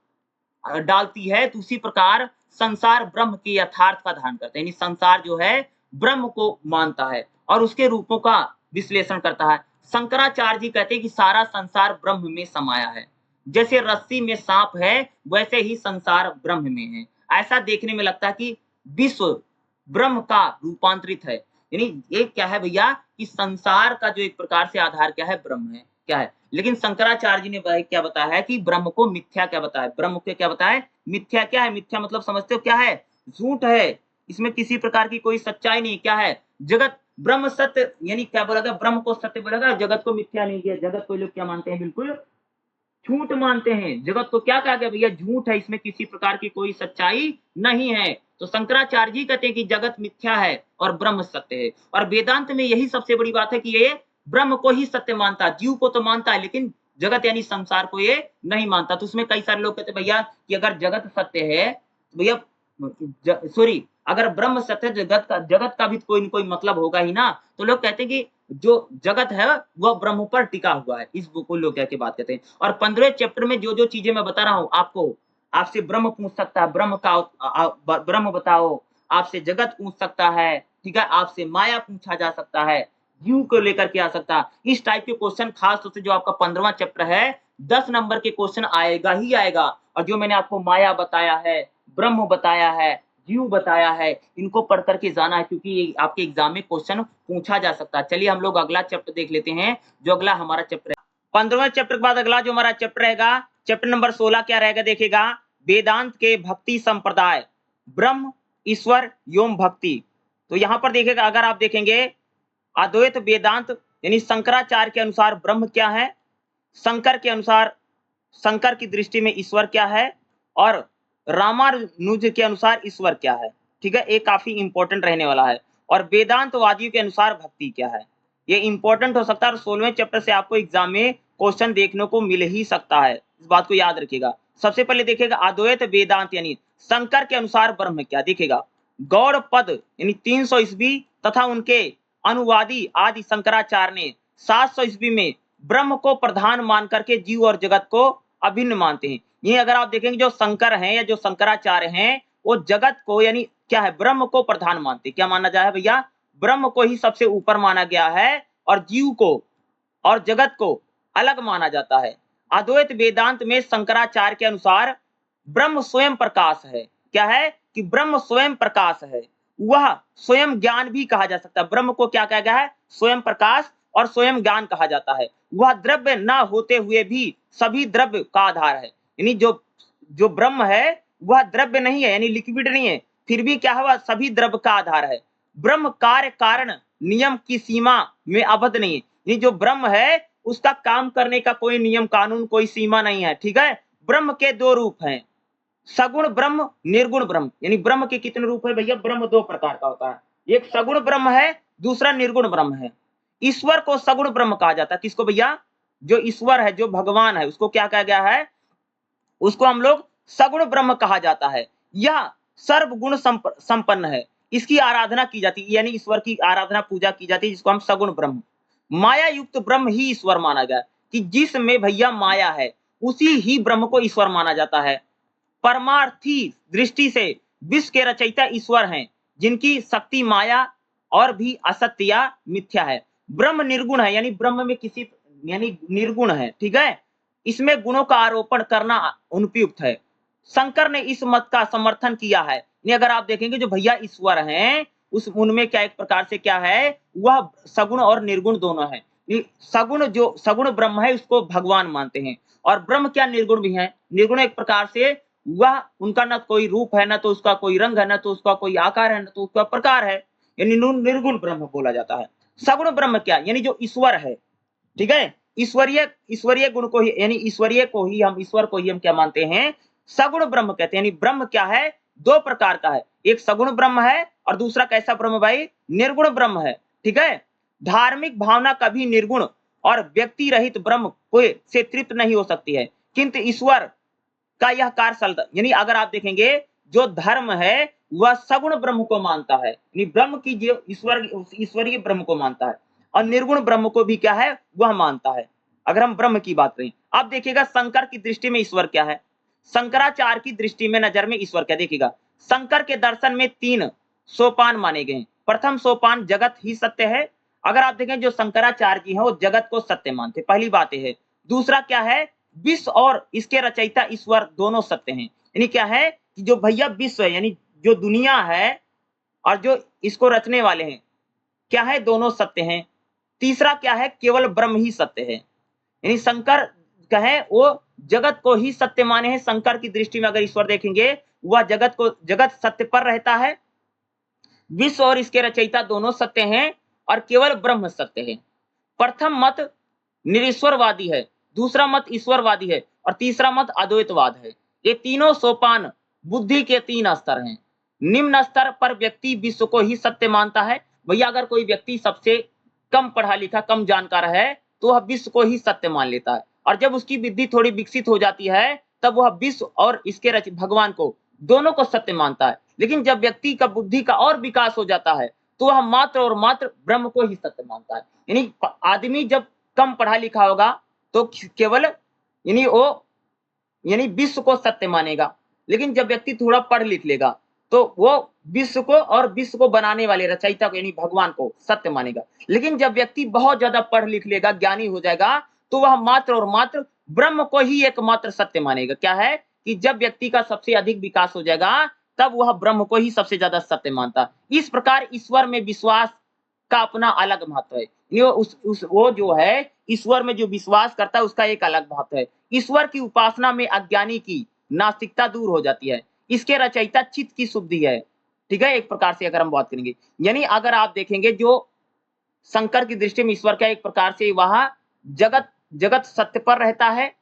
डालती है, तो उसी प्रकार संसार ब्रह्म के यथार्थ का धारण करता है। यानी संसार जो है ब्रह्म को मानता है और उसके रूपों का विश्लेषण करता है। शंकराचार्य जी कहते हैं कि सारा संसार ब्रह्म में समाया है। जैसे रस्सी में सांप है, वैसे ही संसार ब्रह्म में है। ऐसा देखने में लगता है कि विश्व ब्रह्म का रूपांतरित है। यानी ये क्या है भैया कि संसार का जो एक प्रकार से आधार क्या है? ब्रह्म है। क्या है? लेकिन शंकराचार्य जी ने क्या बताया है कि ब्रह्म को मिथ्या क्या बताया? ब्रह्म को क्या बताया? मिथ्या। क्या है मिथ्या? मतलब समझते हो क्या है? झूठ है, इसमें किसी प्रकार की कोई सच्चाई नहीं। क्या है? जगत ब्रह्म सत्य, यानी क्या बोला गया? ब्रह्म को सत्य बोला गया, जगत को मिथ्या नहीं किया। जगत को लोग क्या मानते हैं? बिल्कुल झूठ मानते हैं। जगत को क्या कहा गया भैया? झूठ है, इसमें किसी प्रकार की कोई सच्चाई नहीं है। तो शंकराचार्य जी कहते हैं कि जगत मिथ्या है और ब्रह्म सत्य है। और वेदांत में यही सबसे बड़ी बात है कि ये ब्रह्म को ही सत्य मानता है, जीव को तो मानता है, लेकिन जगत यानी संसार को ये नहीं मानता। तो उसमें कई सारे लोग कहते हैं भैया कि अगर जगत सत्य है तो भैया सॉरी, अगर ब्रह्म सत्य, जगत का भी कोई न कोई मतलब होगा ही ना। तो लोग कहते हैं कि जो जगत है वह ब्रह्म पर टिका हुआ है। इस को लोग कह के बात कहते हैं। और 15वें चैप्टर में जो चीजें मैं बता रहा हूँ आपको, आपसे ब्रह्म पूछ सकता है, ब्रह्म का ब्रह्म बताओ, आपसे जगत पूछ सकता है, ठीक है, आपसे माया पूछा जा सकता है, जीव को लेकर के आ सकता है। इस टाइप के क्वेश्चन खास तौर से जो आपका 15वां चैप्टर है, 10 नंबर के क्वेश्चन आएगा ही आएगा। और जो मैंने आपको माया बताया है, ब्रह्म बताया है, जीव बताया है, इनको पढ़ करके जाना है, क्योंकि ये आपके एग्जाम में क्वेश्चन पूछा जा सकता है। चलिए हम लोग अगला चैप्टर देख लेते हैं, जो अगला हमारा चैप्टर है 15वें चैप्टर के बाद अगला जो हमारा चैप्टर रहेगा, चैप्टर नंबर 16 क्या रहेगा? देखिएगा, वेदांत के भक्ति संप्रदाय, ब्रह्म ईश्वर योम भक्ति। तो यहाँ पर देखिएगा, अगर आप देखेंगे अद्वैत वेदांत यानी शंकराचार्य के अनुसार ब्रह्म क्या है, शंकर के अनुसार, शंकर की दृष्टि में ईश्वर क्या है, और रामानुज के अनुसार ईश्वर क्या है। ठीक है, ये काफी इंपॉर्टेंट रहने वाला है। और वेदांतवादियों के अनुसार भक्ति क्या है, ये इंपॉर्टेंट हो सकता है। और 16वें चैप्टर से आपको एग्जाम में क्वेश्चन देखने को मिल ही सकता है, इस बात को याद रखिएगा। सबसे पहले देखिएगा अद्वैत वेदांत यानी शंकर के अनुसार ब्रह्म क्या। देखिएगा, गौड़ पद यानी 300 ईस्वी तथा उनके अनुवादी आदि शंकराचार्य ने 700 ईस्वी में ब्रह्म को प्रधान मान करके जीव और जगत को अभिन्न मानते हैं। ये अगर आप देखेंगे जो शंकर हैं या जो शंकराचार्य हैं, वो जगत को यानी क्या है? ब्रह्म को प्रधान मानते हैं। क्या माना जाए भैया? ब्रह्म को ही सबसे ऊपर माना गया है और जीव को और जगत को अलग माना जाता है। अद्वैत वेदांत में शंकराचार्य के अनुसार ब्रह्म स्वयं प्रकाश है। क्या है? कि ब्रह्म स्वयं प्रकाश है, वह स्वयं ज्ञान भी कहा जा सकता है। ब्रह्म को क्या कहा गया है? स्वयं प्रकाश और स्वयं ज्ञान कहा जाता है। वह द्रव्य न होते हुए भी सभी द्रव्य का आधार है। यानी जो जो ब्रह्म है वह द्रव्य नहीं है, यानी लिक्विड नहीं है, फिर भी क्या है वह सभी द्रव्य का आधार है। ब्रह्म कार्य कारण नियम की सीमा में आबद्ध नहीं है। ये जो ब्रह्म है उसका काम करने का कोई नियम कानून कोई सीमा नहीं है। ठीक है, ब्रह्म के दो रूप हैं, सगुण ब्रह्म, निर्गुण ब्रह्म। यानी ब्रह्म के कितने रूप है भैया? ब्रह्म दो प्रकार का होता है, एक सगुण ब्रह्म है, दूसरा निर्गुण ब्रह्म है। ईश्वर को सगुण ब्रह्म कहा जाता है। किसको भैया? जो ईश्वर है, जो भगवान है, उसको क्या कहा गया है? उसको हम लोग सगुण ब्रह्म कहा जाता है। यह सर्वगुण संपन्न है, इसकी आराधना की जाती है, यानी ईश्वर की आराधना पूजा की जाती है, जिसको हम सगुण ब्रह्म। माया युक्त ब्रह्म ही ईश्वर माना गया, कि जिसमें भैया माया है उसी ही ब्रह्म को ईश्वर माना जाता है। परमार्थी दृष्टि से विश्व के रचयिता ईश्वर हैं, जिनकी शक्ति माया और भी असत्य या मिथ्या है। ब्रह्म निर्गुण है, यानी ब्रह्म में किसी यानी निर्गुण है। ठीक है, इसमें गुणों का आरोपण करना अनुपयुक्त है। शंकर ने इस मत का समर्थन किया है। नहीं, अगर आप देखेंगे जो भैया ईश्वर हैं उस उनमें क्या एक प्रकार से क्या है, वह सगुण और निर्गुण दोनों है। सगुण जो सगुण ब्रह्म है उसको भगवान मानते हैं, और ब्रह्म क्या निर्गुण भी है। निर्गुण एक प्रकार से वह उनका न कोई रूप है, न तो उसका कोई रंग है, न तो उसका कोई आकार है, न तो उसका प्रकार है, यानी निर्गुण ब्रह्म बोला जाता है। सगुण ब्रह्म क्या, यानी जो ईश्वर है। ठीक है, ईश्वरीय गुण को ही, यानी ईश्वरीय को ही हम ईश्वर को ही हम क्या मानते हैं? सगुण ब्रह्म कहते हैं। यानी ब्रह्म क्या है? दो प्रकार का है, एक सगुण ब्रह्म है और दूसरा कैसा ब्रह्म भाई? निर्गुण ब्रह्म है। ठीक है, धार्मिक भावना कभी निर्गुण और व्यक्ति रहित ब्रह्म को से तृप्त नहीं हो सकती है, किंतु ईश्वर का यह कार्य चलता, यानी अगर आप देखेंगे जो धर्म है वह सगुण ब्रह्म को मानता है, यानी ब्रह्म की जो ईश्वरीय ब्रह्म को मानता है, और निर्गुण ब्रह्म को भी क्या है वह मानता है। अगर हम ब्रह्म की बात करें, आप देखिएगा शंकर की दृष्टि में ईश्वर क्या है, शंकराचार्य की दृष्टि में नजर में ईश्वर क्या, देखिएगा शंकर के दर्शन में 3 सोपान माने गए। प्रथम सोपान जगत ही सत्य है। अगर आप देखें जो शंकराचार्य जी हैं वो जगत को सत्य मानते, पहली बात है। दूसरा क्या है? विश्व और इसके रचयिता ईश्वर दोनों सत्य हैं। यानी क्या है कि जो भैया विश्व है, यानी जो दुनिया है और जो इसको रचने वाले हैं, क्या है? दोनों सत्य हैं। तीसरा क्या है? केवल ब्रह्म ही सत्य है। यानी शंकर कहे वो जगत को ही सत्य माने हैं। शंकर की दृष्टि में अगर ईश्वर देखेंगे वह जगत सत्य पर रहता है, विश्व और इसके रचयिता दोनों सत्य हैं, और केवल ब्रह्म सत्य है। प्रथम मत निरीश्वरवादी है, दूसरा मत ईश्वरवादी है, और तीसरा मत अद्वैतवाद है। ये तीनों सोपान बुद्धि के 3 स्तर हैं। निम्न स्तर पर व्यक्ति विश्व को ही सत्य मानता है। भैया अगर कोई व्यक्ति सबसे कम पढ़ा लिखा, कम जानकार है, तो वह विश्व को ही सत्य मान लेता है, और जब उसकी बुद्धि थोड़ी विकसित हो जाती है तब वह विश्व और इसके रचित भगवान को दोनों को सत्य मानता है। लेकिन जब व्यक्ति का बुद्धि का और विकास हो जाता है तो वह मात्र और मात्र ब्रह्म को ही सत्य मानता है। यानी आदमी जब कम पढ़ा लिखा होगा तो केवल यानी विश्व को सत्य मानेगा, लेकिन जब व्यक्ति थोड़ा पढ़ लिख लेगा तो वो विश्व को और विश्व को बनाने वाले रचयिता को यानी भगवान को सत्य मानेगा। लेकिन जब व्यक्ति बहुत ज्यादा पढ़ लिख लेगा, ज्ञानी हो जाएगा, तो वह मात्र और मात्र ब्रह्म को ही एकमात्र सत्य मानेगा। क्या है कि जब व्यक्ति का सबसे अधिक विकास हो जाएगा तब वह ब्रह्म को ही सबसे ज्यादा सत्य मानता है। इस प्रकार ईश्वर में विश्वास का अपना अलग महत्व है। वो जो है ईश्वर में जो विश्वास करता है उसका एक अलग महत्व है। ईश्वर की उपासना में अज्ञानी की नास्तिकता दूर हो जाती है। इसके रचयिता चित्त की शुद्धि है। ठीक है, एक प्रकार से अगर हम बात करेंगे, यानी अगर आप देखेंगे जो शंकर की दृष्टि में ईश्वर का एक प्रकार से वहां जगत सत्य पर रहता है,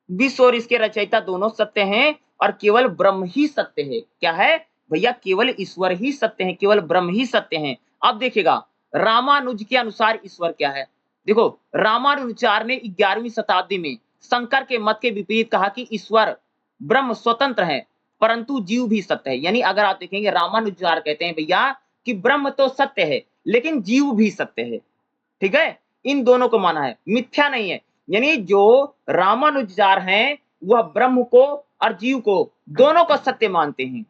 विश्व और इसके रचयिता दोनों सत्य हैं, और केवल ब्रह्म ही सत्य है। क्या है भैया? केवल ईश्वर ही सत्य है, केवल ब्रह्म ही सत्य है। अब देखिएगा रामानुज के अनुसार ईश्वर क्या है। देखो रामानुजाचार्य ने 11वीं शताब्दी में शंकर के मत के विपरीत कहा कि ईश्वर ब्रह्म स्वतंत्र है परंतु जीव भी सत्य है। यानी अगर आप देखेंगे रामानुजाचार्य कहते हैं भैया कि ब्रह्म तो सत्य है लेकिन जीव भी सत्य है। ठीक है, इन दोनों को माना है, मिथ्या नहीं है। यानी जो रामानुजाचार्य हैं वह ब्रह्म को और जीव को दोनों को सत्य मानते हैं।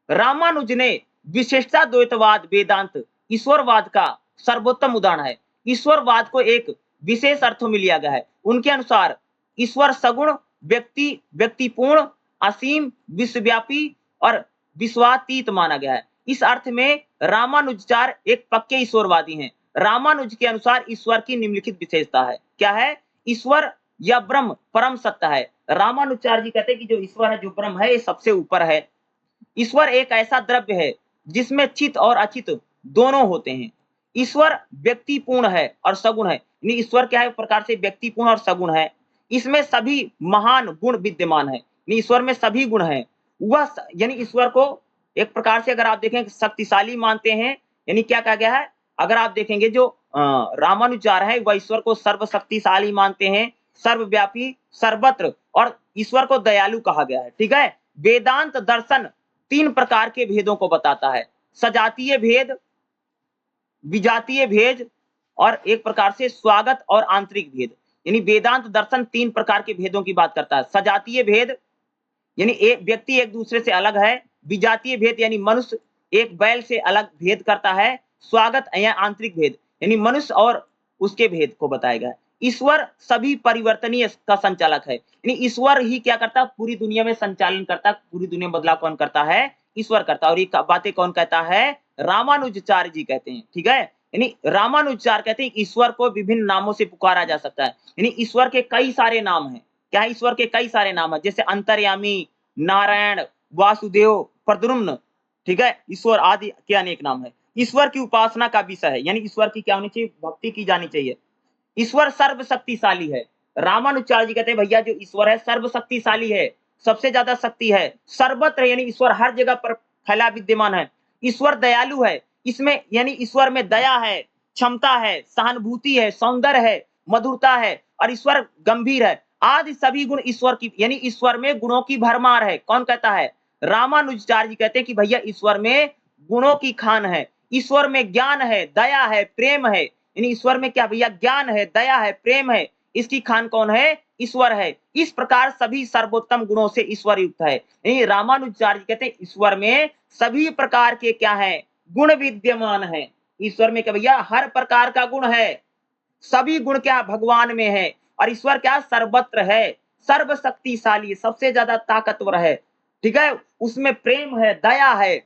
रामानुज ने विशेषता द्वैतवाद वेदांत ईश्वरवाद का सर्वोत्तम उदाहरण है। ईश्वरवाद को एक विशेष अर्थों में लिया गया है। उनके अनुसार ईश्वर सगुण, व्यक्तिपूर्ण, असीम, विश्वव्यापी और विश्वातीत माना गया है। इस अर्थ में रामानुजाचार्य एक पक्के ईश्वरवादी हैं। रामानुज के अनुसार ईश्वर की निम्नलिखित विशेषता है। क्या है? ईश्वर या ब्रह्म परम सत्ता है। रामानुजाचार्य जी कहते हैं कि जो ईश्वर है, जो ब्रह्म है, ये सबसे ऊपर है। ईश्वर एक ऐसा द्रव्य है जिसमें चित और अचित दोनों होते हैं। ईश्वर व्यक्तिपूर्ण है और सगुण है। यानी ईश्वर क्या है? एक प्रकार से व्यक्तिपूर्ण और सगुण है। इसमें सभी महान गुण विद्यमान है। यानी ईश्वर में सभी गुण हैं। यानी ईश्वर को एक प्रकार से अगर आप देखें शक्तिशाली मानते हैं। यानी क्या कहा गया है? अगर आप देखेंगे जो रामानुजाचार्य है, वह ईश्वर को सर्वशक्तिशाली मानते हैं, सर्वव्यापी, सर्वत्र, और ईश्वर को दयालु कहा गया है। ठीक है। वेदांत दर्शन 3 प्रकार के भेदों को बताता है। सजातीय भेद, विजातीय भेद और एक प्रकार से स्वागत और आंतरिक भेद। यानी वेदांत दर्शन 3 प्रकार के भेदों की बात करता है। सजातीय भेद यानी एक व्यक्ति एक दूसरे से अलग है। विजातीय भेद यानी मनुष्य एक बैल से अलग भेद करता है। स्वागत या आंतरिक भेद यानी मनुष्य और उसके भेद को बताएगा। ईश्वर सभी परिवर्तनीय का संचालक है। यानी ईश्वर ही क्या करता है? पूरी दुनिया में संचालन करता है। पूरी दुनिया में बदलाव कौन करता है? ईश्वर करता है। और ये बातें कौन कहता है? रामानुजाचार्य जी कहते हैं। ठीक है। यानी रामानुजाचार्य कहते हैं ईश्वर को विभिन्न नामों से पुकारा जा सकता है। यानी ईश्वर के कई सारे नाम हैं। क्या है? ईश्वर के कई सारे नाम हैं, जैसे अंतर्यामी, नारायण, वासुदेव, प्रद्युम्न। ठीक है। ईश्वर आदि के अनेक नाम है। ईश्वर की उपासना का विषय है। यानी ईश्वर की क्या होनी चाहिए? भक्ति की जानी चाहिए। ईश्वर सर्वशक्तिशाली है। रामानुजाचार्य जी कहते हैं भैया जो ईश्वर है सर्वशक्तिशाली है, सबसे ज्यादा शक्ति है, सर्वत्र यानी ईश्वर हर जगह पर फैला विद्यमान है। ईश्वर दयालु है। इसमें यानी ईश्वर में दया है, क्षमता है, सहानुभूति है, सौंदर्य है, मधुरता है, और ईश्वर गंभीर है। आदि सभी गुण ईश्वर की, यानी ईश्वर में गुणों की भरमार है। कौन कहता है? रामानुजाचार्य जी कहते हैं कि भैया ईश्वर में गुणों की खान है। ईश्वर में ज्ञान है, दया है, प्रेम है। यानी ईश्वर में क्या भैया? ज्ञान है, दया है, प्रेम है। इसकी खान कौन है? ईश्वर है। इस प्रकार सभी सर्वोत्तम गुणों से ईश्वर युक्त है। यानी रामानुजाचार्य कहते हैं ईश्वर में सभी प्रकार के क्या है? गुण विद्यमान है। ईश्वर में क्या भैया? हर प्रकार का गुण है। सभी गुण क्या भगवान में है। और ईश्वर क्या? सर्वत्र है, सर्वशक्तिशाली, सबसे ज्यादा ताकतवर है। ठीक है। उसमें प्रेम है, दया है।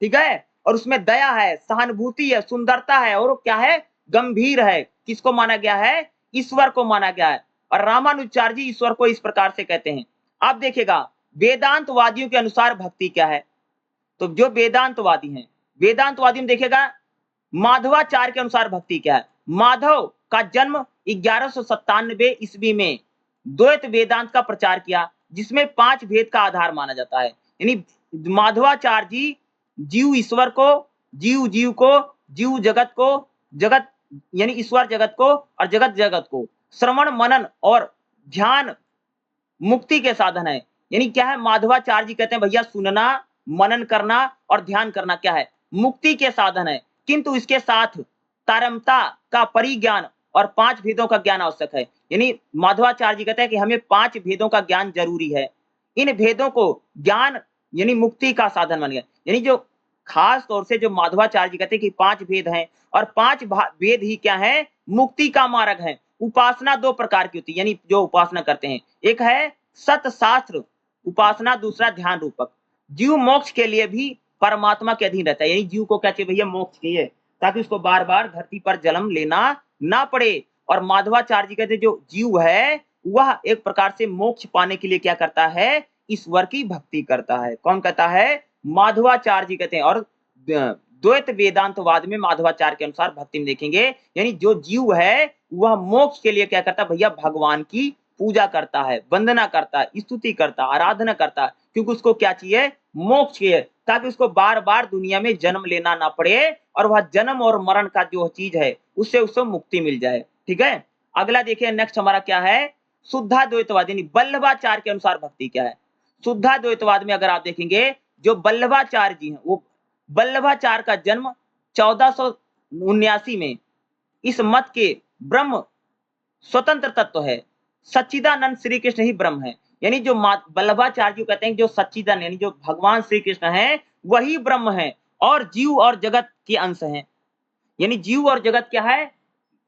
ठीक है। और उसमें दया है, सहानुभूति है, सुंदरता है, और क्या है? गंभीर है। किसको माना गया है? ईश्वर को माना गया है। और रामानुजाचार्य जी ईश्वर को इस प्रकार से कहते हैं। आप देखिएगा वेदांतवादियों के अनुसार भक्ति क्या है? तो जो वेदांतवादी हैं, वेदांतवादी में देखिएगा माधवाचार्य के अनुसार भक्ति क्या है? माधव का जन्म 1197 ईस्वी में द्वैत वेदांत का प्रचार किया, जिसमें 5 भेद का आधार माना जाता है। यानी माधवाचार्य जी जीव ईश्वर को, जीव जीव को, जीव जगत को, जगत यानी ईश्वर जगत को और जगत जगत को श्रवण मनन और ध्यान मुक्ति के साधन है। यानी क्या है? माधवाचार्य जी कहते हैं भैया सुनना, मनन करना और ध्यान करना क्या है? मुक्ति के साधन है। किंतु इसके साथ तारमता का परिज्ञान और 5 भेदों का ज्ञान आवश्यक है। यानी माधवाचार्य जी कहते हैं कि हमें 5 भेदों का ज्ञान जरूरी है। इन भेदों को ज्ञान यानी मुक्ति का साधन बन गया। यानी जो खास तौर से जो माधवाचार्य जी कहते हैं कि 5 भेद हैं और 5 भेद ही क्या है? मुक्ति का मार्ग है। उपासना 2 प्रकार की होती है, यानी जो उपासना करते हैं, एक है सत शास्त्र उपासना, दूसरा ध्यान रूपक। जीव मोक्ष के लिए भी परमात्मा के अधीन रहता है। यानी जीव को क्या चाहिए भैया? मोक्ष चाहिए, ताकि उसको बार बार धरती पर जन्म लेना ना पड़े। और माधवाचार्य जी कहते हैं जो जीव है वह एक प्रकार से मोक्ष पाने के लिए क्या करता है? ईश्वर की भक्ति करता है। कौन कहता है? माधवाचार्य जी कहते हैं। और द्वैत वेदांतवाद में माधवाचार्य के अनुसार भक्ति में देखेंगे, यानी जो जीव है वह मोक्ष के लिए क्या करता है भैया? भगवान की पूजा करता है, वंदना करता है, स्तुति करता है, आराधना करता है, क्योंकि उसको क्या चाहिए? मोक्ष चाहिए, ताकि उसको बार बार दुनिया में जन्म लेना ना पड़े और वह जन्म और मरण का जो चीज है उससे उसको मुक्ति मिल जाए। ठीक है। अगला देखिए नेक्स्ट हमारा क्या है? शुद्धाद्वैतवाद यानी वल्लभाचार्य के अनुसार भक्ति क्या है? शुद्धाद्वैतवाद में अगर आप देखेंगे जो वल्लभाचार्य जी हैं, वो वल्लभाचार्य का जन्म 1479 में। इस मत के ब्रह्म स्वतंत्र तत्व है, सच्चिदानंद श्री कृष्ण ही ब्रह्म है। यानी जो वल्लभाचार्य जी कहते हैं जो सच्चिदानंद यानी जो भगवान श्री कृष्ण है वही ब्रह्म है और जीव और जगत के अंश हैं। यानी जीव और जगत क्या है?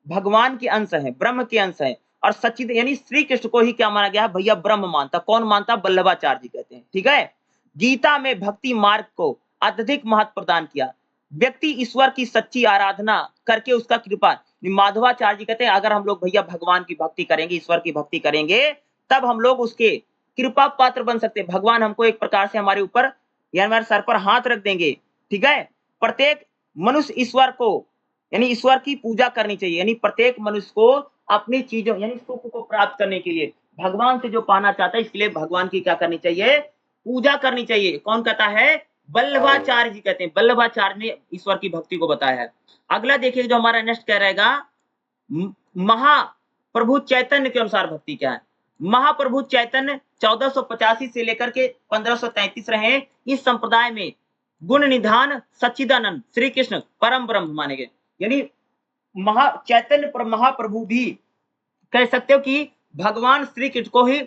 भगवान के अंश है, ब्रह्म के अंश है। और सच्चिद यानी श्री कृष्ण को ही क्या माना गया है भैया? ब्रह्म मानता। कौन मानता? वल्लभाचार्य जी कहते हैं। ठीक है। गीता में भक्ति मार्ग को अत्यधिक महत्व प्रदान किया। व्यक्ति ईश्वर की सच्ची आराधना करके उसका कृपा, माधवाचार्य जी कहते हैं अगर हम लोग भैया भगवान की भक्ति करेंगे, ईश्वर की भक्ति करेंगे, तब हम लोग उसके कृपा पात्र बन सकते हैं। भगवान हमको एक प्रकार से हमारे ऊपर या हमारे सर पर हाथ रख देंगे, ठीक है। प्रत्येक मनुष्य ईश्वर को यानी ईश्वर की पूजा करनी चाहिए, यानी प्रत्येक मनुष्य को अपनी चीजों यानी सुख को प्राप्त करने के लिए भगवान से जो पाना चाहता है, इसके लिए भगवान की क्या करनी चाहिए, पूजा करनी चाहिए। कौन कहता है, वल्लभाचार्य जी कहते हैं, वल्लभाचार्य ने ईश्वर की भक्ति को बताया है। अगला देखिए जो हमारा नेक्स्ट कह रहेगा, महाप्रभु चैतन्य के अनुसार भक्ति क्या है। महाप्रभु चैतन्य 1485 से लेकर के 1533 रहे। इस संप्रदाय में गुण निधान सच्चिदानंद श्री कृष्ण परम ब्रह्म माने गए, यानी चैतन्य पर महाप्रभु भी कह सकते हो कि भगवान श्री कृष्ण को ही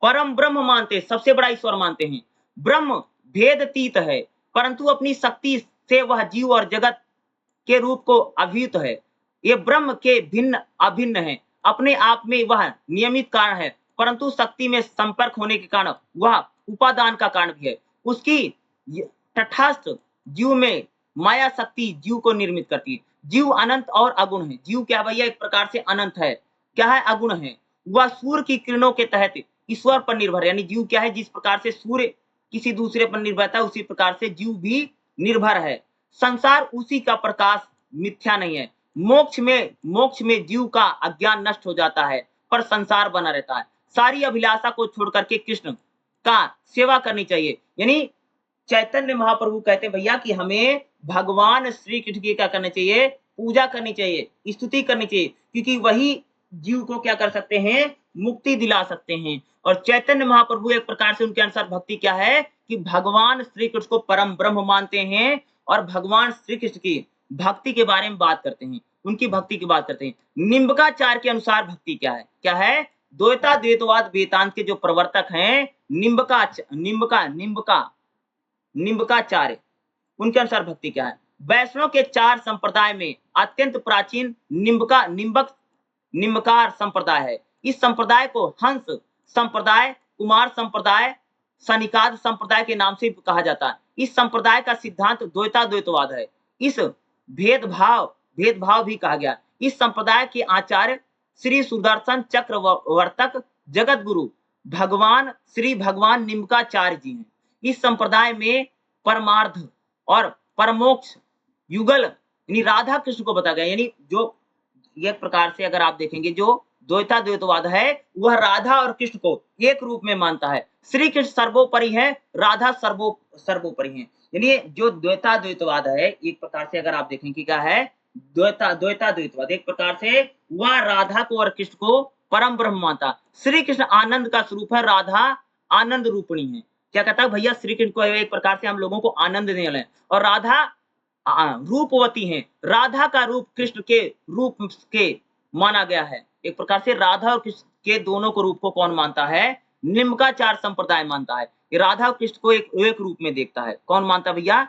परम ब्रह्म मानते, सबसे बड़ा ईश्वर मानते हैं। ब्रह्म भेदतीत है, परंतु अपनी शक्ति से वह जीव और जगत के रूप को अभियुत है। ये ब्रह्म के भिन्न अभिन्न है, अपने आप में वह नियमित कारण है, परंतु शक्ति में संपर्क होने के कारण वह उपादान का कारण भी है। उसकी तटस्थ जीव में माया शक्ति जीव को निर्मित करती है। जीव अनंत और अगुण है। जीव क्या भैया, एक प्रकार से अनंत है, क्या है, अगुण है। वह सूर्य की किरणों के तहत ईश्वर पर निर्भर है, यानी जीव क्या है, जिस प्रकार से सूर्य किसी दूसरे पर निर्भर है, उसी प्रकार से जीव भी निर्भर है। संसार उसी का प्रकाश, मिथ्या नहीं है। मोक्ष में जीव का अज्ञान नष्ट हो जाता है, पर संसार बना रहता है। सारी अभिलाषा को छोड़ करके कृष्ण का सेवा करनी चाहिए। यानी चैतन्य महाप्रभु कहते हैं भैया कि हमें भगवान श्री कृष्ण की क्या करना चाहिए, पूजा करनी चाहिए, स्तुति करनी चाहिए, क्योंकि वही जीव को क्या कर सकते हैं, मुक्ति दिला सकते हैं। और चैतन्य महाप्रभु एक प्रकार से उनके अनुसार भक्ति क्या है कि भगवान श्री कृष्ण को परम ब्रह्म मानते हैं और भगवान श्री कृष्ण की भक्ति के बारे में बात करते हैं, उनकी भक्ति की बात करते हैं। निम्बकाचार्य के अनुसार भक्ति क्या है, क्या है, द्वैताद्वैतवाद वेदांत के जो प्रवर्तक हैं निम्बकाचार्य, उनके अनुसार भक्ति क्या है। वैष्णव के 4 संप्रदाय में अत्यंत प्राचीन निम्बकार संप्रदाय है। इस संप्रदाय को हंस संप्रदाय, कुमार संप्रदाय, सनिकाद संप्रदाय के नाम से कहा जाता है। इस संप्रदाय का सिद्धांत द्वैताद्वैतवाद है। इस भेदभाव भी कहा गया। इस संप्रदाय के आचार्य श्री सुदर्शन चक्रवर्तक जगत गुरु श्री भगवान निम्बकाचार्य जी हैं। इस संप्रदाय में परमार्थ और परमोक्ष युगल यानी राधा कृष्ण को बताया गया, यानी जो एक प्रकार से अगर आप देखेंगे जो द्वैताद्वैतवाद है वह राधा और कृष्ण को एक रूप में मानता है। श्री कृष्ण सर्वोपरि है, राधा सर्वोपरि है। यानी जो द्वैताद्वैतवाद है एक प्रकार से अगर आप देखेंगे क्या है, द्वैताद्वैतवाद एक प्रकार से वह राधा को और कृष्ण को परम ब्रह्म मानता। श्री कृष्ण आनंद का स्वरूप है, राधा आनंद रूपणी है। क्या कहता है भैया, श्री कृष्ण को एक प्रकार से हम लोगों को आनंद देने वाले हैं और राधा रूपवती हैं। राधा का रूप कृष्ण के रूप के माना गया है। एक प्रकार से राधा और कृष्ण के दोनों को रूप को कौन मानता है, निम्बकाचार्य संप्रदाय मानता है। राधा और कृष्ण को एक रूप में देखता है। कौन मानता है भैया,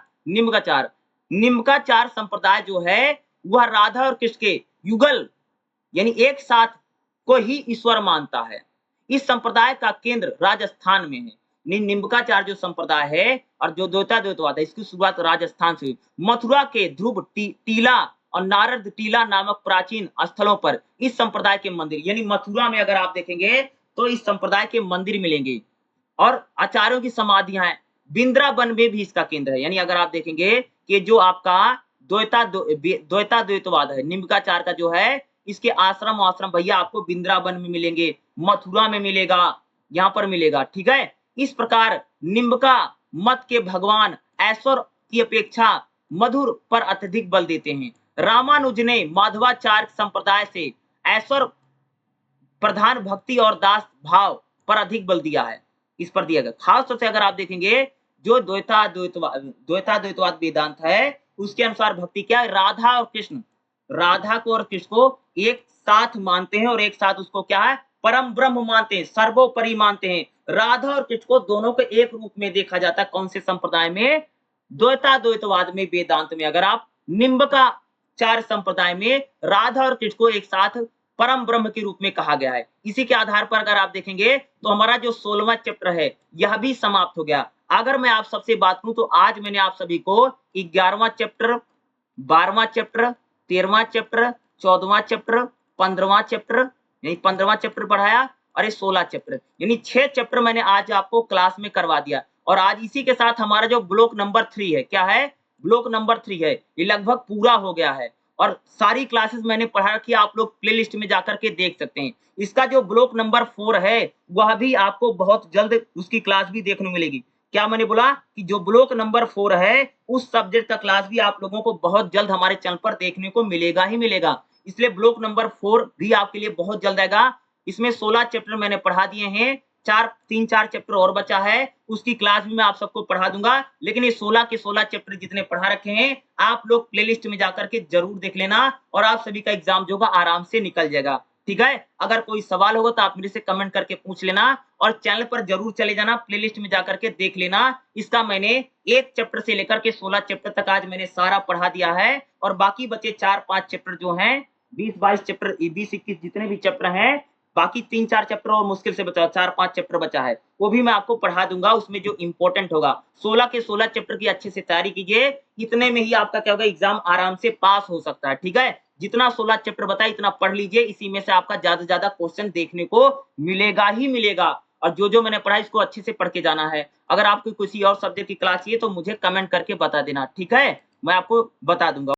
निम्बकाचार्य संप्रदाय जो है वह राधा और कृष्ण के युगल यानी एक साथ को ही ईश्वर मानता है। इस संप्रदाय का केंद्र राजस्थान में है। निम्बकाचार्य जो संप्रदाय है और जो द्वैताद्वैतवाद है, इसकी शुरुआत राजस्थान से हुई। मथुरा के ध्रुव टीला और नारद टीला नामक प्राचीन स्थलों पर इस संप्रदाय के मंदिर, यानी मथुरा में अगर आप देखेंगे तो इस संप्रदाय के मंदिर मिलेंगे और आचार्यों की समाधियां हैं। वृंदावन में भी इसका केंद्र है। यानी अगर आप देखेंगे कि जो आपका द्वैताद्वैतवाद है, निम्बकाचार्य का जो है, इसके आश्रम भैया आपको वृंदावन में मिलेंगे, मथुरा में मिलेगा, यहाँ पर मिलेगा, ठीक है। इस प्रकार निम्बका मत के भगवान ऐश्वर्य की अपेक्षा मधुर पर अत्यधिक बल देते हैं। रामानुज ने माधवाचार्य संप्रदाय से ऐश्वर्य प्रधान भक्ति और दास भाव पर अधिक बल दिया है, इस पर दिया गया। खास तौर से अगर आप देखेंगे जो द्वैताद्वैतवाद वेदांत है उसके अनुसार भक्ति क्या है, राधा को और कृष्ण को एक साथ मानते हैं और एक साथ उसको क्या है, परम ब्रह्म मानते हैं, सर्वोपरि मानते हैं। राधा और कृष्ण को दोनों को एक रूप में देखा जाता है। कौन से संप्रदाय में, द्वैताद्वैतवाद में, वेदांत में। अगर आप निम्बकाचार्य संप्रदाय में राधा और कृष्ण को एक साथ परम ब्रह्म के रूप में कहा गया है। इसी के आधार पर अगर आप देखेंगे तो हमारा जो 16वां चैप्टर है यह भी समाप्त हो गया। अगर मैं आप सबसे बात करूँ तो आज मैंने आप सभी को 11वां चैप्टर, 12वां चैप्टर, 13वां चैप्टर, 14वां चैप्टर, 15वां चैप्टर, यानी 15वां चैप्टर पढ़ाया और ये 16 चैप्टर, यानी 6 चैप्टर मैंने आज आपको क्लास में करवा दिया। और आज इसी के साथ हमारा जो ब्लॉक नंबर 3 है, क्या है? ब्लॉक नंबर 3 है, ये लगभग पूरा हो गया है और सारी क्लासेस मैंने पढ़ा रखी है, आप लोग प्लेलिस्ट में जाकर के देख सकते हैं। इसका जो ब्लॉक नंबर 4 है, वह भी आपको बहुत जल्द उसकी क्लास भी देखने को मिलेगी। क्या मैंने बोला कि जो ब्लॉक नंबर 4 है, उस सब्जेक्ट का क्लास भी आप लोगों को बहुत जल्द हमारे चैनल पर देखने को मिलेगा ही मिलेगा। इसलिए ब्लॉक नंबर 4 भी आपके लिए बहुत जल्द आएगा। इसमें 16 चैप्टर मैंने पढ़ा दिए हैं, 3-4 चैप्टर और बचा है, उसकी क्लास भी मैं आप सबको पढ़ा दूँगा। लेकिन ये 16 के 16 चैप्टर जितने पढ़ा रखे हैं, आप लोग प्लेलिस्ट में जाकर के ज़रूर देख लेना और आप सभी का एग्ज़ाम जो होगा आराम से निकल जाएगा। ठीक है? अगर कोई सवाल होगा तो आप मेरे से कमेंट करके पूछ लेना और चैनल पर ज़रूर चले जाना, प्लेलिस्ट में जाकर के देख लेना। इसका मैंने 1 चैप्टर से लेकर के 16 चैप्टर तक आज मैंने सारा पढ़ा दिया है और बाकी बचे 4-5 चैप्टर जो हैं, 20-22 चैप्टर 20-21 जितने भी चैप्टर हैं, बाकी 3-4 चैप्टर और मुश्किल से बचा 4-5 चैप्टर बचा है, वो भी मैं आपको पढ़ा दूँगा उसमें जो इम्पोर्टेंट होगा। 16 के 16 चैप्टर की अच्छे से तैयारी कीजिए, इतने में ही आपका क्या होगा एग्ज़ाम आराम से पास हो सकता है, ठीक है? जितना 16 चैप्टर बताए इतना पढ़ लीजिए, इसी में से आपका ज़्यादा से ज़्यादा क्वेश्चन देखने को मिलेगा ही मिलेगा और जो-जो मैंने पढ़ा इसको अच्छे से पढ़ के जाना है। अगर आपको किसी और सब्जेक्ट की क्लास चाहिए तो मुझे कमेंट करके बता देना, ठीक है? मैं आपको बता दूँगा।